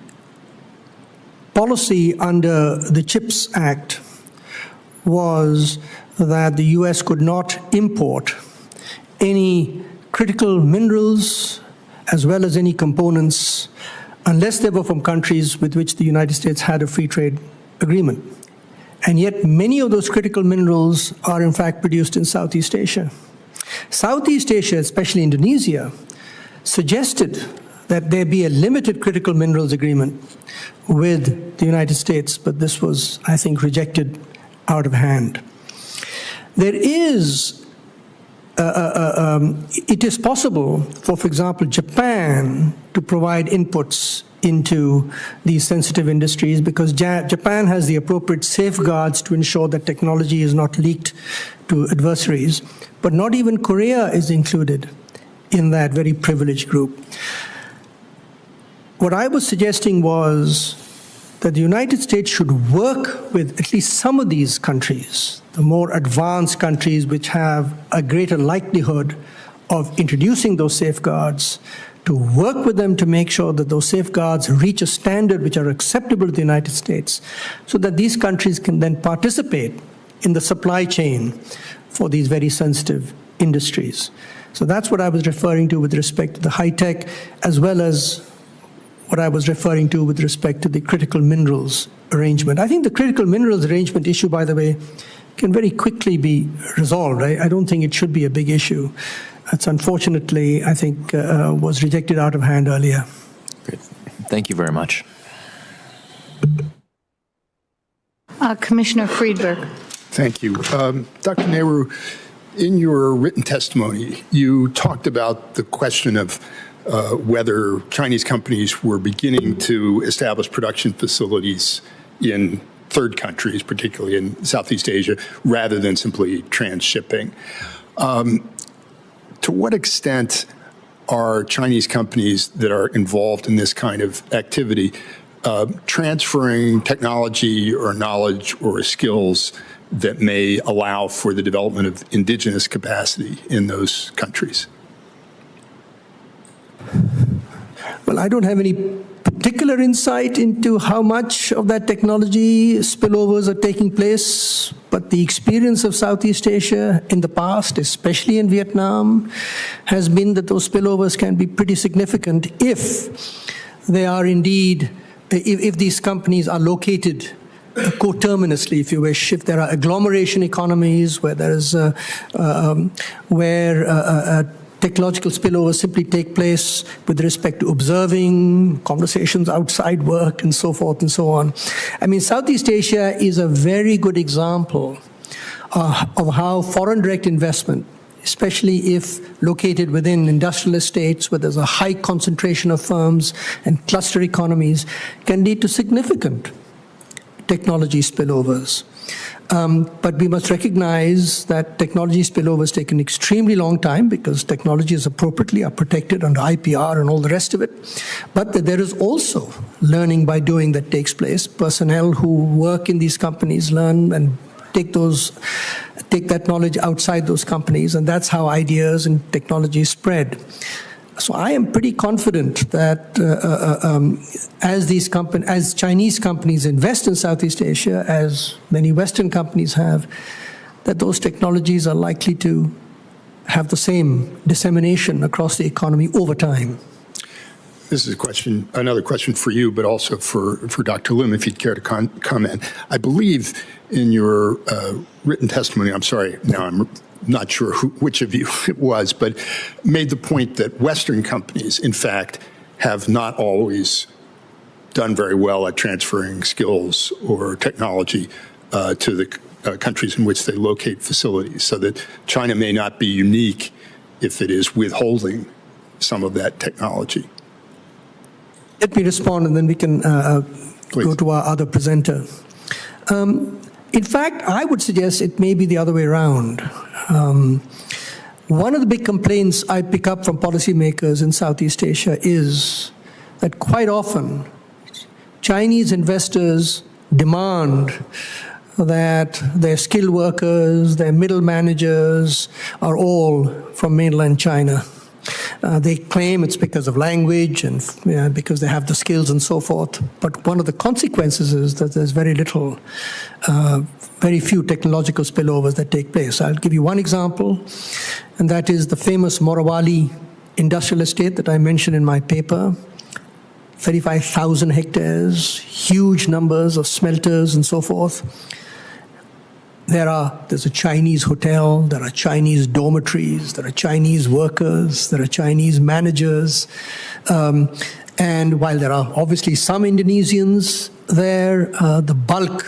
N: policy under the CHIPS Act was that the U.S. could not import any critical minerals as well as any components unless they were from countries with which the United States had a free trade agreement. And yet many of those critical minerals are in fact produced in Southeast Asia. Southeast Asia, especially Indonesia, suggested that there be a limited critical minerals agreement with the United States, but this was, I think, rejected out of hand. There is, it is possible for example, Japan to provide inputs into these sensitive industries because Japan has the appropriate safeguards to ensure that technology is not leaked to adversaries, but not even Korea is included in that very privileged group. What I was suggesting was that the United States should work with at least some of these countries, the more advanced countries which have a greater likelihood of introducing those safeguards, to work with them to make sure that those safeguards reach a standard which are acceptable to the United States, so that these countries can then participate in the supply chain for these very sensitive industries. So that's what I was referring to with respect to the high-tech, as well as what I was referring to with respect to the critical minerals arrangement. I think the critical minerals arrangement issue, by the way, can very quickly be resolved. I don't think it should be a big issue. It's unfortunately, I think, was rejected out of hand earlier.
F: Great. Thank you very much.
A: Commissioner Friedberg.
G: Thank you. Dr. Nehru, in your written testimony, you talked about the question of whether Chinese companies were beginning to establish production facilities in third countries, particularly in Southeast Asia, rather than simply transshipping. To what extent are Chinese companies that are involved in this kind of activity transferring technology or knowledge or skills that may allow for the development of indigenous capacity in those countries?
N: Well, I don't have any particular insight into how much of that technology spillovers are taking place, but the experience of Southeast Asia in the past, especially in Vietnam, has been that those spillovers can be pretty significant if they are indeed, if these companies are located coterminously, if you wish, if there are agglomeration economies where there is technological spillovers simply take place with respect to observing conversations outside work and so forth and so on. I mean, Southeast Asia is a very good example of how foreign direct investment, especially if located within industrial estates where there's a high concentration of firms and cluster economies, can lead to significant technology spillovers. But we must recognize that technology spillovers take an extremely long time because technologies appropriately are protected under IPR and all the rest of it. But that there is also learning by doing that takes place. Personnel who work in these companies learn and take that knowledge outside those companies, and that's how ideas and technology spread. So I am pretty confident that as Chinese companies invest in Southeast Asia, as many Western companies have, that those technologies are likely to have the same dissemination across the economy over time.
G: This is another question for you, but also for Dr. Lim, if you'd care to comment. I believe in your written testimony, I'm sorry, now I'm not sure which of you it was, but made the point that Western companies, in fact, have not always done very well at transferring skills or technology to the countries in which they locate facilities, so that China may not be unique if it is withholding some of that technology.
N: Let me respond, and then we can go to our other presenter. In fact, I would suggest it may be the other way around. One of the big complaints I pick up from policymakers in Southeast Asia is that quite often Chinese investors demand that their skilled workers, their middle managers are all from mainland China. They claim it's because of language and because they have the skills and so forth. But one of the consequences is that there's very few technological spillovers that take place. I'll give you one example, and that is the famous Morawali industrial estate that I mentioned in my paper. 35,000 hectares, huge numbers of smelters and so forth. There's a Chinese hotel, there are Chinese dormitories, there are Chinese workers, there are Chinese managers. And while there are obviously some Indonesians there, the bulk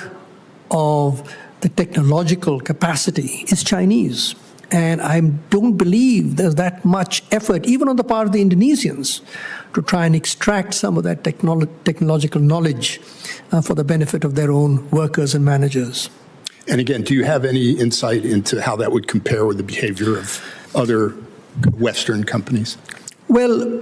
N: of the technological capacity is Chinese. And I don't believe there's that much effort, even on the part of the Indonesians, to try and extract some of that technological knowledge for the benefit of their own workers and managers.
G: And again, do you have any insight into how that would compare with the behavior of other Western companies?
N: Well,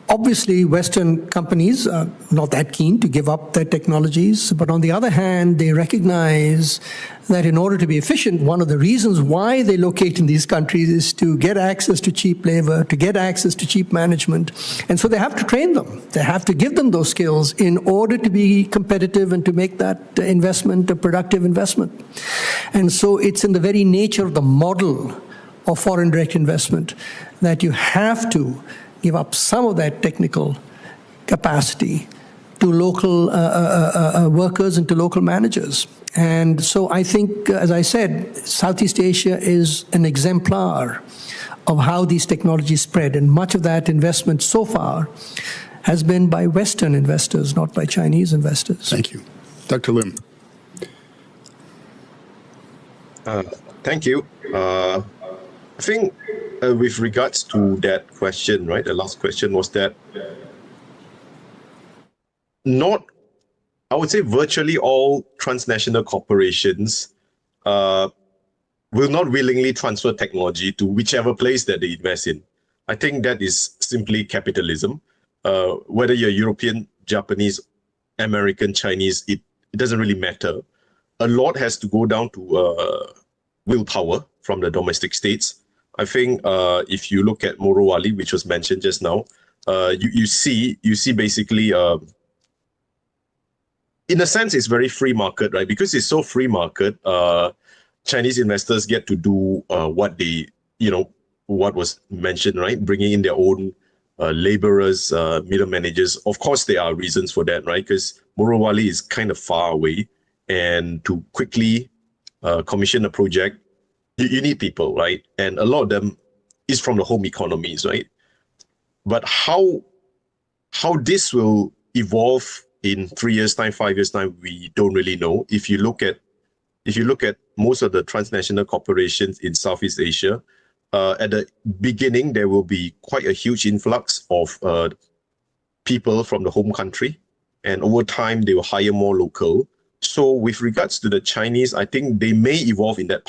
N: obviously, Western companies are not that keen to give up their technologies. But on the other hand, they recognize that in order to be efficient, one of the reasons why they locate in these countries is to get access to cheap labor, to get access to cheap management. And so they have to train them. They have to give them those skills in order to be competitive and to make that investment a productive investment. And so it's in the very nature of the model of foreign direct investment that you have to give up some of that technical capacity to local workers and to local managers. And so I think, as I said, Southeast Asia is an exemplar of how these technologies spread. And much of that investment so far has been by Western investors, not by Chinese investors.
G: Thank you. Dr. Lim.
O: Thank you. I think with regards to that question, right, the last question was that I would say virtually all transnational corporations will not willingly transfer technology to whichever place that they invest in. I think that is simply capitalism. Whether you're European, Japanese, American, Chinese, it doesn't really matter. A lot has to go down to willpower from the domestic states. I think if you look at Morowali, which was mentioned just now, you see basically, in a sense, it's very free market, right? Because it's so free market, Chinese investors get to do what they, what was mentioned, right? Bringing in their own laborers, middle managers. Of course, there are reasons for that, right? Because Morowali is kind of far away, and to quickly commission a project, you need people, right? And a lot of them is from the home economies, right? But how this will evolve in 3 years' time, 5 years' time, we don't really know. If you look at most of the transnational corporations in Southeast Asia, at the beginning there will be quite a huge influx of people from the home country, and over time they will hire more local. So with regards to the Chinese, I think they may evolve in that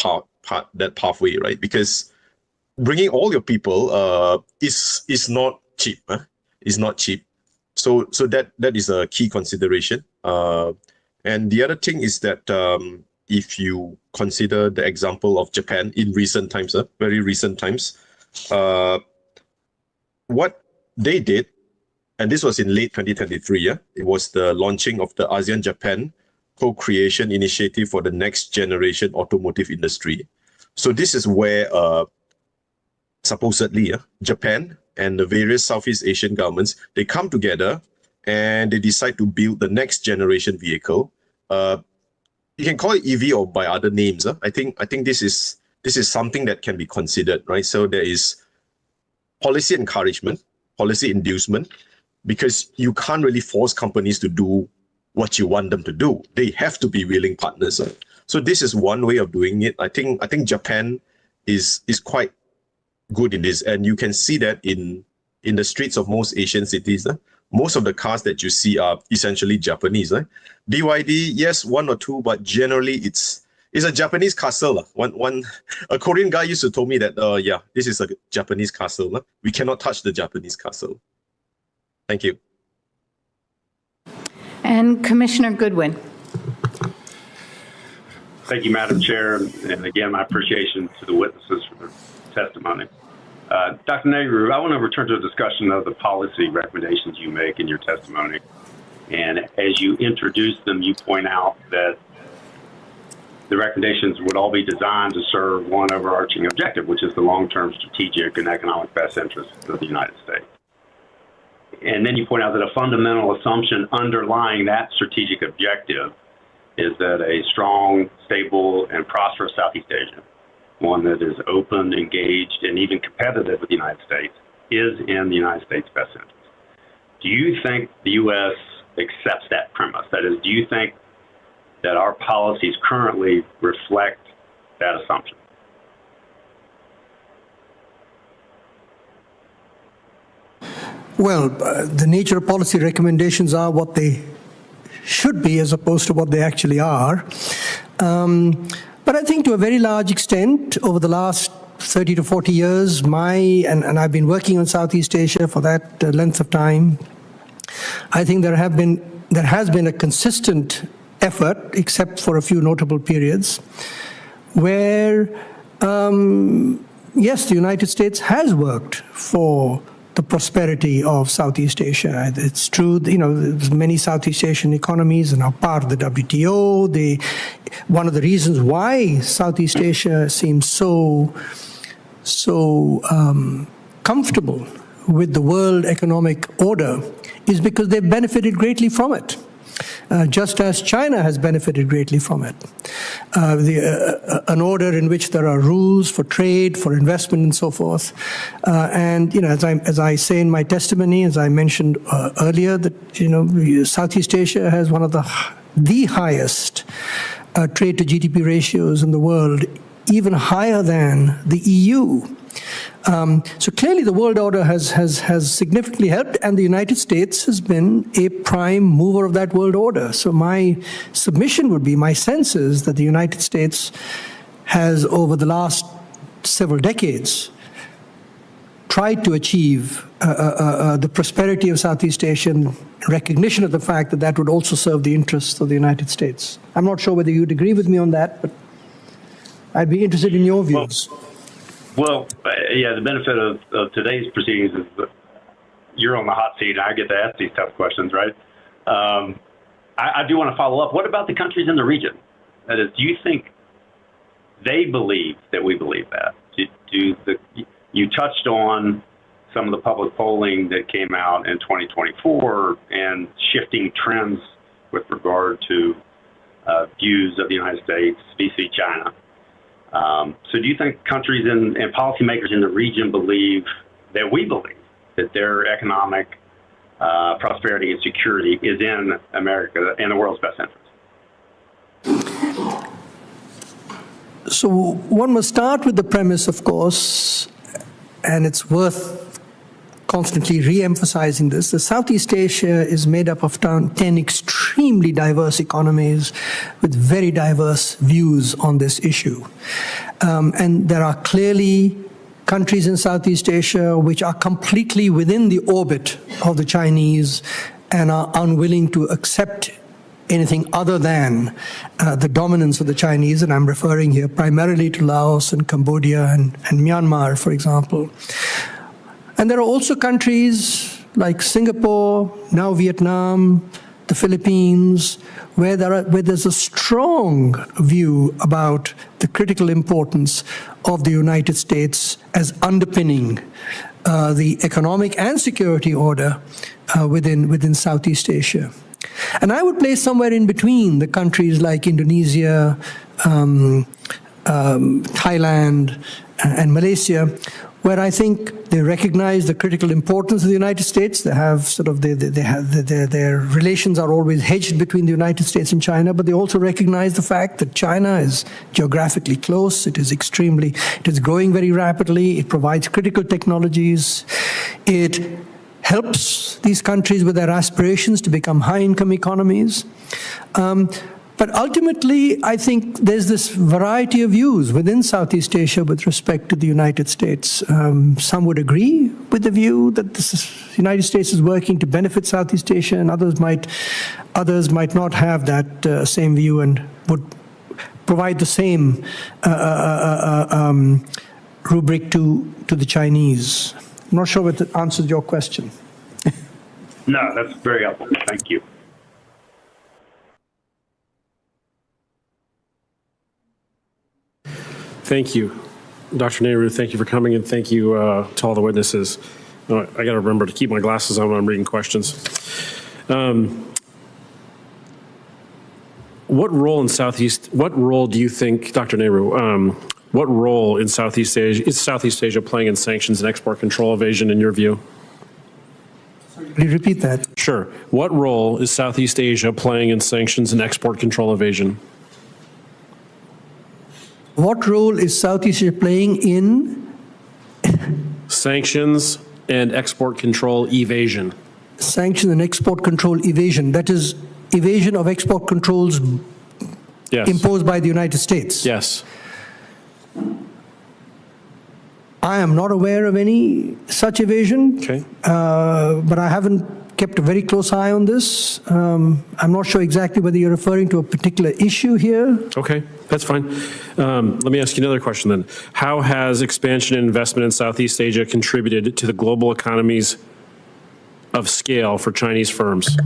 O: pathway, right? Because bringing all your people is not cheap. Is not cheap. So that is a key consideration. And the other thing is that if you consider the example of Japan in recent times, very recent times, what they did, and this was in late 2023, it was the launching of the ASEAN-Japan Co-Creation Initiative for the Next Generation Automotive Industry. So this is where supposedly Japan and the various Southeast Asian governments, they come together and they decide to build the next generation vehicle. You can call it EV or by other names. I think this is something that can be considered, right? So there is policy encouragement, policy inducement, because you can't really force companies to do what you want them to do. They have to be willing partners. So this is one way of doing it. I think Japan is quite good in this, and you can see that in the streets of most Asian cities. Most of the cars that you see are essentially Japanese. BYD, yes, one or two, but generally it's a Japanese castle. A Korean guy used to tell me that, yeah, this is a Japanese castle. We cannot touch the Japanese castle. Thank you.
A: And Commissioner Goodwin.
H: Thank you, Madam Chair. And again, my appreciation to the witnesses for their testimony. Dr. Nehru, I want to return to a discussion of the policy recommendations you make in your testimony. And as you introduce them, you point out that the recommendations would all be designed to serve one overarching objective, which is the long-term strategic and economic best interests of the United States. And then you point out that a fundamental assumption underlying that strategic objective is that a strong, stable, and prosperous Southeast Asia, one that is open, engaged, and even competitive with the United States, is in the United States' best interest. Do you think the U.S. accepts that premise? That is, do you think that our policies currently reflect that assumption?
N: Well, the nature of policy recommendations are what they should be as opposed to what they actually are. But I think to a very large extent, over the last 30 to 40 years, and I've been working on Southeast Asia for that length of time, I think there has been a consistent effort, except for a few notable periods, where, yes, the United States has worked for the prosperity of Southeast Asia. It's true, many Southeast Asian economies are now part of the WTO. One of the reasons why Southeast Asia seems so comfortable with the world economic order is because they've benefited greatly from it. Just as China has benefited greatly from it. An order in which there are rules for trade, for investment, and so forth. And as I say in my testimony, as I mentioned earlier, that Southeast Asia has one of the highest trade to GDP ratios in the world, even higher than the EU. So clearly the world order has significantly helped, and the United States has been a prime mover of that world order. So my submission would be, my sense is that the United States has, over the last several decades, tried to achieve the prosperity of Southeast Asia, and recognition of the fact that that would also serve the interests of the United States. I'm not sure whether you'd agree with me on that, but I'd be interested in your views.
H: Well, yeah, the benefit of today's proceedings is that you're on the hot seat and I get to ask these tough questions, right? I do want to follow up. What about the countries in the region? That is, do you think they believe that we believe that? You touched on some of the public polling that came out in 2024 and shifting trends with regard to views of the United States vis-a-vis China. So do you think countries and policymakers in the region believe that we believe that their economic prosperity and security is in America and the world's best interest?
N: So one must start with the premise, of course, and it's worth constantly re-emphasizing this. The Southeast Asia is made up of 10 extremely diverse economies with very diverse views on this issue. And there are clearly countries in Southeast Asia which are completely within the orbit of the Chinese and are unwilling to accept anything other than the dominance of the Chinese, and I'm referring here primarily to Laos and Cambodia and Myanmar, for example. And there are also countries like Singapore, now Vietnam, the Philippines, where there's a strong view about the critical importance of the United States as underpinning the economic and security order within Southeast Asia. And I would place somewhere in between the countries like Indonesia, Thailand, and Malaysia, where I think they recognize the critical importance of the United States. They have sort of their relations are always hedged between the United States and China, but they also recognize the fact that China is geographically close. It is growing very rapidly. It provides critical technologies. It helps these countries with their aspirations to become high-income economies. But ultimately, I think there's this variety of views within Southeast Asia with respect to the United States. Some would agree with the view that the United States is working to benefit Southeast Asia, and others might not have that same view and would provide the same rubric to the Chinese. I'm not sure whether it answers your question.
H: No, that's very helpful. Thank you.
L: Thank you, Dr. Nehru. Thank you for coming, and thank you to all the witnesses. I got to remember to keep my glasses on when I'm reading questions. What role do you think, Dr. Nehru, what role in Southeast Asia is Southeast Asia playing in sanctions and export control evasion in your view?
N: Can you repeat that?
L: Sure. What role is Southeast Asia playing in sanctions and export control evasion?
N: What role is Southeast Asia playing in?
L: Sanctions and export control evasion.
N: Sanctions and export control evasion. That is evasion of export controls imposed by the United States.
L: Yes.
N: I am not aware of any such evasion, but I haven't kept a very close eye on this. I'm not sure exactly whether you're referring to a particular issue here.
L: Okay, that's fine. Let me ask you another question then. How has expansion and investment in Southeast Asia contributed to the global economies of scale for Chinese firms?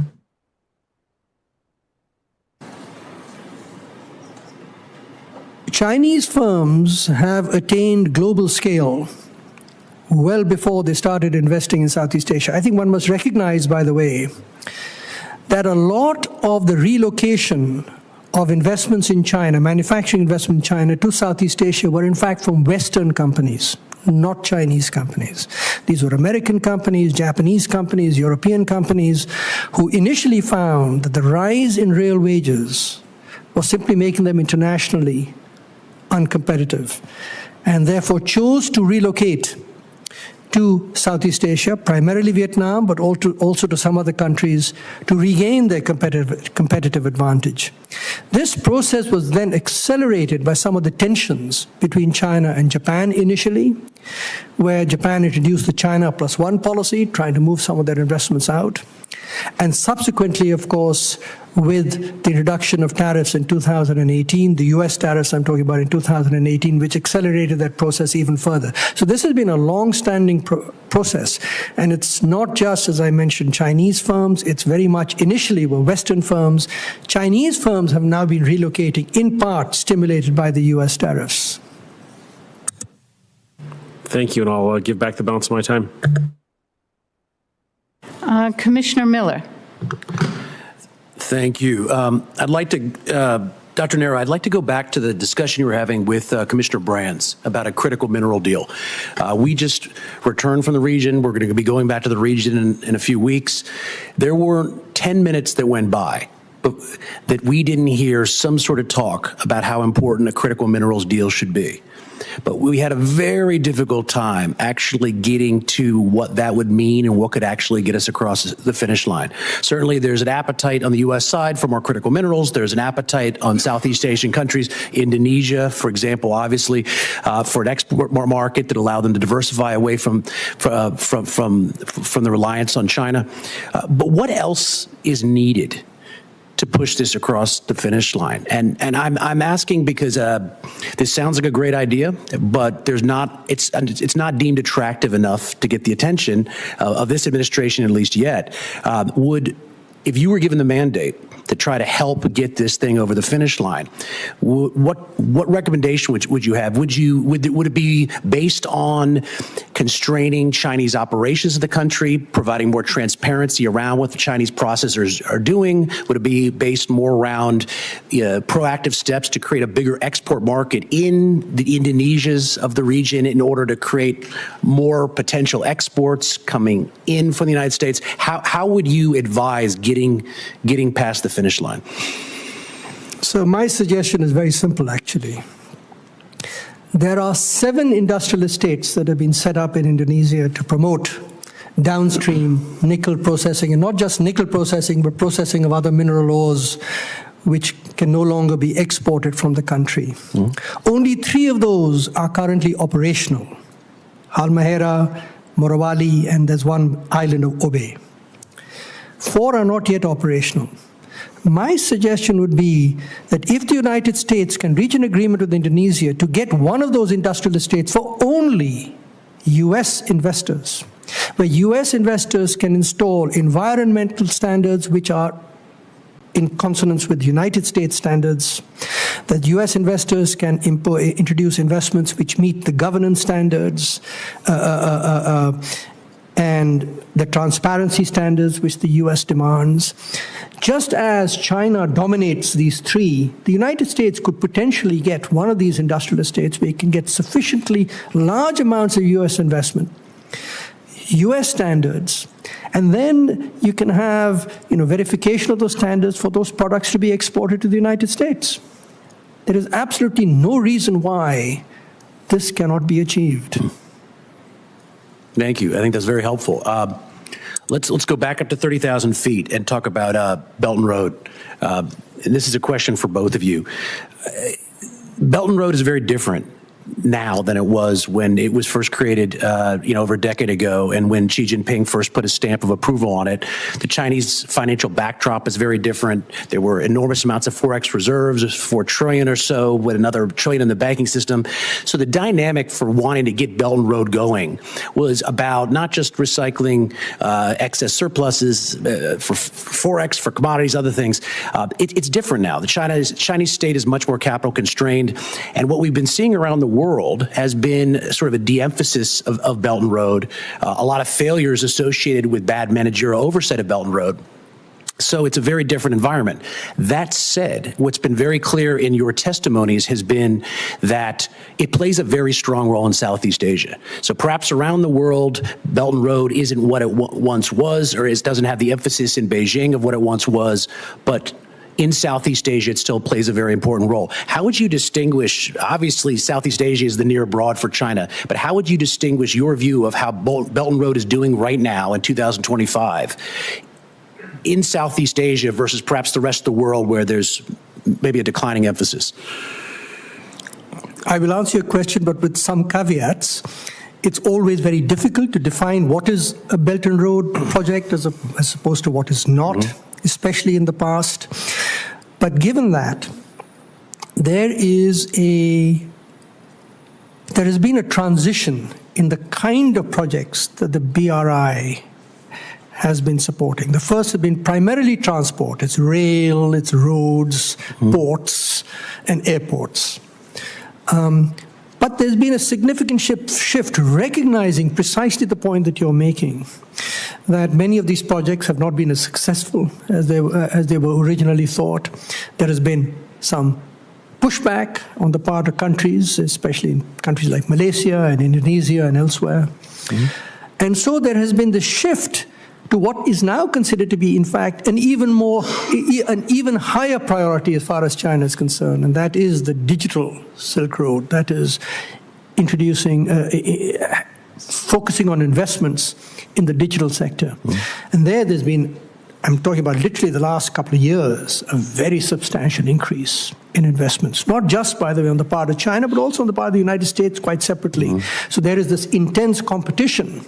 N: Chinese firms have attained global scale well before they started investing in Southeast Asia. I think one must recognize, by the way, that a lot of the relocation of investments in China, manufacturing investment in China to Southeast Asia were in fact from Western companies, not Chinese companies. These were American companies, Japanese companies, European companies, who initially found that the rise in real wages was simply making them internationally uncompetitive, and therefore chose to relocate to Southeast Asia, primarily Vietnam, but also to some other countries, to regain their competitive advantage. This process was then accelerated by some of the tensions between China and Japan initially, where Japan introduced the China +1 policy, trying to move some of their investments out. And subsequently, of course, with the introduction of tariffs in 2018, the US tariffs I'm talking about in 2018, which accelerated that process even further. So this has been a long-standing process. And it's not just, as I mentioned, Chinese firms. It's very much initially were Western firms. Chinese firms have now been relocating, in part stimulated by the US tariffs.
L: Thank you, and I'll give back the balance of my time.
A: Commissioner Miller.
I: Thank you. I'd like to, Dr. Nehru, I'd like to go back to the discussion you were having with Commissioner Brands about a critical mineral deal. We just returned from the region. We're going to be going back to the region in a few weeks. There were 10 minutes that went by that we didn't hear some sort of talk about how important a critical minerals deal should be. but we had a very difficult time actually getting to what that would mean and what could actually get us across the finish line. Certainly, there's an appetite on the U.S. side for more critical minerals. There's an appetite on Southeast Asian countries, Indonesia, for example, obviously, for an export market that allow them to diversify away from the reliance on China. But what else is needed to push this across the finish line? And I'm asking because this sounds like a great idea, but it's not deemed attractive enough to get the attention of this administration, at least yet. If you were given the mandate to try to help get this thing over the finish line, what recommendation would you have? Would it be based on constraining Chinese operations in the country, providing more transparency around what the Chinese processors are doing? Would it be based more around proactive steps to create a bigger export market in the Indonesias of the region in order to create more potential exports coming in from the United States? How would you advise getting past the finish line?
N: So my suggestion is very simple, actually. There are 7 industrial estates that have been set up in Indonesia to promote downstream nickel processing, and not just nickel processing, but processing of other mineral ores which can no longer be exported from the country. Only 3 of those are currently operational: Halmahera, Morowali, and there's one island of Obe. 4 are not yet operational. My suggestion would be that if the United States can reach an agreement with Indonesia to get one of those industrial estates for only U.S. investors, where U.S. investors can install environmental standards which are in consonance with United States standards, that U.S. investors can introduce investments which meet the governance standards, and the transparency standards which the U.S. demands. Just as China dominates these 3, the United States could potentially get one of these industrial estates where it can get sufficiently large amounts of U.S. investment, U.S. standards, and then you can have verification of those standards for those products to be exported to the United States. There is absolutely no reason why this cannot be achieved.
I: Thank you. I think that's very helpful. Let's go back up to 30,000 feet and talk about Belt and Road. And this is a question for both of you. Belt and Road is very different now than it was when it was first created, over a decade ago, and when Xi Jinping first put a stamp of approval on it. The Chinese financial backdrop is very different. There were enormous amounts of Forex reserves, $4 trillion or so, with another $1 trillion in the banking system. So the dynamic for wanting to get Belt and Road going was about not just recycling excess surpluses for Forex, for commodities, other things. It's different now. The Chinese state is much more capital constrained, and what we've been seeing around the world has been sort of a de-emphasis of Belt and Road, a lot of failures associated with bad managerial oversight of Belt and Road. So it's a very different environment. That said, what's been very clear in your testimonies has been that it plays a very strong role in Southeast Asia. So perhaps around the world, Belt and Road isn't what it once was, or it doesn't have the emphasis in Beijing of what it once was, but in Southeast Asia, it still plays a very important role. How would you distinguish, obviously Southeast Asia is the near abroad for China, but how would you distinguish your view of how Belt and Road is doing right now in 2025 in Southeast Asia versus perhaps the rest of the world where there's maybe a declining emphasis?
N: I will answer your question, but with some caveats. It's always very difficult to define what is a Belt and Road project as opposed to what is not, especially in the past. But given that, there has been a transition in the kind of projects that the BRI has been supporting. The first have been primarily transport. It's rail, it's roads, ports, and airports. But there's been a significant shift recognizing precisely the point that you're making, that many of these projects have not been as successful as they were originally thought. There has been some pushback on the part of countries, especially in countries like Malaysia and Indonesia and elsewhere. And so there has been the shift to what is now considered to be, in fact, an even higher priority as far as China is concerned, and that is the digital Silk Road. That is focusing on investments in the digital sector. And there's been, I'm talking about literally the last couple of years, a very substantial increase in investments, not just, by the way, on the part of China, but also on the part of the United States quite separately. So there is this intense competition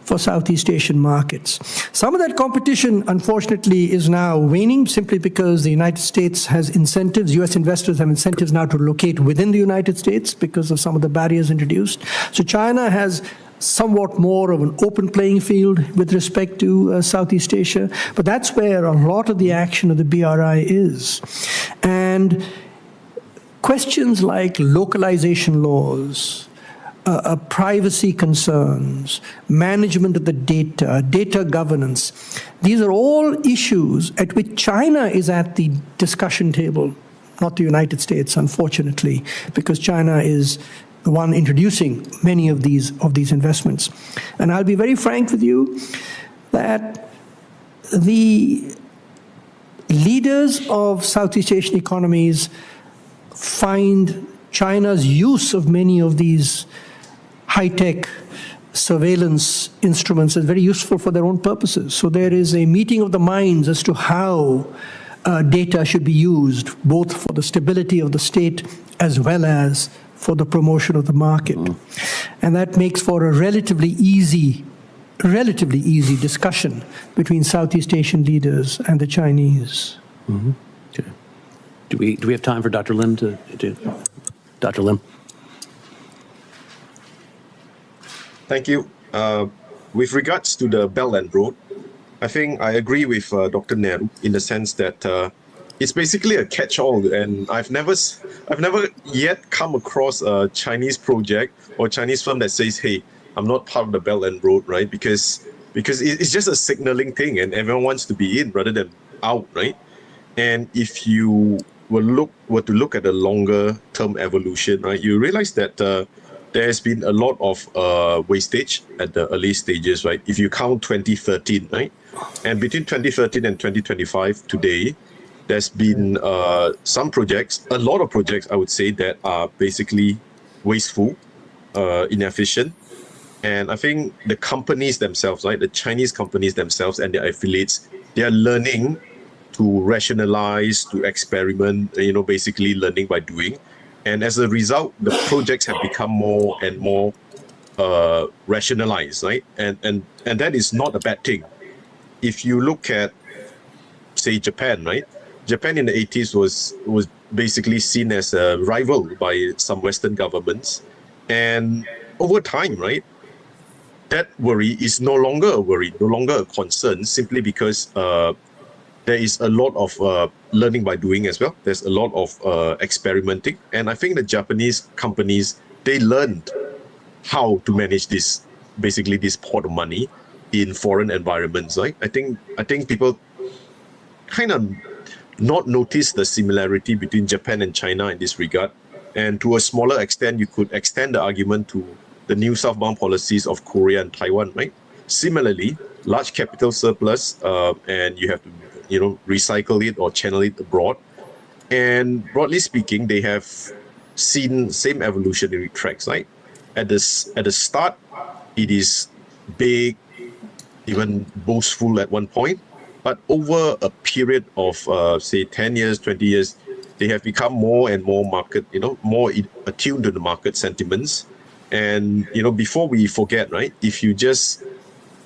N: for Southeast Asian markets. Some of that competition, unfortunately, is now waning simply because the United States has incentives, US investors have incentives now to locate within the United States because of some of the barriers introduced. So China has somewhat more of an open playing field with respect to Southeast Asia, but that's where a lot of the action of the BRI is. And questions like localization laws, privacy concerns, management of the data, data governance, these are all issues at which China is at the discussion table, not the United States, unfortunately, because China is the one introducing many of these investments. And I'll be very frank with you that the leaders of Southeast Asian economies find China's use of many of these high-tech surveillance instruments as very useful for their own purposes. So there is a meeting of the minds as to how data should be used, both for the stability of the state as well as for the promotion of the market. And that makes for a relatively easy discussion between Southeast Asian leaders and the Chinese.
I: Okay. Do we have time for Dr. Lim to Dr. Lim?
O: Thank you. With regards to the Belt and Road, I think I agree with Dr. Nehru in the sense that it's basically a catch-all, and I've never yet come across a Chinese project or Chinese firm that says, "Hey, I'm not part of the Belt and Road," right? Because it's just a signaling thing, and everyone wants to be in rather than out, right? And if you were to look at the longer-term evolution, right, you realize that there has been a lot of wastage at the early stages, right? If you count 2013, right, and between 2013 and 2025 today, there's been some projects, a lot of projects, I would say, that are basically wasteful, inefficient. And I think the companies themselves, right, the Chinese companies themselves and their affiliates, they are learning to rationalize, to experiment, basically learning by doing. And as a result, the projects have become more and more rationalized, right? And that is not a bad thing. If you look at, say, Japan, right? Japan in the 80s was basically seen as a rival by some Western governments. And over time, right, that worry is no longer a worry, no longer a concern, simply because there is a lot of learning by doing as well. There's a lot of experimenting. And I think the Japanese companies, they learned how to manage this, basically this pot of money in foreign environments, right? I think people kind of not notice the similarity between Japan and China in this regard. And to a smaller extent, you could extend the argument to the new southbound policies of Korea and Taiwan, right? Similarly, large capital surplus, and you have to, recycle it or channel it abroad. And broadly speaking, they have seen same evolutionary tracks, right? At the start, it is big, even boastful at one point. But over a period of, say, 10 years, 20 years, they have become more and more market, more attuned to the market sentiments. And, before we forget, right, if you just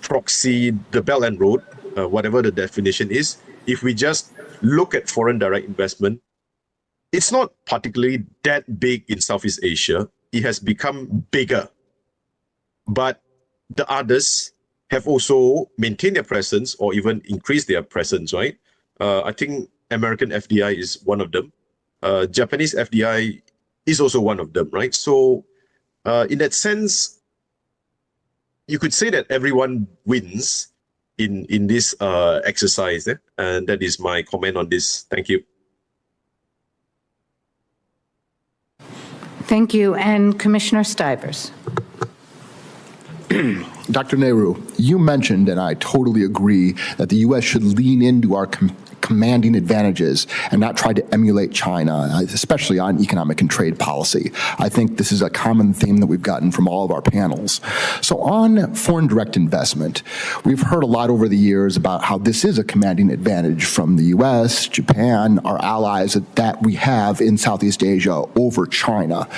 O: proxy the Belt and Road, whatever the definition is, if we just look at foreign direct investment, it's not particularly that big in Southeast Asia. It has become bigger. But the others have also maintained their presence or even increased their presence, right? I think American FDI is one of them. Japanese FDI is also one of them, right? So in that sense, you could say that everyone wins in this exercise. And that is my comment on this. Thank you.
A: Thank you. And Commissioner Stivers.
P: Dr. Nehru, you mentioned, and I totally agree, that the U.S. should lean into our
G: commanding advantages and not try to emulate China, especially on economic and trade policy. I think this is a common theme that we've gotten from all of our panels. So on foreign direct investment, we've heard a lot over the years about how this is a commanding advantage from the US, Japan, our allies that we have in Southeast Asia over China.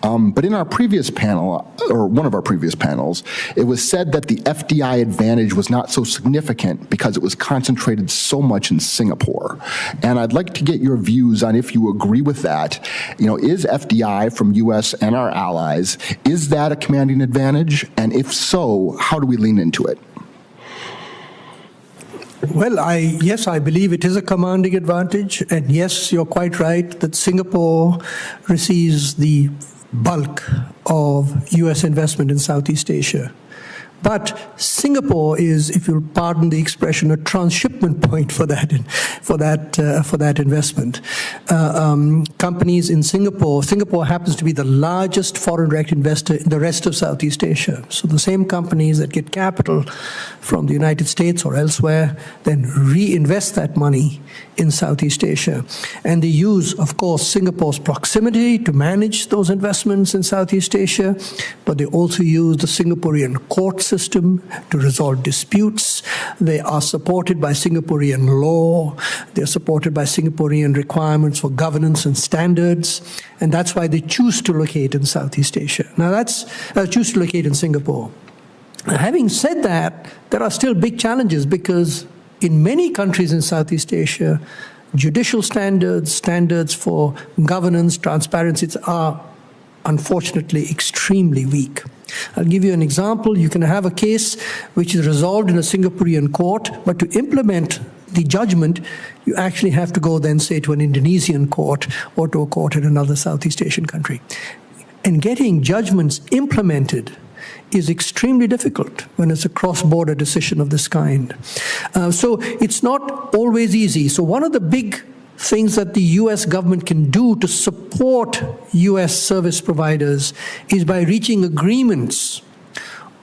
G: But in our previous panel, or one of our previous panels, it was said that the FDI advantage was not so significant because it was concentrated so much in Singapore. And I'd like to get your views on if you agree with that. You know, is FDI from US and our allies, is that a commanding advantage? And if so, how do we lean into it?
N: Well, yes, I believe it is a commanding advantage. And yes, you're quite right that Singapore receives the bulk of US investment in Southeast Asia. But Singapore is, if you'll pardon the expression, a transshipment point for that investment. Companies in Singapore happens to be the largest foreign direct investor in the rest of Southeast Asia. So the same companies that get capital from the United States or elsewhere then reinvest that money in Southeast Asia. And they use, of course, Singapore's proximity to manage those investments in Southeast Asia, but they also use the Singaporean court system to resolve disputes. They are supported by Singaporean law. They're supported by Singaporean requirements for governance and standards. And that's why they choose to locate in Southeast Asia. Now choose to locate in Singapore. Now, having said that, there are still big challenges because in many countries in Southeast Asia, judicial standards for governance, transparency are unfortunately extremely weak. I'll give you an example. You can have a case which is resolved in a Singaporean court, but to implement the judgment, you actually have to go then, say, to an Indonesian court or to a court in another Southeast Asian country. And getting judgments implemented is extremely difficult when it's a cross-border decision of this kind. So it's not always easy. So one of the big things that the US government can do to support US service providers is by reaching agreements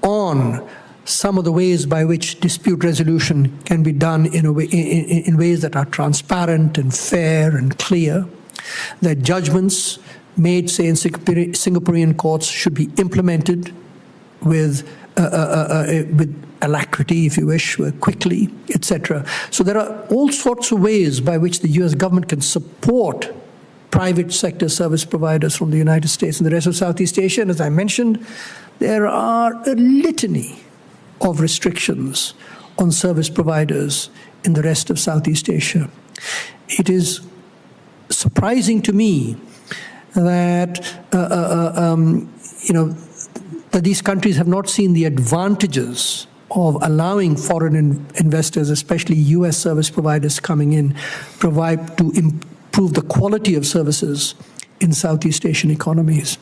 N: on some of the ways by which dispute resolution can be done in ways that are transparent and fair and clear, that judgments made, say, in Singaporean courts should be implemented with alacrity, if you wish, quickly, etc. So there are all sorts of ways by which the US government can support private sector service providers from the United States and the rest of Southeast Asia. And as I mentioned, there are a litany of restrictions on service providers in the rest of Southeast Asia. It is surprising to me that, that these countries have not seen the advantages of allowing foreign investors, especially US service providers coming in, to improve the quality of services in Southeast Asian economies.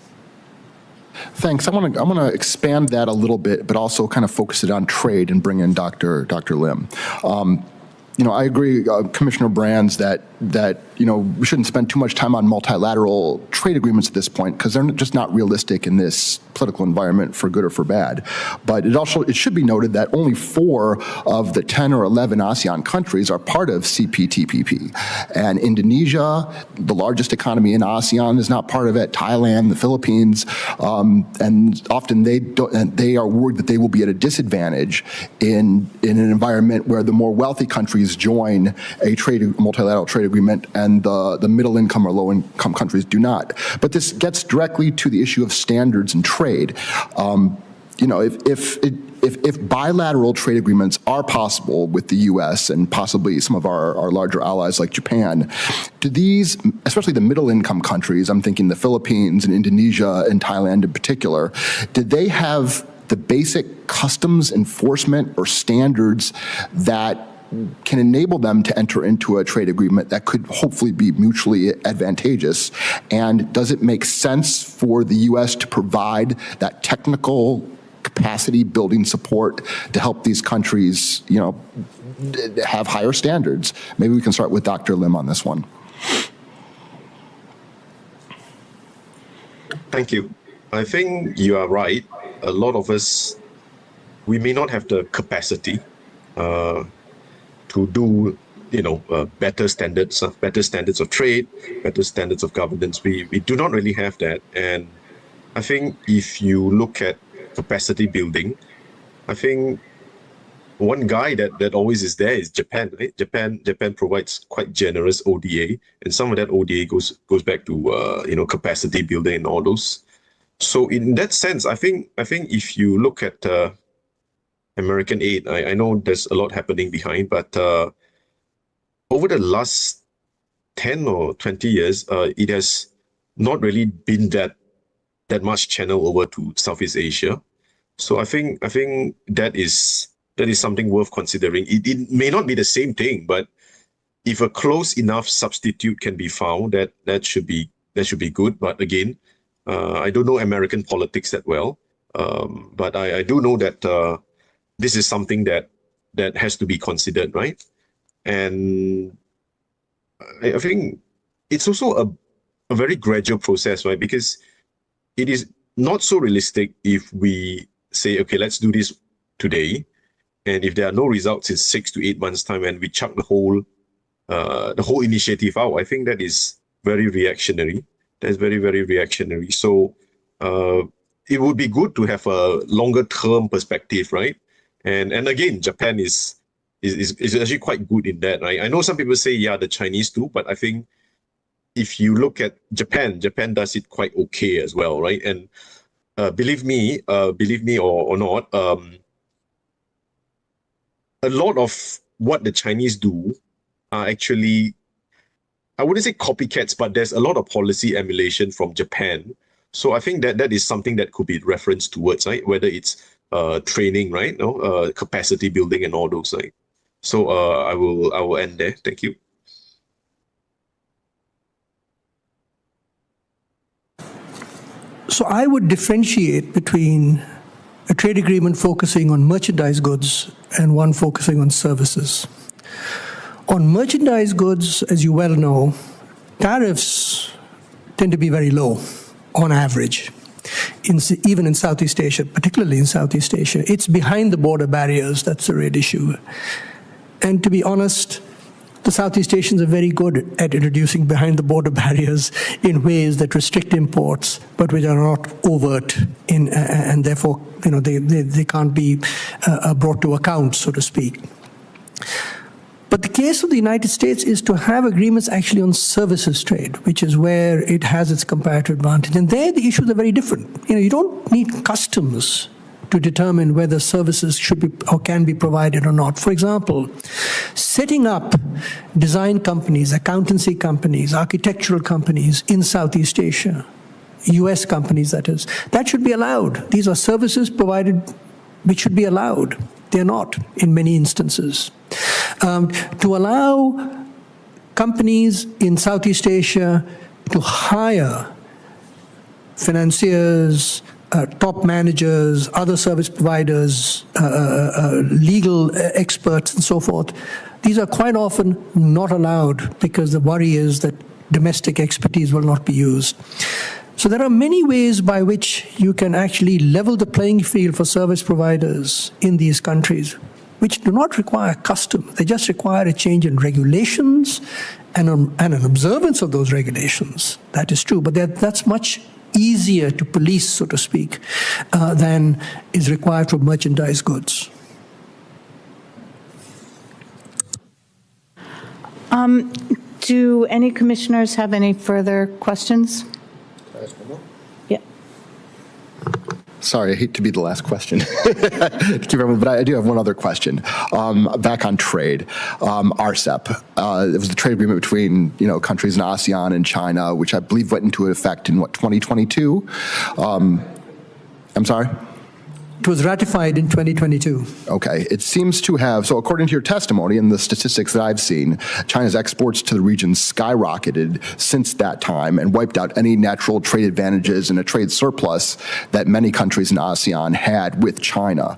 G: Thanks. I want to expand that a little bit, but also kind of focus it on trade and bring in Dr. Lim. I agree, Commissioner Brands, that we shouldn't spend too much time on multilateral trade agreements at this point because they're just not realistic in this political environment, for good or for bad. But it should be noted that only 4 of the 10 or 11 ASEAN countries are part of CPTPP, and Indonesia, the largest economy in ASEAN, is not part of it. Thailand, the Philippines, and often they are worried that they will be at a disadvantage in an environment where the more wealthy countries join a multilateral trade agreement and the middle income or low income countries do not. But this gets directly to the issue of standards and trade. If bilateral trade agreements are possible with the US and possibly some of our larger allies like Japan, do these, especially the middle income countries, I'm thinking the Philippines and Indonesia and Thailand in particular, did they have the basic customs enforcement or standards that can enable them to enter into a trade agreement that could hopefully be mutually advantageous? And does it make sense for the U.S. to provide that technical capacity building support to help these countries, have higher standards? Maybe we can start with Dr. Lim on this one.
O: Thank you. I think you are right. A lot of us, we may not have the capacity to do better standards of trade, better standards of governance. We do not really have that. And I think if you look at capacity building, I think one guy that always is there is Japan, right? Japan provides quite generous ODA, and some of that ODA goes back to capacity building and all those. So in that sense, I think if you look at American aid, I know there's a lot happening behind, but over the last 10 or 20 years, it has not really been that much channel over to Southeast Asia. So I think that is something worth considering. It may not be the same thing, but if a close enough substitute can be found, that should be good. But again, I don't know American politics that well, but I do know that this is something that has to be considered, right? And I think it's also a very gradual process, right? Because it is not so realistic if we say, okay, let's do this today, and if there are no results in 6 to 8 months' time, and we chuck the whole initiative out, I think that is very reactionary. That's very, very reactionary. So it would be good to have a longer-term perspective, right? And again, Japan is actually quite good in that, right? I know some people say, yeah, the Chinese too, but I think if you look at Japan does it quite okay as well, right? And believe me or not, a lot of what the Chinese do are actually, I wouldn't say copycats, but there's a lot of policy emulation from Japan. So I think that is something that could be referenced towards, right? Whether it's training, right? Capacity building and all those, right? So I will end there. Thank you.
N: So I would differentiate between a trade agreement focusing on merchandise goods and one focusing on services. On merchandise goods, as you well know, tariffs tend to be very low on average, even in Southeast Asia, particularly in Southeast Asia. It's behind the border barriers that's the real issue. And to be honest, the Southeast Asians are very good at introducing behind the border barriers in ways that restrict imports, but which are not overt and therefore they can't be brought to account, so to speak. But the case of the United States is to have agreements actually on services trade, which is where it has its comparative advantage. And there the issues are very different. You don't need customs to determine whether services should be or can be provided or not. For example, setting up design companies, accountancy companies, architectural companies in Southeast Asia, US companies that is, that should be allowed. These are services provided which should be allowed. They're not in many instances. To allow companies in Southeast Asia to hire financiers, top managers, other service providers, legal experts, and so forth, these are quite often not allowed because the worry is that domestic expertise will not be used. So there are many ways by which you can actually level the playing field for service providers in these countries, which do not require custom. They just require a change in regulations and an observance of those regulations. That is true, but that's much easier to police, so to speak, than is required for merchandise goods.
A: Do any commissioners have any further questions? Yeah.
P: Sorry, I hate to be the last question, but I do have one other question. Back on trade, RCEP. It was the trade agreement between countries in ASEAN and China, which I believe went into effect in 2022. I'm sorry.
N: It was ratified in 2022.
P: Okay. It seems to have, so according to your testimony and the statistics that I've seen, China's exports to the region skyrocketed since that time and wiped out any natural trade advantages and a trade surplus that many countries in ASEAN had with China.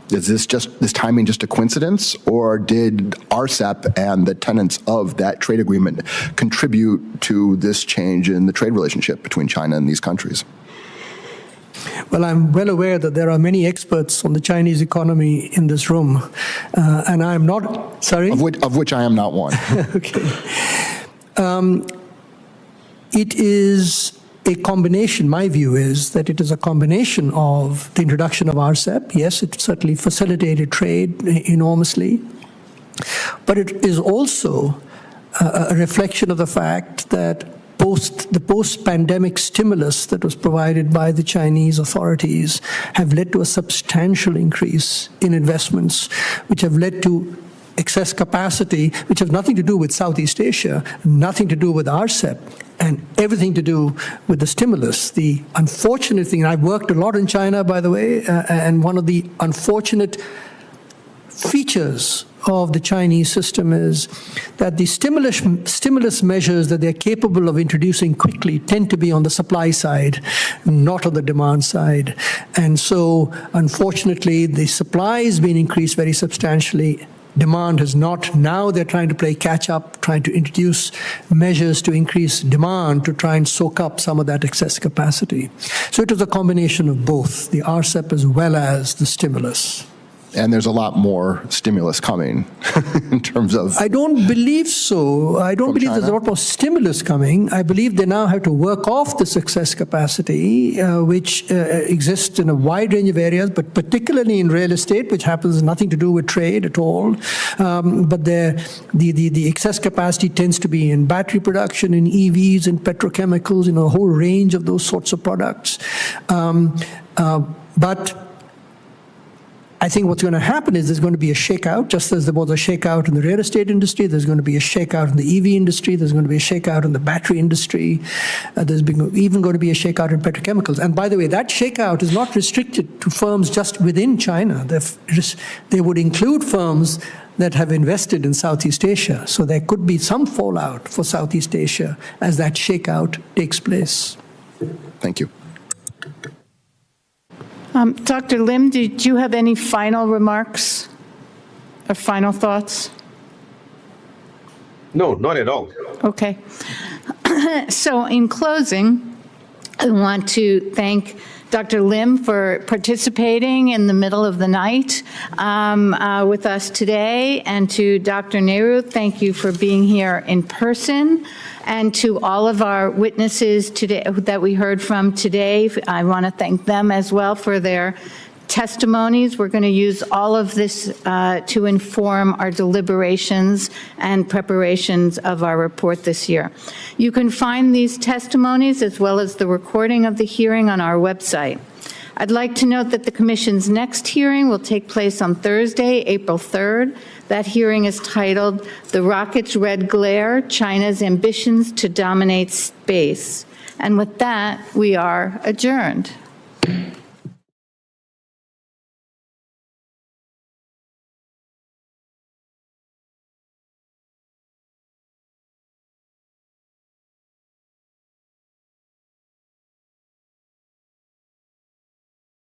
P: Is this timing just a coincidence, or did RCEP and the tenets of that trade agreement contribute to this change in the trade relationship between China and these countries?
N: Well, I'm well aware that there are many experts on the Chinese economy in this room, and I'm not, sorry?
P: Of which I am not one.
N: Okay. It is a combination, my view is that it is a combination of the introduction of RCEP. Yes, it certainly facilitated trade enormously, but it is also a reflection of the fact that the post-pandemic stimulus that was provided by the Chinese authorities have led to a substantial increase in investments, which have led to excess capacity, which has nothing to do with Southeast Asia, nothing to do with RCEP, and everything to do with the stimulus. The unfortunate thing, and I've worked a lot in China, by the way, and one of the unfortunate features of the Chinese system is that the stimulus measures that they're capable of introducing quickly tend to be on the supply side, not on the demand side. And so, unfortunately, the supply has been increased very substantially. Demand has not. Now they're trying to play catch up, trying to introduce measures to increase demand to try and soak up some of that excess capacity. So it was a combination of both, the RCEP as well as the stimulus.
P: And there's a lot more stimulus coming in terms of...
N: I don't believe so. I don't believe there's a lot more stimulus coming. I believe they now have to work off this excess capacity, which exists in a wide range of areas, but particularly in real estate, which happens nothing to do with trade at all. But the excess capacity tends to be in battery production, in EVs, in petrochemicals, in a whole range of those sorts of products. But I think what's going to happen is there's going to be a shakeout, just as there was a shakeout in the real estate industry. There's going to be a shakeout in the EV industry. There's going to be a shakeout in the battery industry. There's even going to be a shakeout in petrochemicals. And by the way, that shakeout is not restricted to firms just within China. They would include firms that have invested in Southeast Asia. So there could be some fallout for Southeast Asia as that shakeout takes place.
P: Thank you.
A: Dr. Lim, did you have any final remarks or final thoughts?
O: No, not at all.
A: Okay. So in closing, I want to thank Dr. Lim for participating in the middle of the night with us today, and to Dr. Nehru, thank you for being here in person. And to all of our witnesses today that we heard from today, I want to thank them as well for their testimonies. We're going to use all of this to inform our deliberations and preparations of our report this year. You can find these testimonies as well as the recording of the hearing on our website. I'd like to note that the Commission's next hearing will take place on Thursday, April 3rd. That hearing is titled, "The Rocket's Red Glare, China's Ambitions to Dominate Space." And with that, we are adjourned.